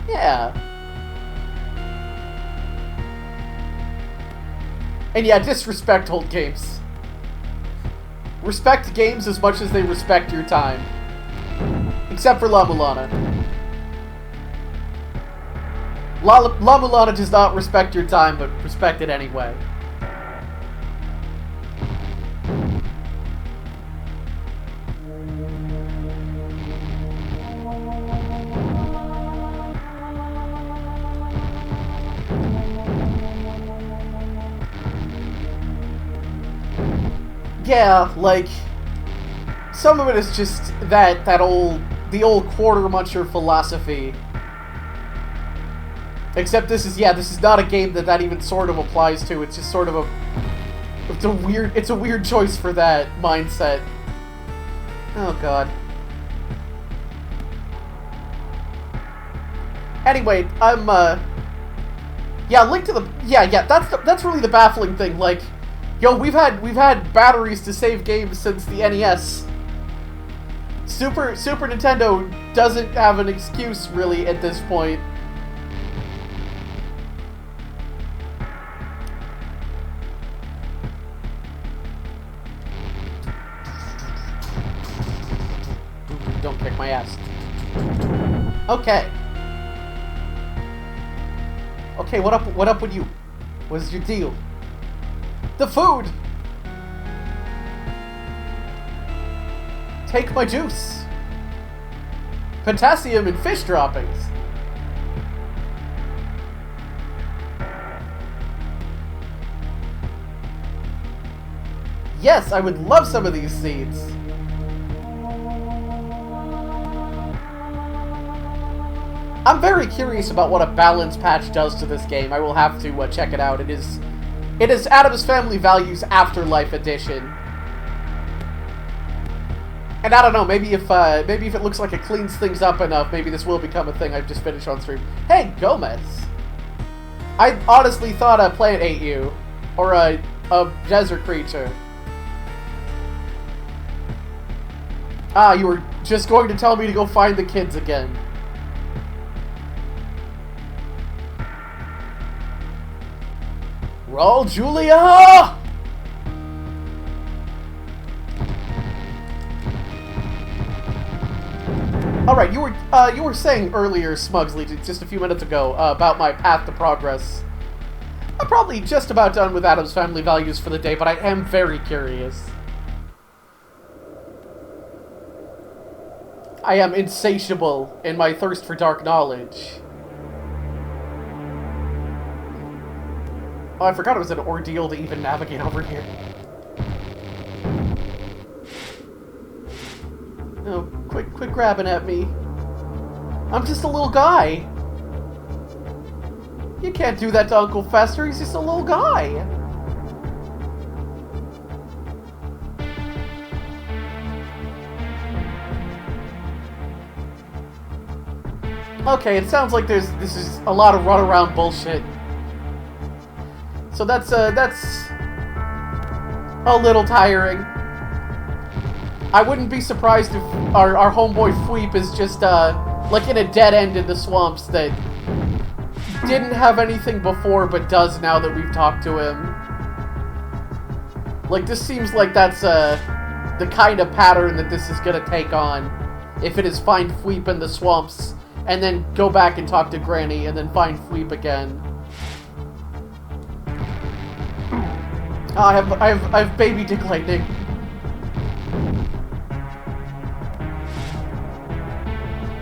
Yeah. And yeah, disrespect old games. Respect games as much as they respect your time. Except for La Mulana. La Mulana does not respect your time, but respect it anyway. Yeah, like, some of it is just the old quarter muncher philosophy. Except this is not a game that even sort of applies to. It's just sort of it's a weird choice for that mindset. Oh god. Anyway, yeah, Link to the that's really the baffling thing. Like, yo, we've had batteries to save games since the NES. Super Nintendo doesn't have an excuse really at this point. Don't kick my ass. Okay. Okay, what up with you? What's your deal? The food! Take my juice. Potassium and fish droppings. Yes, I would love some of these seeds. I'm very curious about what a balance patch does to this game. I will have to check it out. It is Addams Family Values Afterlife Edition. And I don't know, maybe if it looks like it cleans things up enough, maybe this will become a thing I've just finished on stream. Hey, Gomez! I honestly thought a plant ate you. Or a desert creature. Ah, you were just going to tell me to go find the kids again. Roll, Julia! Alright, you were saying earlier, Smugsley, just a few minutes ago, about my path to progress. I'm probably just about done with Addams Family Values for the day, but I am very curious. I am insatiable in my thirst for dark knowledge. Oh, I forgot it was an ordeal to even navigate over here. Oh, quit grabbing at me. I'm just a little guy. You can't do that to Uncle Fester, he's just a little guy. Okay, it sounds like this is a lot of runaround bullshit. So that's a little tiring. I wouldn't be surprised if our homeboy Fweep is just like in a dead end in the swamps that didn't have anything before but does now that we've talked to him. Like, this seems like that's the kind of pattern that this is gonna take on. If it is find Fweep in the swamps and then go back and talk to Granny and then find Fweep again. Oh, I have baby dick lightning.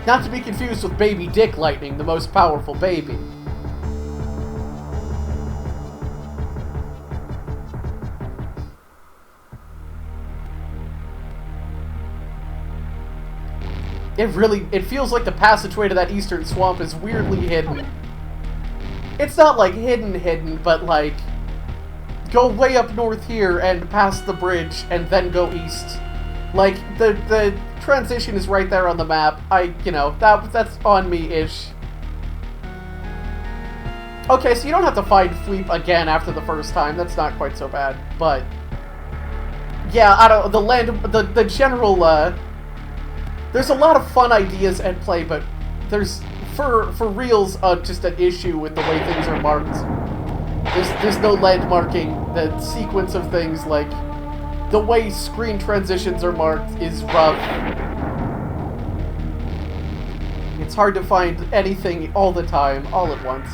Not to be confused with baby dick lightning, the most powerful baby. It feels like the passageway to that eastern swamp is weirdly hidden. It's not like hidden, but like, go way up north here and past the bridge and then go east. Like, the transition is right there on the map. That's on me-ish. Okay, so you don't have to find Fleep again after the first time. That's not quite so bad, but yeah, the general, there's a lot of fun ideas at play, but there's, for reals, just an issue with the way things are marked. There's no landmarking. The sequence of things, like, the way screen transitions are marked is rough. It's hard to find anything all the time, all at once.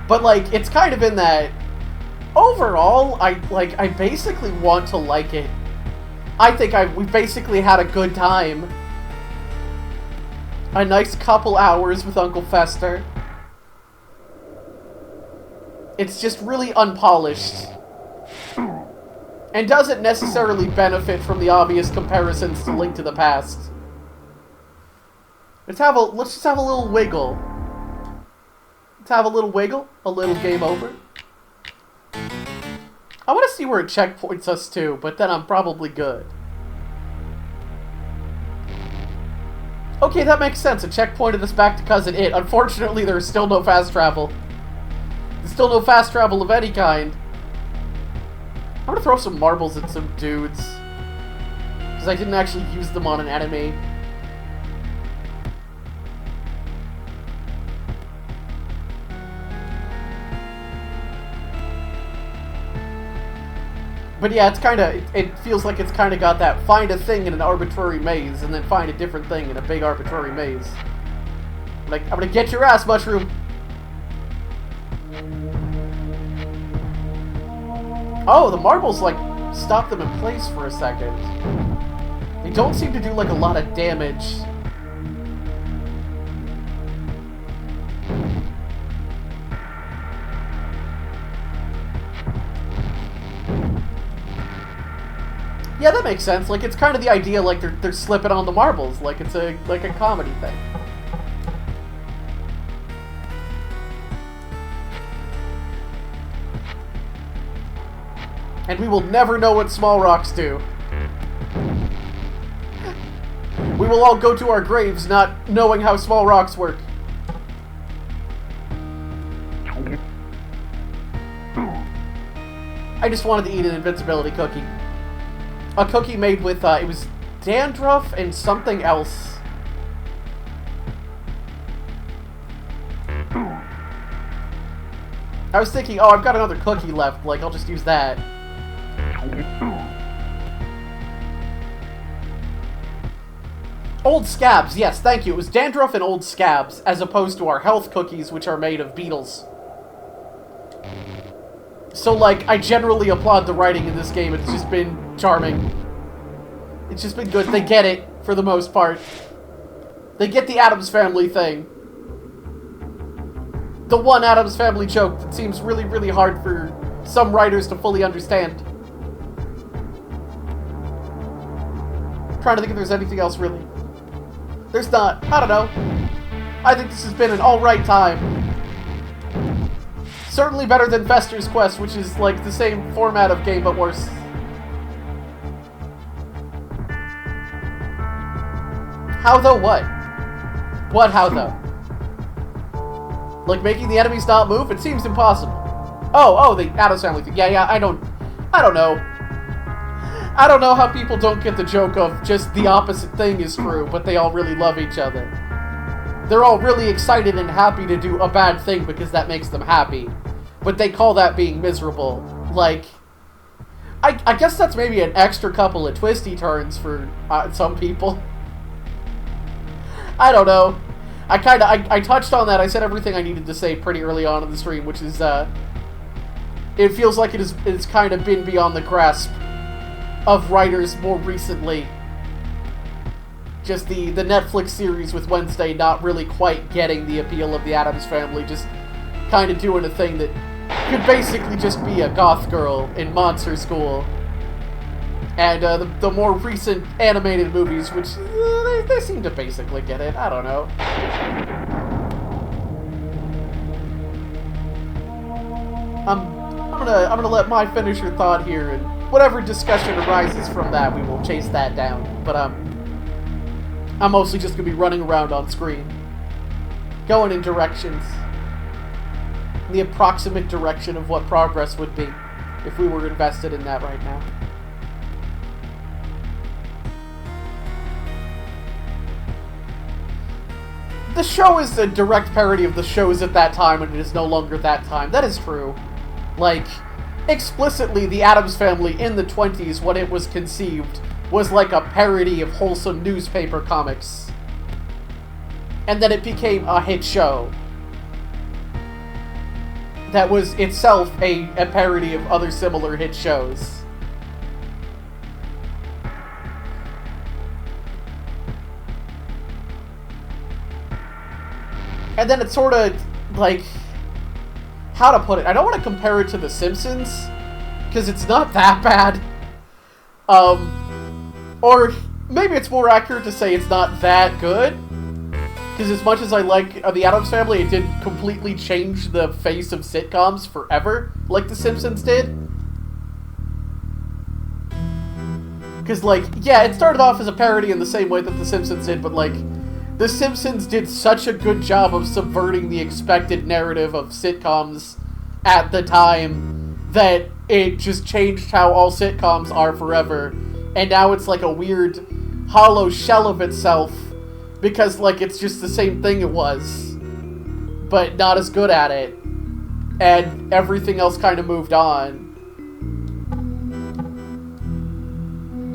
But, like, it's kind of in that... Overall, I basically want to like it. I think we basically had a good time. A nice couple hours with Uncle Fester. It's just really unpolished. And doesn't necessarily benefit from the obvious comparisons to Link to the Past. Let's just have a little wiggle. Let's have a little wiggle. A little game over. I want to see where it checkpoints us to, but then I'm probably good. Okay, that makes sense. It checkpointed us back to Cousin It. Unfortunately, there's still no fast travel. There's still no fast travel of any kind. I'm gonna throw some marbles at some dudes. Because I didn't actually use them on an enemy. But yeah, it's kind of, it feels like it's kind of got that find a thing in an arbitrary maze, and then find a different thing in a big arbitrary maze. Like, I'm gonna get your ass, Mushroom! Oh, the marbles, like, stop them in place for a second. They don't seem to do, like, a lot of damage. Yeah, that makes sense. Like, it's kind of the idea, like, they're slipping on the marbles, like it's a comedy thing. And we will never know what small rocks do. We will all go to our graves not knowing how small rocks work. I just wanted to eat an invincibility cookie. A cookie made with, it was dandruff and something else. I was thinking, oh, I've got another cookie left, like, I'll just use that. Old scabs, yes, thank you. It was dandruff and old scabs, as opposed to our health cookies, which are made of beetles. So, like, I generally applaud the writing in this game. It's just been charming. It's just been good. They get it, for the most part. They get the Addams Family thing. the one Addams Family joke that seems really, really hard for some writers to fully understand. Trying to think if there's anything else, really. There's not. I don't know. I think this has been an alright time. Certainly better than Fester's Quest, which is like the same format of game, but worse. How though what? What how though? Like making the enemies not move? It seems impossible. Oh, the Addams Family thing. Yeah, I don't know. I don't know how people don't get the joke of just the opposite thing is true, but they all really love each other. They're all really excited and happy to do a bad thing because that makes them happy. But they call that being miserable. Like, I guess that's maybe an extra couple of twisty turns for some people. I don't know. I touched on that. I said everything I needed to say pretty early on in the stream, which is, it feels like it's kind of been beyond the grasp of writers more recently. Just the Netflix series with Wednesday not really quite getting the appeal of the Addams Family, just kind of doing a thing that could basically just be a goth girl in Monster School. And the more recent animated movies, which they seem to basically get it. I don't know. I'm gonna let my finisher thought here, and whatever discussion arises from that, we will chase that down. But I'm mostly just gonna be running around on screen, going in directions, the approximate direction of what progress would be if we were invested in that right now. The show is a direct parody of the shows at that time, and it is no longer that time. That is true. Like, explicitly, the Addams Family in the 20s, when it was conceived, was like a parody of wholesome newspaper comics. And then it became a hit show that was itself a parody of other similar hit shows. And then it's sort of, like, how to put it? I don't want to compare it to The Simpsons, because it's not that bad. Or maybe it's more accurate to say it's not that good, because as much as I like The Addams Family, it didn't completely change the face of sitcoms forever, like The Simpsons did. Because, like, yeah, it started off as a parody in the same way that The Simpsons did, but, like, The Simpsons did such a good job of subverting the expected narrative of sitcoms at the time that it just changed how all sitcoms are forever. And now it's like a weird hollow shell of itself because, like, it's just the same thing it was, but not as good at it. And everything else kind of moved on.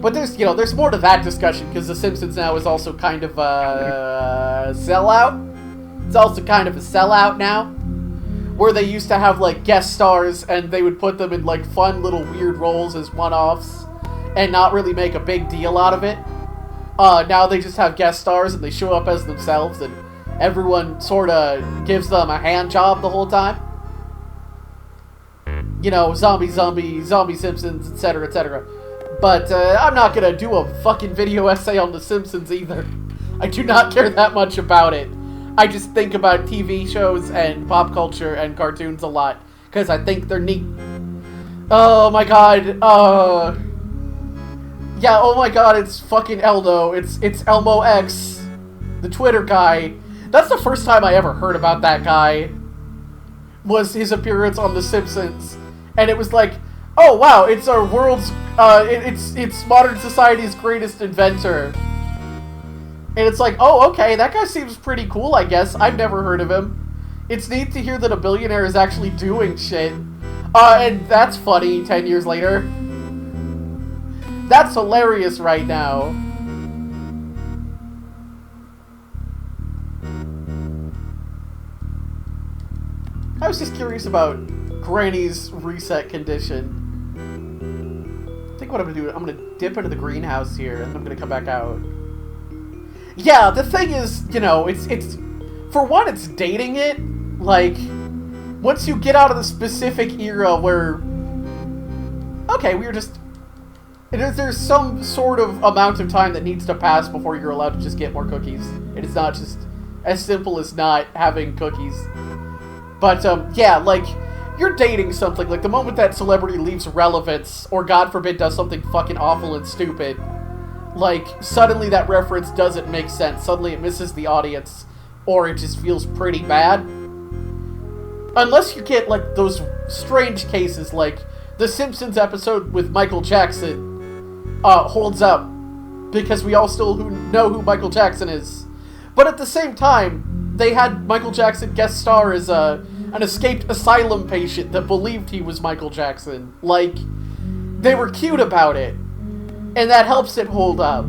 But there's more to that discussion, because The Simpsons now is also kind of a sellout. It's also kind of a sellout now, where they used to have, like, guest stars, and they would put them in, like, fun little weird roles as one-offs, and not really make a big deal out of it. Now they just have guest stars, and they show up as themselves, and everyone sort of gives them a hand job the whole time. You know, zombie Simpsons, etc., etc. But I'm not gonna do a fucking video essay on The Simpsons either. I do not care that much about it. I just think about TV shows and pop culture and cartoons a lot, because I think they're neat. Oh my god, yeah, oh my god, it's fucking Eldo. It's Elmo X, the Twitter guy. That's the first time I ever heard about that guy, was his appearance on The Simpsons. And it was like, oh wow, it's our world's, it's modern society's greatest inventor. And it's like, oh, okay, that guy seems pretty cool, I guess. I've never heard of him. It's neat to hear that a billionaire is actually doing shit. And that's funny 10 years later. That's hilarious right now. I was just curious about Granny's reset condition. I think what I'm gonna do, I'm gonna dip into the greenhouse here, and I'm gonna come back out. Yeah, the thing is, you know, it's for one, it's dating it. Like, once you get out of the specific era where, okay, we were just, there's some sort of amount of time that needs to pass before you're allowed to just get more cookies. It is not just as simple as not having cookies. But, yeah, like, you're dating something, like, the moment that celebrity leaves relevance, or God forbid does something fucking awful and stupid, like, suddenly that reference doesn't make sense. Suddenly it misses the audience, or it just feels pretty bad. Unless you get, like, those strange cases, like the Simpsons episode with Michael Jackson holds up, because we all still know who Michael Jackson is. But at the same time, they had Michael Jackson guest star as an escaped asylum patient that believed he was Michael Jackson. Like, they were cute about it. And that helps it hold up.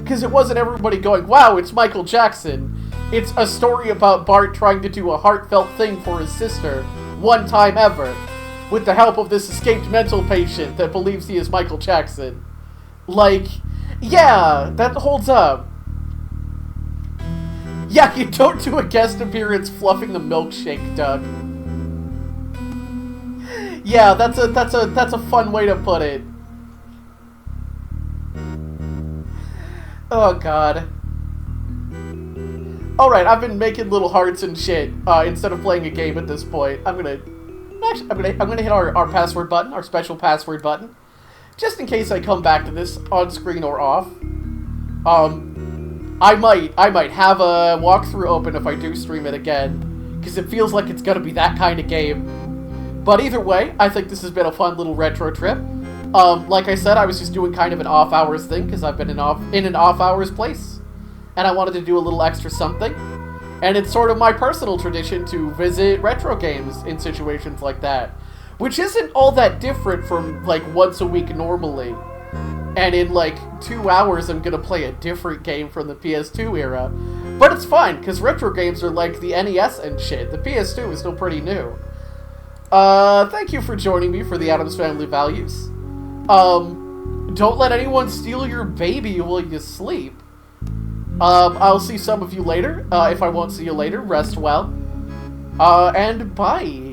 Because it wasn't everybody going, wow, it's Michael Jackson. It's a story about Bart trying to do a heartfelt thing for his sister, one time ever, with the help of this escaped mental patient that believes he is Michael Jackson. Like, yeah, that holds up. Yeah, you don't do a guest appearance fluffing the milkshake, Doug. Yeah, that's a fun way to put it. Oh god. Alright, I've been making little hearts and shit instead of playing a game at this point. I'm gonna hit our password button, our special password button, just in case I come back to this on screen or off. I might have a walkthrough open if I do stream it again, because it feels like it's gonna be that kind of game. But either way, I think this has been a fun little retro trip. Like I said, I was just doing kind of an off-hours thing, because I've been in an off-hours place, and I wanted to do a little extra something. And it's sort of my personal tradition to visit retro games in situations like that, which isn't all that different from, like, once a week normally. And in, like, 2 hours, I'm gonna play a different game from the PS2 era. But it's fine, because retro games are like the NES and shit. The PS2 is still pretty new. Thank you for joining me for the Addams Family Values. Don't let anyone steal your baby while you sleep. I'll see some of you later. If I won't see you later, rest well. And bye.